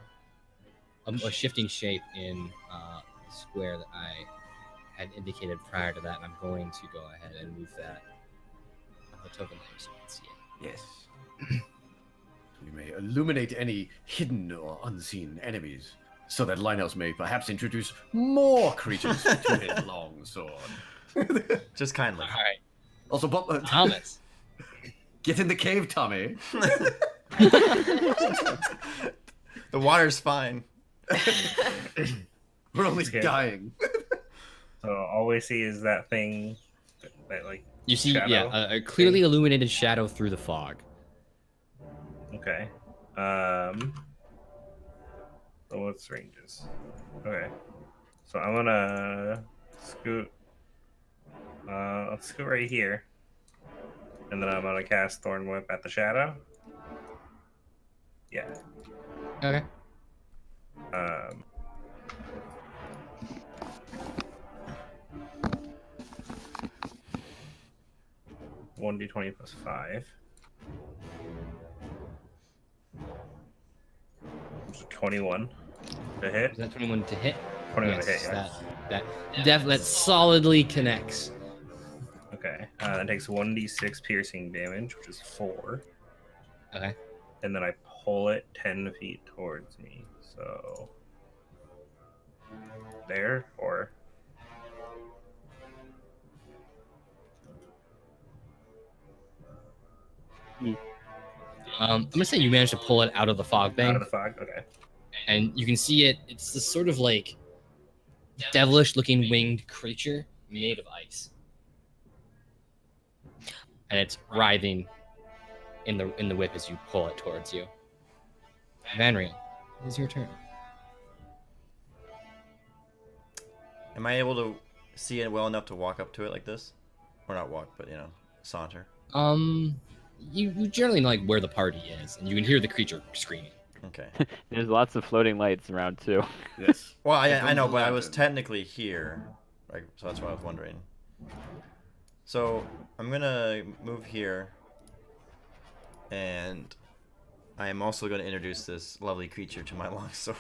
a shifting shape in the square that I had indicated prior to that. And I'm going to go ahead and move that the token there so you can see it. Yes. We may illuminate any hidden or unseen enemies, so that Linehouse may perhaps introduce more creatures to his long sword. Just kindly. All right, Also, Thomas. get in the cave, Tommy. The water's fine. We're only Okay. dying. So all we see is that thing, that like. You see, shadow yeah, a clearly illuminated shadow through the fog. Okay. So what's ranges? Okay. So I'm gonna scoot. I'll scoot right here, and then I'm gonna cast Thorn Whip at the shadow. Yeah. Okay. 1d20 plus 5. 21 to hit. Is that 21 to hit? 21 Yes, to hit, yeah. that solidly connects. Okay. That takes 1d6 piercing damage, which is 4. Okay. And then I pull it 10 feet towards me. So. There, or. I'm gonna say you managed to pull it out of the fog thing, Out of the fog? Okay. and you can see it. It's this sort of like devilish-looking winged creature made of ice, and it's writhing in the whip as you pull it towards you. Vanriel, it is your turn. Am I able to see it well enough to walk up to it like this? Or not walk, but, saunter. You generally know like where the party is, and you can hear the creature screaming. Okay. There's lots of floating lights around too. Yes. Well, Here I comes know, the but I was lantern. technically here. Right, so that's what I was wondering. So, I'm gonna move here. And I am also going to introduce this lovely creature to my longsword.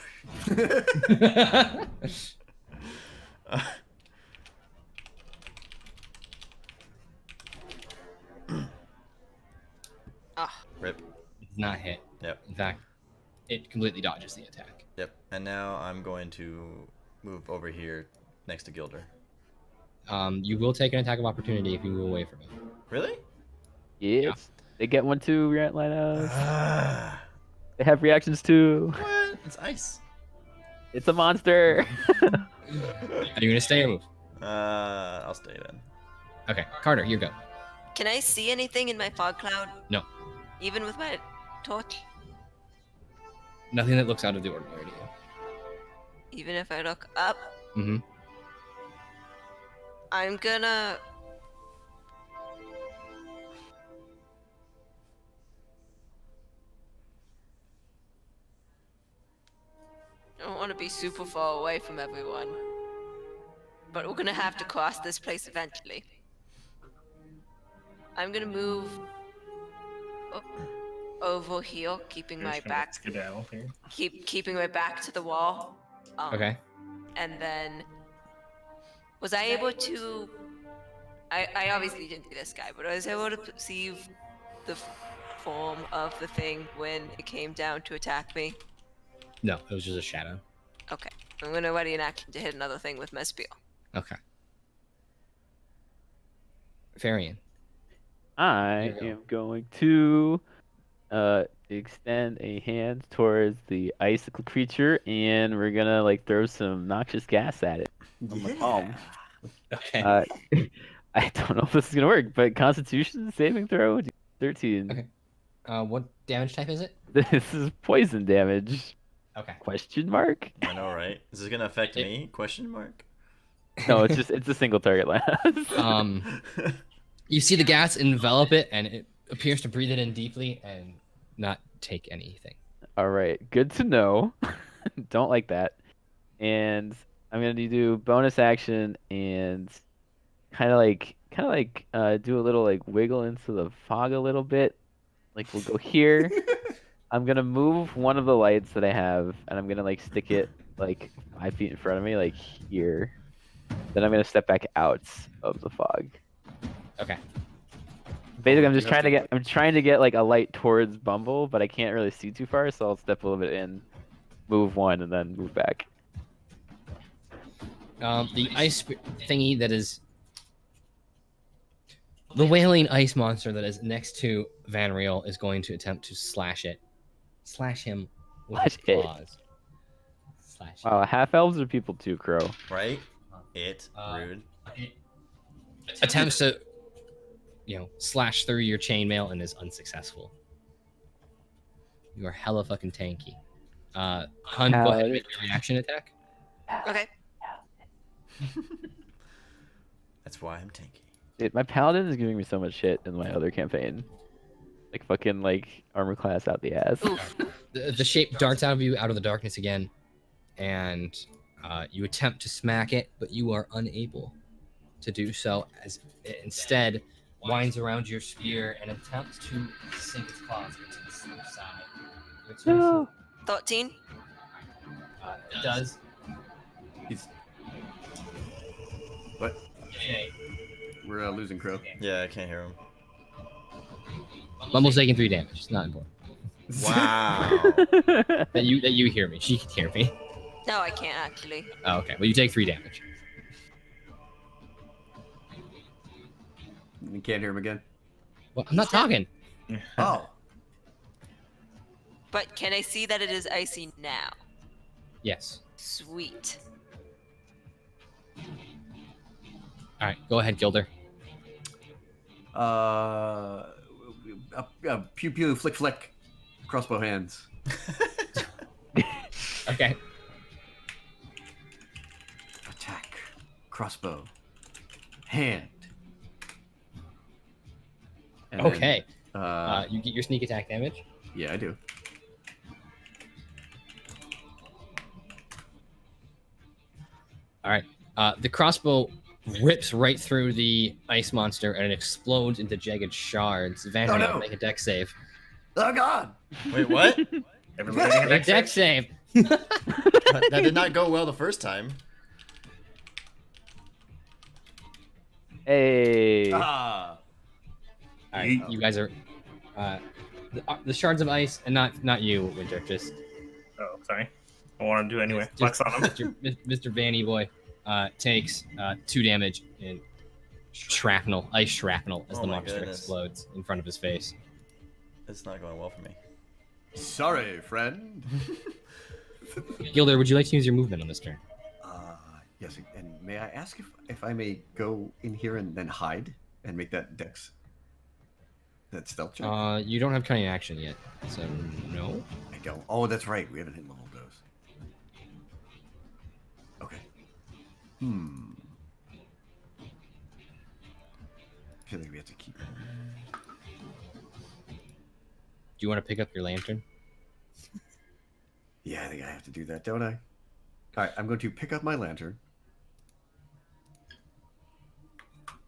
Rip. It's not hit. Yep. In fact, it completely dodges the attack. Yep. And now I'm going to move over here next to Gilder. You will take an attack of opportunity if you move away from it. Really? Yes. They get one too, Linehouse. They have reactions too. What? It's ice. It's a monster. Are you gonna stay or move? I'll stay then. Okay, Carter, you go. Can I see anything in my fog cloud? No. Even with my torch? Nothing that looks out of the ordinary to you. Even if I look up? Mm-hmm. I'm gonna... I don't want to be super far away from everyone. But we're gonna have to cross this place eventually. I'm gonna move over here, keeping my back Skedaddle here. keeping my back to the wall. Okay. And then was I able to I obviously didn't see this guy, but I was able to perceive the form of the thing when it came down to attack me. No, it was just a shadow. Okay. I'm gonna ready an action to hit another thing with my spear. Okay. Varian. I There you am going to extend a hand towards the icicle creature, and we're gonna like throw some noxious gas at it. On the palm. Okay. I don't know if this is gonna work, but Constitution saving throw 13. Okay. What damage type is it? This is poison damage. Okay. Question mark? I know, right? Is this gonna affect me? Question mark. No, it's a single target last. You see the gas envelop it, and it appears to breathe it in deeply and not take anything. All right, good to know. Don't like that. And I'm gonna do bonus action and kind of like do a little like wiggle into the fog a little bit. Like we'll go here, I'm gonna move one of the lights that I have, and I'm gonna like stick it like 5 feet in front of me, like here. Then I'm gonna step back out of the fog. Okay. Basically, Oh, I'm you just have trying to to, get like- I'm trying to get like a light towards Bumble, but I can't really see too far, so I'll step a little bit in, move one, and then move back. The ice thingy that is the wailing ice monster that is next to Van Riel is going to attempt to slash him with his Slash it. claws. Slash Wow, it. half elves are people too, Crow. Right? It. Rude. Attempts to, slash through your chainmail and is unsuccessful. You are hella fucking tanky. Hun, go ahead and make your reaction attack. Okay. That's why I'm tanky. Dude, my paladin is giving me so much shit in my other campaign. Like fucking like armor class out the ass. Oof. The shape darts out of you out of the darkness again, and you attempt to smack it, but you are unable to do so, as it instead winds around your spear and attempts to sink its claws into the sleeve side. Which No. 13. it does. He's. What? Okay. We're losing Crow. Yeah, I can't hear him. Bumble's taking 3 damage. It's not important. Wow. That you hear me. She can hear me. No, I can't actually. Oh, okay. Well, you take 3 damage. You can't hear him again. Well, I'm not talking. Oh. But can I see that it is icy now? Yes. Sweet. All right. Go ahead, Gilder. Pew pew flick flick, crossbow hands. Okay. Attack, crossbow, hand. And then, Okay. uh, You get your sneak attack damage. yeah, I do. All right. The crossbow rips right through the ice monster and it explodes into jagged shards. Van Oh, Riel, no. make a dex save. Oh God! Wait, what? Everybody make a Make a dex dex save? save. That did not go well the first time. Hey. Ah. All right. You guys are the shards of ice, and not you, Winter. Just Oh, sorry. I want to do anyway. Just- Flex on him. Mr. Vanny Boy takes 2 damage in shrapnel, ice shrapnel, as Oh the my monster goodness. explodes in front of his face. It's not going well for me. Sorry, friend. Gilder, would you like to use your movement on this turn? Yes, and may I ask if I may go in here and then hide and make that that stealth check? You don't have cunning action yet, so no. I don't. Oh, that's right. We haven't hit level those. Okay. I feel like we have to keep. Do you want to pick up your lantern? Yeah, I think I have to do that, don't I? All right, I'm going to pick up my lantern.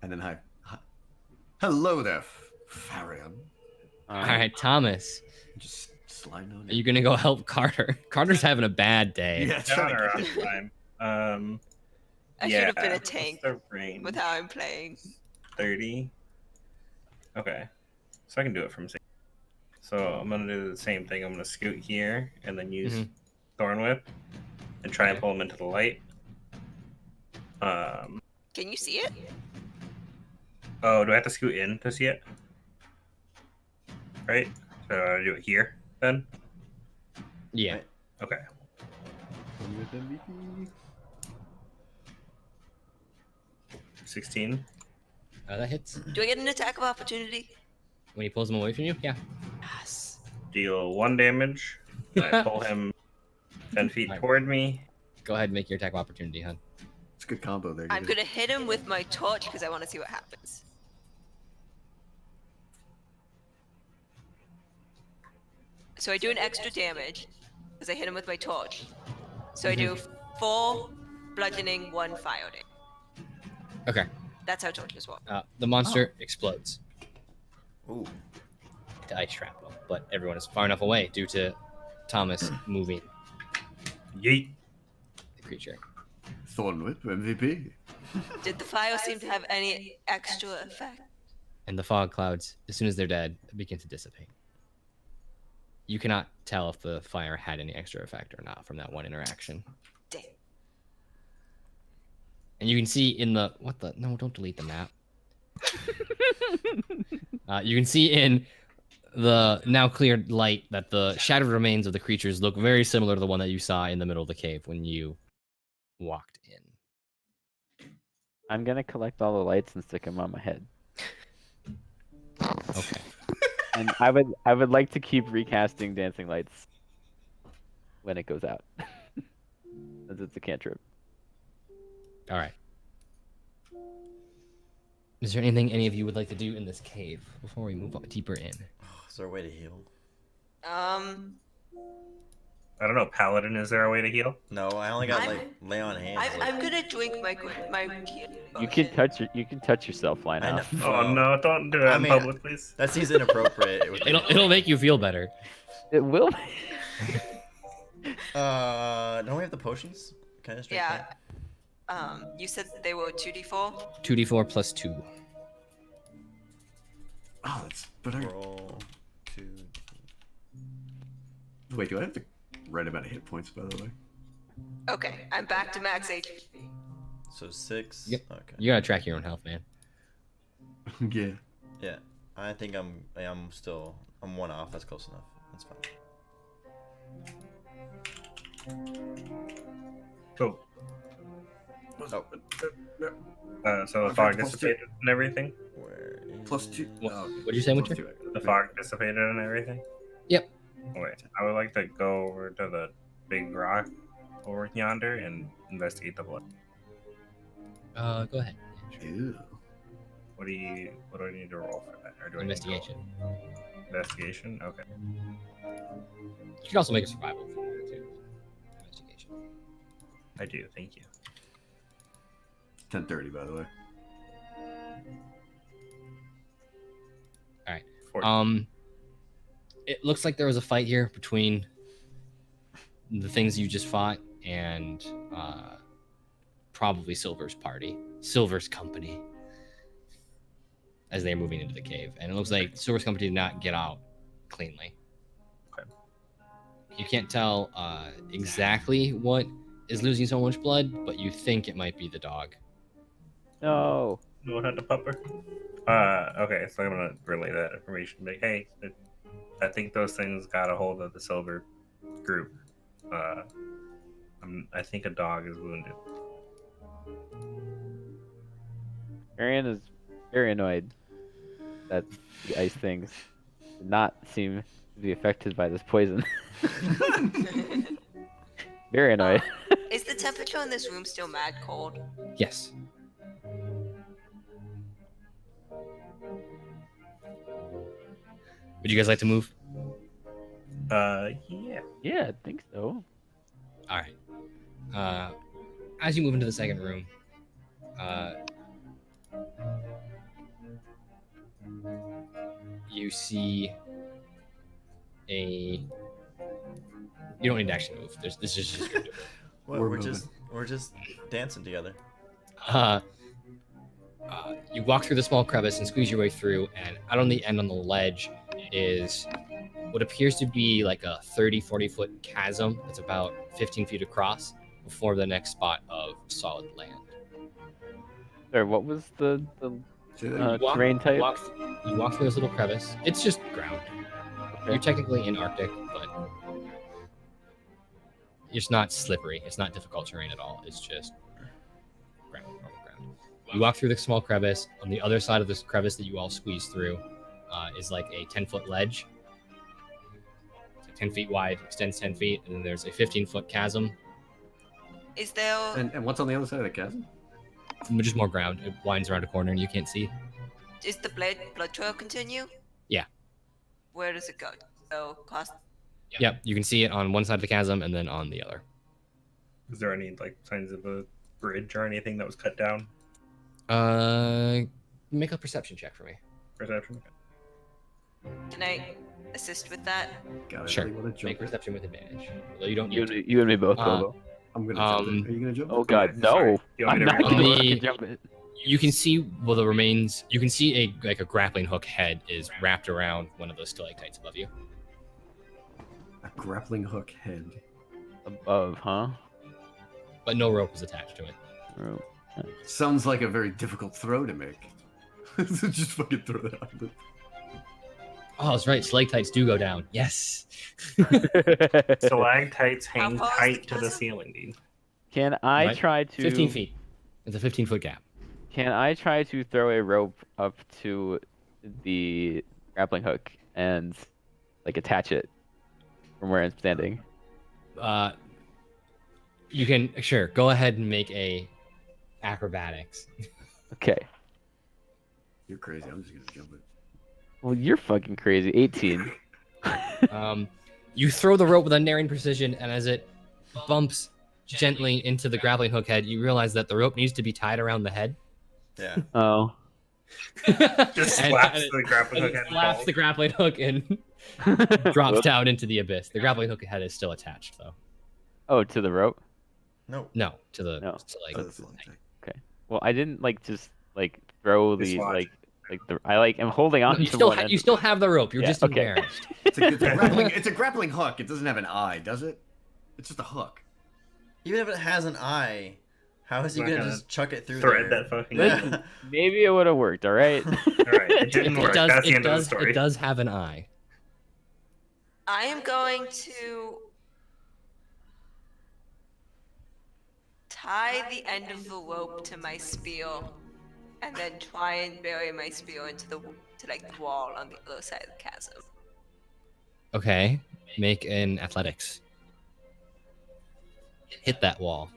And then hello there, Farion. All right, Thomas. Just slide on Are you gonna go help Carter? Carter's having a bad day. Yeah, Down or trying up to time. I Yeah, should have been a what's tank the range? with how I'm playing. 30. Okay. So I can do it from 6. So I'm going to do the same thing. I'm going to scoot here and then use Mhm. Thorn Whip and try and Okay. pull him into the light. Can you see it? Oh, do I have to scoot in to see it? Right? So I do it here then? Yeah. Okay. 16. That hits. Do I get an attack of opportunity? When he pulls him away from you, yeah. Yes. Deal 1 damage. I pull him 10 feet Alright. toward me. Go ahead and make your attack of opportunity, hun. It's a good combo there. I'm Gator. gonna hit him with my torch because I want to see what happens. So I do an extra damage because I hit him with my torch. So I do 4 bludgeoning, 1 fire damage. Okay. That's how torches work. The monster explodes. Ooh. It ice shrapnel, but everyone is far enough away due to Thomas moving Yeet. the creature. Thorn Whip MVP. Did the fire seem to have any extra effect? And the fog clouds, as soon as they're dead, begin to dissipate. You cannot tell if the fire had any extra effect or not from that one interaction. Damn. And you can see in the no, don't delete the map. You can see in the now cleared light that the shattered remains of the creatures look very similar to the one that you saw in the middle of the cave when you walked in. I'm gonna collect all the lights and stick them on my head. Okay. And I would like to keep recasting dancing lights when it goes out, since it's a cantrip. All right. Is there anything any of you would like to do in this cave before we move deeper in? Is there a way to heal? I don't know, Paladin, is there a way to heal? No, I only got I'm- like lay on hands. I'm gonna drink my healing You can potion. touch yourself, fly I now. know. Oh no, don't do that I in mean, public, please. That seems inappropriate. It'll make you feel better. It will. Don't we have the potions? Kind of Yeah. You said they were 2d4? 2d4 plus 2. Oh, that's better. Roll 2. Wait, do I have the right amount of hit points, by the way? Okay, I'm back to max HP. So 6. Yep. Okay. You gotta track your own health, man. Yeah. Yeah. I think I'm one off. That's close enough. That's fine. Cool. Oh, So the fog dissipated and everything? where is +2. What- Oh, okay. what'd you say, Winter? +2. The fog dissipated and everything? Yep. Wait, I would like to go over to the big rock over yonder and investigate the blood. Go ahead. Ew. What do I need to roll for that? Or do I need to roll- Investigation. Investigation? Okay. You can also make a survival if you wanted to. Investigation. I do, thank you. 10:30, by the way. All right. 14. It looks like there was a fight here between the things you just fought and probably Silver's company, as they're moving into the cave. And it looks like Silver's company did not get out cleanly. Okay. You can't tell exactly what is losing so much blood, but you think it might be the dog. No. What had the pupper? Okay, so I'm gonna relay that information. Like, hey, I think those things got a hold of the Silver group. I think a dog is wounded. Marion is very annoyed that the ice things did not seem to be affected by this poison. Very annoyed. Is the temperature in this room still mad cold? Yes. Would you guys like to move? Yeah. Yeah, I think so. All right. As you move into the second room, you see a. You don't need to actually move. This is just. What, We're we're just dancing together. You walk through the small crevice and squeeze your way through, and out on the end on the ledge is what appears to be like a 40 foot chasm that's about 15 feet across before the next spot of solid land. Sorry, what was the Say that You walk- terrain type? You walk through this little crevice. It's just ground. Okay. You're technically in Arctic, but it's not slippery. It's not difficult terrain at all. It's just ground, normal ground. You walk through the small crevice. On the other side of this crevice that you all squeeze through is like a 10-foot ledge. It's like 10 feet wide, extends 10 feet, and then there's a 15-foot chasm, Is there? And what's on the other side of the chasm? just more ground. It winds around a corner and you can't see. Is the blood trail continue? Yeah. Where does it go? So cost. Yep, you can see it on one side of the chasm and then on the other. Is there any like signs of a bridge or anything that was cut down? Make a perception check for me. Perception. Can I assist with that? God, I Sure. really want to Make jump it. perception with advantage. Although you don't You, need to. you and me both, Uh, Bobo. I'm gonna jump Um, it. Are you gonna jump Oh it? God, Okay, sorry. no! You want I'm me to not roll? gonna The- fucking jump it. You can see well the remains. You can see a grappling hook head is wrapped around one of those stalactites above you. A grappling hook head. Above, huh? But no rope is attached to it. Oh. Sounds like a very difficult throw to make. Just fucking throw that out. Oh, that's right. Stalactites do go down. Yes. Stalactites hang How far is tight the to the chasm? ceiling, dude. Can I Right. try to 15 feet. It's a 15-foot gap. Can I try to throw a rope up to the grappling hook and like attach it from where I'm standing? You can sure go ahead and make a acrobatics. Okay. You're crazy. I'm just gonna jump it. Well, you're fucking crazy. 18. You throw the rope with unerring precision, and as it bumps gently into the grappling hook head, you realize that the rope needs to be tied around the head. Yeah. Oh. Just And- slaps and the grappling hook it and slaps falls. the grappling hook and drops Whoops. down into the abyss. The grappling hook head is still attached, though. Oh, to the rope? No. No, to the No. to like. That's a long time. Well, I didn't like just like throw the Dislodge. like the I like am holding on You to still one end. you still have the rope. You're Yeah, just okay. embarrassed. It's a grappling hook. It doesn't have an eye, does it? It's just a hook. Even if it has an eye, how is he Not gonna gonna just chuck it through Thread there? that fucking. Yeah. Listen, maybe it would have worked, all right? Alright, it didn't work. That's the end of the story. It does have an eye. I am going to tie the end of the rope to my spear, and then try and bury my spear into the wall on the other side of the chasm. Okay, make an athletics. Hit that wall.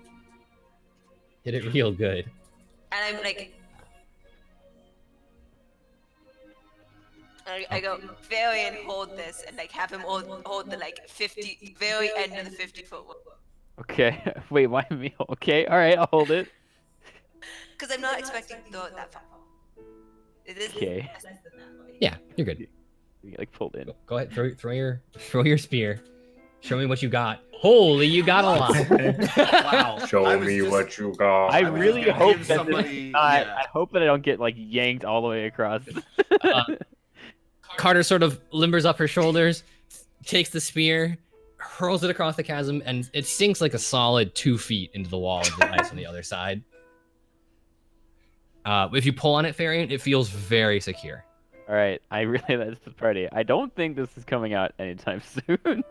Hit it real good. And I'm like, I go, Varian, hold this, and like have him hold the like 50, very end of the 50-foot rope. Okay. Wait, why me? Okay, all right, I'll hold it. Because I'm not expecting to throw it that far. It is Okay. less than that, right? Yeah, you're good. You get, like pulled in. Go ahead, throw your spear. Show me what you got. Holy, you got a lot. Wow. Show I was me just- what you got. I was really just gonna hope give that somebody- I yeah. hope that I don't get like yanked all the way across. Carter sort of limbers up her shoulders, takes the spear, hurls it across the chasm, and it sinks like a solid 2 feet into the wall of the ice on the other side. If you pull on it, Farian, it feels very secure. All right, I really like this party. I don't think this is coming out anytime soon.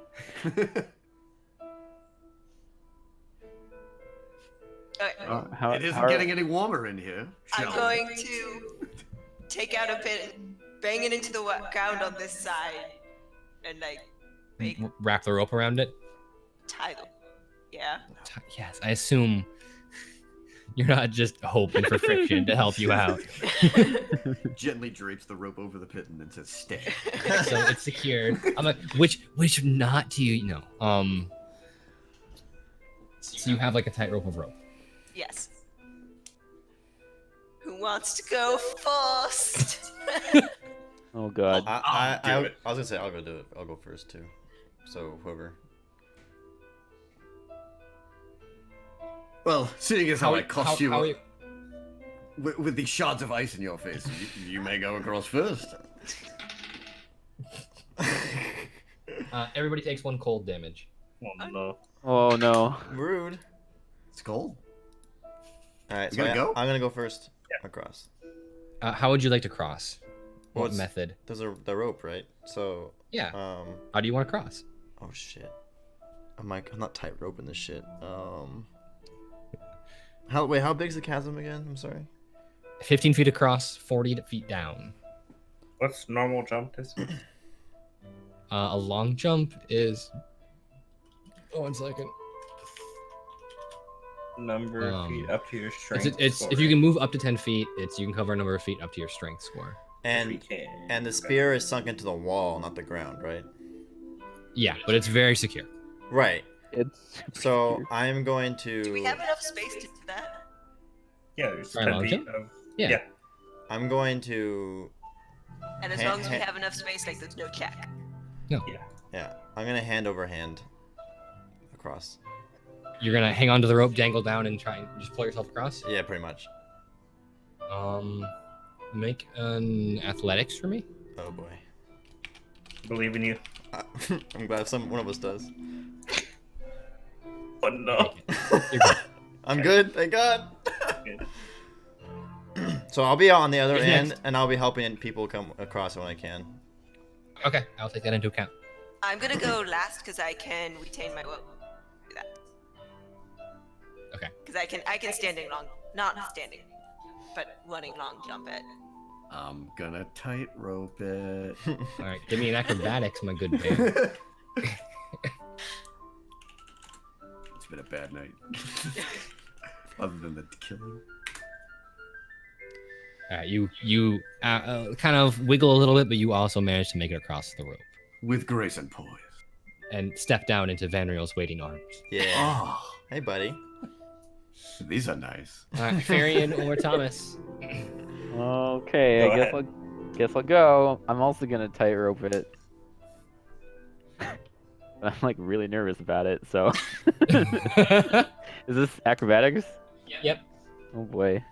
Alright, How- it isn't how- getting any warmer in here. I'm shall going to take out a pin, bang it into the ground on this side, and like make Wrap the rope around it. tie them. Yeah. Yes, I assume you're not just hoping for friction to help you out. Gently drapes the rope over the pit and then says, "Stay." So it's secured. I'm like, which knot do you know? So you have like a tight rope of rope. Yes. Who wants to go first? Oh god. I do it. was gonna say I'll go do it. I'll go first too. So whoever. Well, seeing as how I cost you how are you- with these shards of ice in your face, you may go across first. Everybody takes 1 cold damage. Oh, no. Oh no. Rude. It's cold. All right, You so gonna go? I'm gonna go first. Across. How would you like to cross? Well, What it's- method? There's the rope, right? So Yeah. um. How do you want to cross? Oh shit. I'm not tight roping this shit. How big's the chasm again? I'm sorry. 15 feet across, 40 feet down. What's normal jump distance? A long jump is. Oh, 1 second. Number of feet up to your strength. It's if you can move up to 10 feet, you can cover a number of feet up to your strength score. And the spear is sunk into the wall, not the ground, right? Yeah, but it's very secure. Right. It's So I'm going Do to. we have enough space to do that? Yeah, there's Sorry, 10 long feet jump? of. Yeah. Yeah. I'm going to. And as long as we have enough space, like there's no check. No. Yeah, I'm gonna hand over hand across. You're gonna hang onto the rope, dangle down, and try and just pull yourself across. Yeah, pretty much. Make an athletics for me. Oh boy. Believe in you. I'm glad one of us does. Oh no. You're good. I'm good, thank God. Good. So I'll be out on the other Who's end, next? and I'll be helping people come across when I can. Okay, I'll take that into account. I'm gonna go last because I can retain my rope. Do that. Okay. Because I can standing long, not standing, but running long jump it. I'm gonna tightrope it. All right, give me an acrobatics, my good man. It's been a bad night. Other than the killing. All right, you kind of wiggle a little bit, but you also manage to make it across the rope With grace and poise. and step down into Van Riel's waiting arms. Yeah. Oh, Hey, buddy. these are nice. All right, Farian or Thomas. Okay, Go I ahead. guess I'll go. I'm also gonna tightrope it. I'm like really nervous about it. So, is this acrobatics? Yep. Oh boy.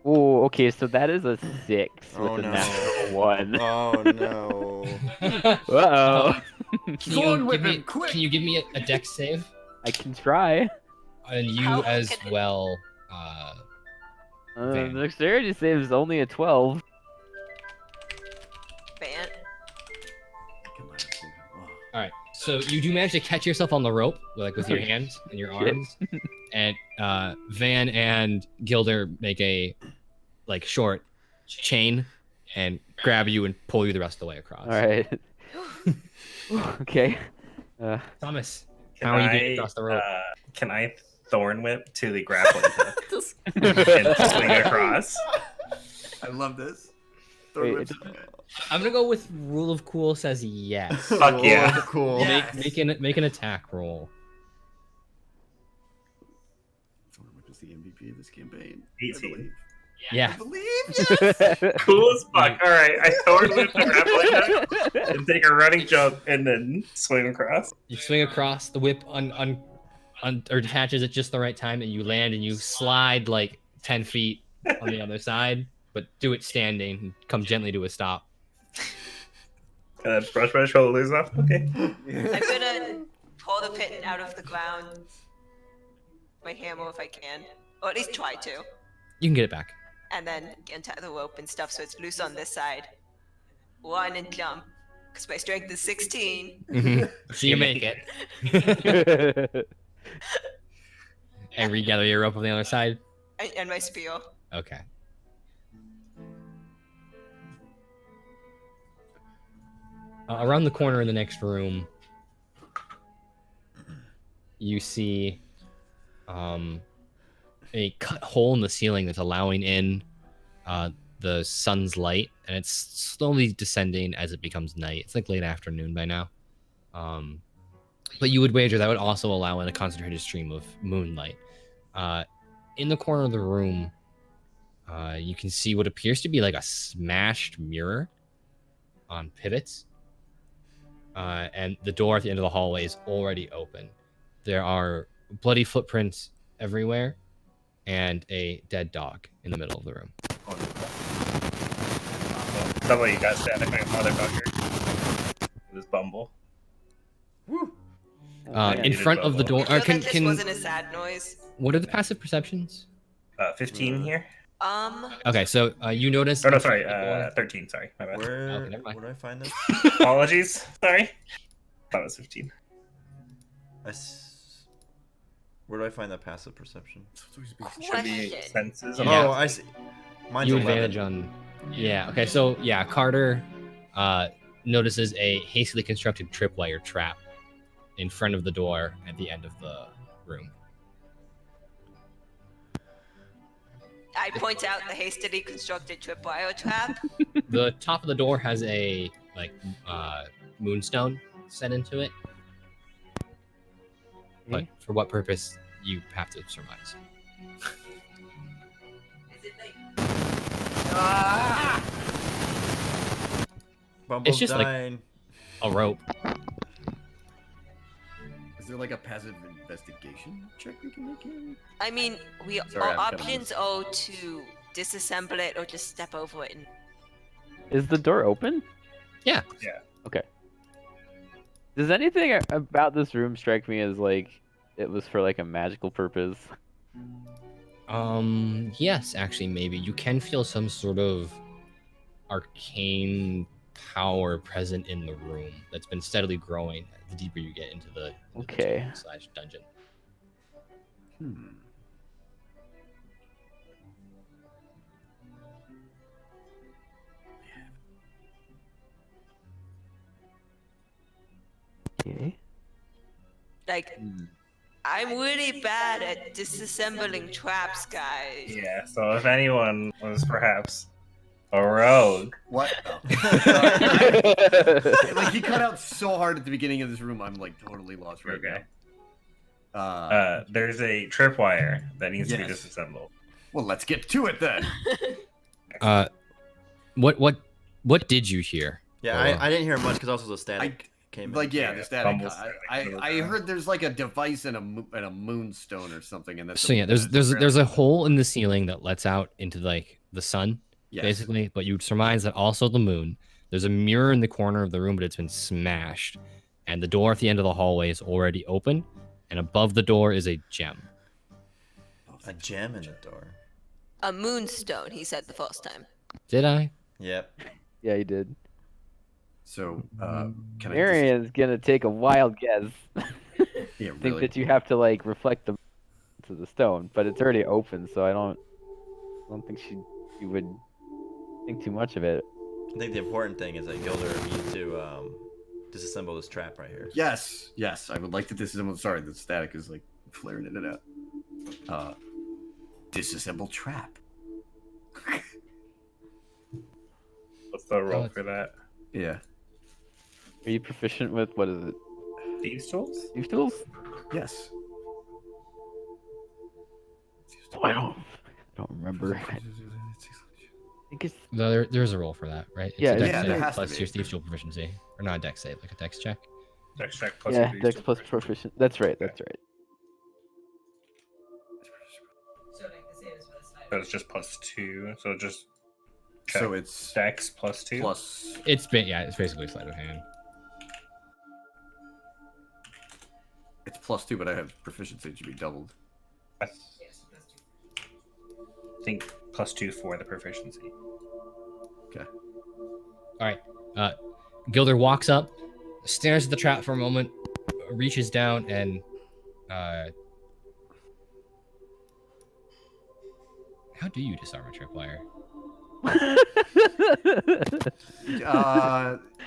Oh, okay. So that is a 6 Oh, with a no. natural 1. Oh no. Uh-oh. Can you give me a dex save? I can try. And you How as can- well. Van. The dexterity save is only a 12. Ban. All right. So you do manage to catch yourself on the rope, like with your hands and your Shit. arms, and Van and Gilder make a short chain and grab you and pull you the rest of the way across. All right. Okay. Thomas, Can how are you I, getting across the rope? Can I thorn whip to the grappling hook and swing across? I love this. Wait, I'm gonna go with rule of cool says yes. Fuck yeah. Oh, cool. Yeah. Make an attack roll. Which is the MVP of this campaign? 18. Yeah. I believe, yes. Cool as fuck. All right, I thorn whip the grappling hook and take a running jump and then swing across. You swing across, the whip or detaches at just the right time, and you land and you slide like 10 feet on the other side, but do it standing and come gently to a stop. And then brush my shoulders off. Okay. I'm gonna pull the pit out of the ground. My hammer if I can, or at least try to, You can get it back. and then untie the rope and stuff so it's loose on this side. Run and jump, because my strength is 16. So you make it. And regather your rope on the other side. And my spear. Okay. Around the corner in the next room, you see a cut hole in the ceiling that's allowing in the sun's light, and it's slowly descending as it becomes night. It's like late afternoon by now. But you would wager that would also allow in a concentrated stream of moonlight. In the corner of the room, you can see what appears to be like a smashed mirror on pivots. And the door at the end of the hallway is already open. There are bloody footprints everywhere and a dead dog in the middle of the room. Somebody got stabbed by a motherfucker. This Bumble. In front of the door. I feel Can, that this can, wasn't a sad noise. what are the passive perceptions? 15 here. Okay, so you notice. Oh, no, in front sorry. of the door- 13, sorry. My bad. Where Okay, never mind. would I find this? Apologies. Sorry. Thought it was 15. Where do I find that passive perception? Should be Question. senses. Yeah. Oh, I see. Mine's you 11. advantage on. Yeah. Okay. So yeah, Carter notices a hastily constructed tripwire trap in front of the door at the end of the room. I point out the hastily constructed tripwire trap. The top of the door has a moonstone set into it. But for what purpose, you have to surmise. Is it like Bumble's just like- dying. a rope. Is there like a passive investigation check we can make here? I mean, Sorry, our I'm kinda options are to disassemble it or just step over it. And Is the door open? Yeah. Yeah. Okay. Does anything about this room strike me as like it was for like a magical purpose? Yes, actually, maybe you can feel some sort of arcane power present in the room that's been steadily growing the deeper you get into the Okay. / dungeon. Hmm. Okay. like, Hmm. I'm really bad at disassembling traps, guys. Yeah. So if anyone was perhaps a rogue, What? Oh. Sorry. Like he cut out so hard at the beginning of this room, I'm like totally lost right Okay. now. there's a tripwire that needs to be Yes. disassembled. Well, let's get to it then. What did you hear? Yeah, I didn't hear much because also the static came in. Like yeah, Yeah, the static. fumble static. I heard there's like a device and a moonstone or something, and that's So yeah, there's a hole in the ceiling that lets out into like the sun, yes. basically. But you'd surmise that also the moon. There's a mirror in the corner of the room, but it's been smashed, and the door at the end of the hallway is already open, and above the door is a gem. A gem in the door. A moonstone, he said the first time. Did I? Yep. Yeah, you did. So, can I? Marian's gonna take a wild guess. Yeah, Think really. that you have to like reflect the to the stone, but it's already open, so I don't think she would think too much of it. I think the important thing is that Gilder needs to disassemble this trap right here. Yes, yes. I would like to disassemble. Sorry, the static is like flaring in and out. Disassemble trap. What's the roll for that? Yeah. Are you proficient with what is it? Thieves' tools? Thieves' tools? Yes. Oh, I don't remember. I think it's There's a roll for that, right? It's Yeah, a dex yeah, save there has to plus be. your Thieves' Tool proficiency, or not a dex save, like a dex check. Dex check plus yeah, your Dex Thieves' plus tools. proficient. That's right. That's right. So like the same as for the sniper. So it's just +2. So just check So it's Dex +2. plus. It's basically sleight of hand. It's +2, but I have proficiency. It should be doubled. I Yes, that's two. think +2 for the proficiency. Okay. All right. Gilder walks up, stares at the trap for a moment, reaches down, and how do you disarm a tripwire?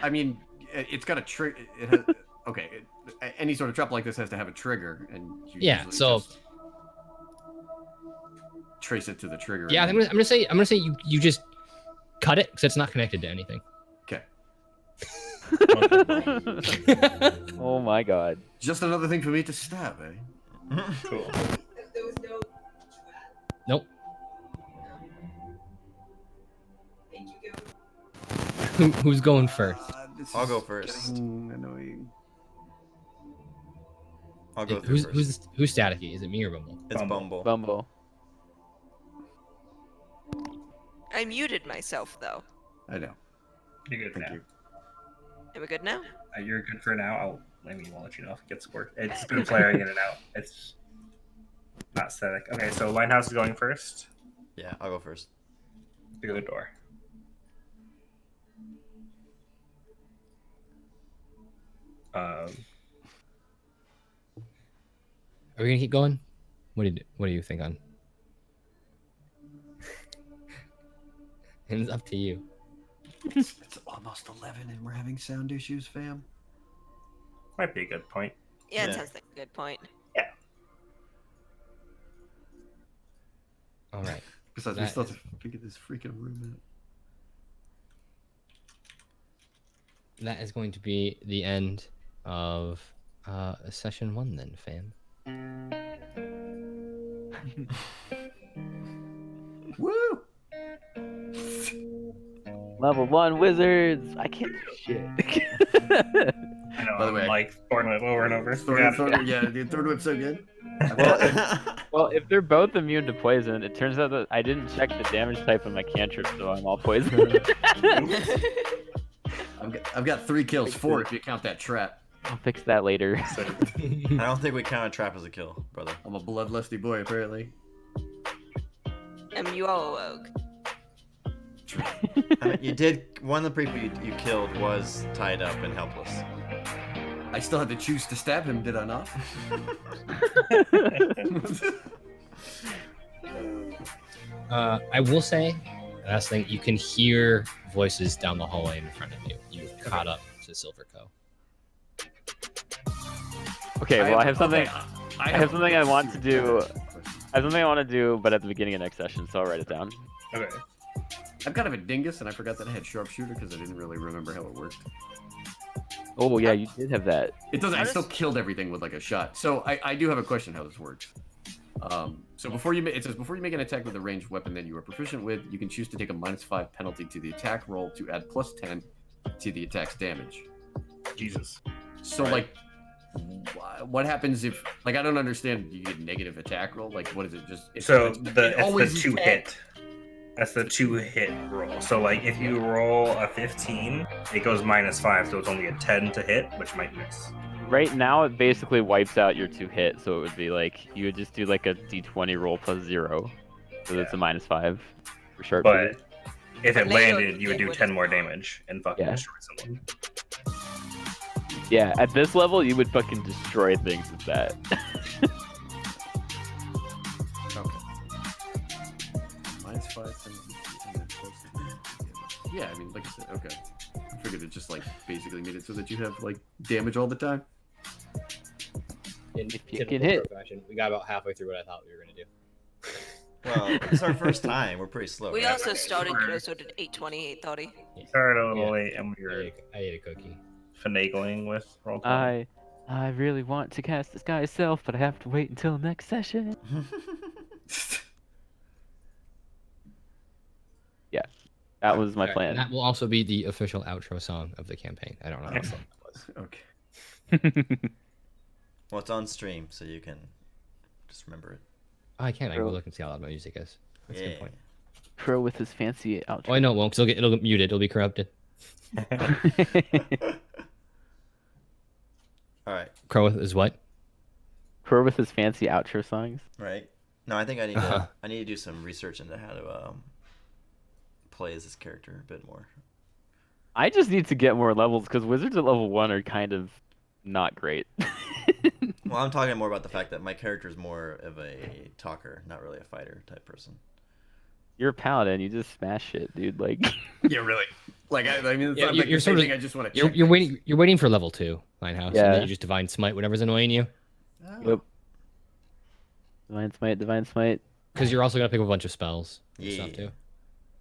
I mean, it's got a trigger. It has, okay. Any sort of trap like this has to have a trigger, and you Yeah, usually so- just trace it to the trigger. Yeah, I'm and gonna say you just cut it because it's not connected to anything. Okay. Oh my god. Just another thing for me to stab, eh? Cool. There was no trap. Nope. Thank you, Gil. Who's going first? This I'll is go first. getting annoying. I'll go through first. Who's staticky? Is it me or Bumble? It's Bumble. Bumble. I muted myself, though. I know. You're good Thank now. you. Am we good now? You're good for now. We'll let you know if it gets worse. It's been flaring in and out. It's not static. Okay, so Linehouse is going first. Yeah, I'll go first. Through the door. Are we gonna keep going? What do you think on? It's up to you. It's almost 11 and we're having sound issues, fam. Might be a good point. Yeah, it Yeah. sounds like a good point. All right. Besides, we That still have to figure this freaking room out. That is going to be the end of session 1 then, fam. Woo! Level 1 wizards. I can't do shit. I know. By the way, I'm like Thorn Whip over and over. Yeah, dude, Thorn Whip's so good. Well, if they're both immune to poison, it turns out that I didn't check the damage type of my cantrip, so I'm all poisoned. I've got 3 kills, 4 if you count that trap. I'll fix that later. I don't think we count a trap as a kill, brother. I'm a bloodlusty boy, apparently. You all awoke. I mean, you did. One of the people you killed was tied up and helpless. I still had to choose to stab him, did I not? I will say, last thing, you can hear voices down the hallway in front of you. You've caught up to Silverco. Okay, well, I have something. I have something I want to do. I have something I want to do, but at the beginning of next session, so I'll write it down. Okay. I'm kind of a dingus, and I forgot that I had sharpshooter because I didn't really remember how it worked. Oh yeah, you did have that. It doesn't. I still killed everything with like a shot. So I do have a question how this works. So before you it says before you make an attack with a ranged weapon that you are proficient with, you can choose to take a -5 penalty to the attack roll to add +10 to the attack's damage. Jesus. So like, what happens if like I don't understand? You get negative attack roll. Like what is it? Just It's always the 2 hit. That's the 2 hit roll. So like if you roll a 15, it goes -5, so it's only a 10 to hit, which might miss. Right now, it basically wipes out your 2 hit, so it would be like you would just do like a d20 roll +0, so that's a -5 for sharp. But if it Later, landed, you would do it 10 more would- damage and fucking Yeah. destroy someone. Yeah, at this level, you would fucking destroy things with that. Okay. -5 and then +10. Yeah, I mean, like I said, okay. I figured it just like basically made it so that you have like damage all the time. In If you typical can hit. pro fashion, we got about halfway through what I thought we were gonna do. Well, it's our first time. We're pretty slow. We right? also started closer to 8:20, 8:30. Started a little Yeah. late, and we were I ate a cookie. finagling with roll call. I really want to cast Disguise Self, but I have to wait until next session. That was my Alright, plan. and that will also be the official outro song of the campaign. I don't know. How Excellent. Okay. Well, it's on stream, so you can just remember it. Oh, I can. I can go Bro. look and see how loud my music is. That's a Yeah. good point. Crow with his fancy outro. Oh, I know it won't, because it'll get muted. It'll be corrupted. All right. Crow with is what? Crow with his fancy outro songs. Right. No, I think I need Uh-huh. to. I need to do some research into how to play as this character a bit more. I just need to get more levels because wizards at level 1 are kind of not great. Well, I'm talking more about the fact that my character is more of a talker, not really a fighter type person. You're a paladin. You just smash shit, dude. Like, Yeah, really. Like I mean, it's Yeah, not you're like the same sort of- thing. I just want to. You're waiting. You're waiting for level 2, Linehouse, and Yeah. then you just divine smite whatever's annoying you, Yep. Divine smite. because you're also gonna pick up a bunch of spells and Yeah. stuff too.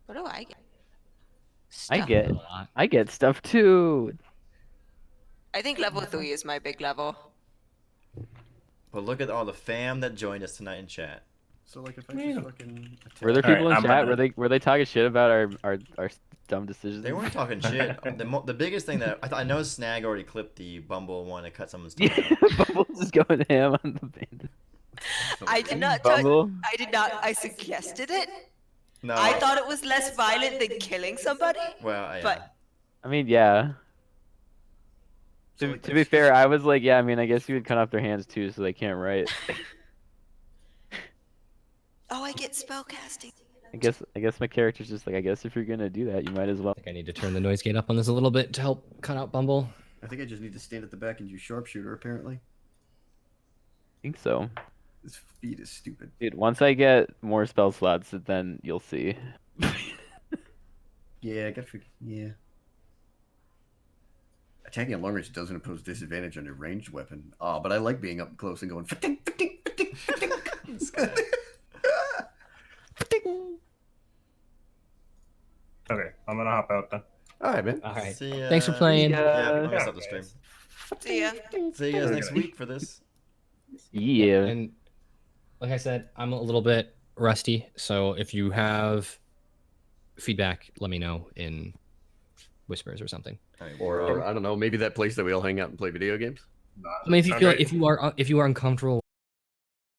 What do I get? I Stuff. get, A lot. I get stuff too. I think level 3 is my big level. But look at all the fam that joined us tonight in chat. So like if I just fucking attack. Were there Alright, people in I'm chat? gonna- Were they talking shit about our dumb decisions? They weren't talking shit. The biggest thing that I know Snag already clipped the Bumble one to cut someone's tongue Yeah, out. Bumble's just going ham on the bandit. I did not touch. Bumble. I did not. I suggested it. No. I thought it was less violent than killing somebody. Well, But I mean, yeah. So, To, like, to be fair, I was like, yeah. I mean, I guess you would cut off their hands too, so they can't write. oh, I get spellcasting. I guess my character's just like, I guess if you're gonna do that, you might as well. I think I need to turn the noise gate up on this a little bit to help cut out Bumble. I think I just need to stand at the back and use sharpshooter. Apparently, I think so, this feed is stupid. dude. Once I get more spell slots, then you'll see. Yeah, I gotta figure. Yeah. Attacking at long range doesn't impose disadvantage on your ranged weapon. Ah, but I like being up close and going. "Fa-ting, fa-ting, fa-ting, fa-ting." Okay, I'm gonna hop out then. All right, man. All right. See ya. Thanks for playing. Yeah, I'm Yeah. gonna stop the stream. See ya. See you guys next week for this. Yeah. And like I said, I'm a little bit rusty, so if you have feedback, let me know in whispers or something. Or I don't know, maybe that place that we all hang out and play video games. I mean, if you Sounds feel right. if you are uncomfortable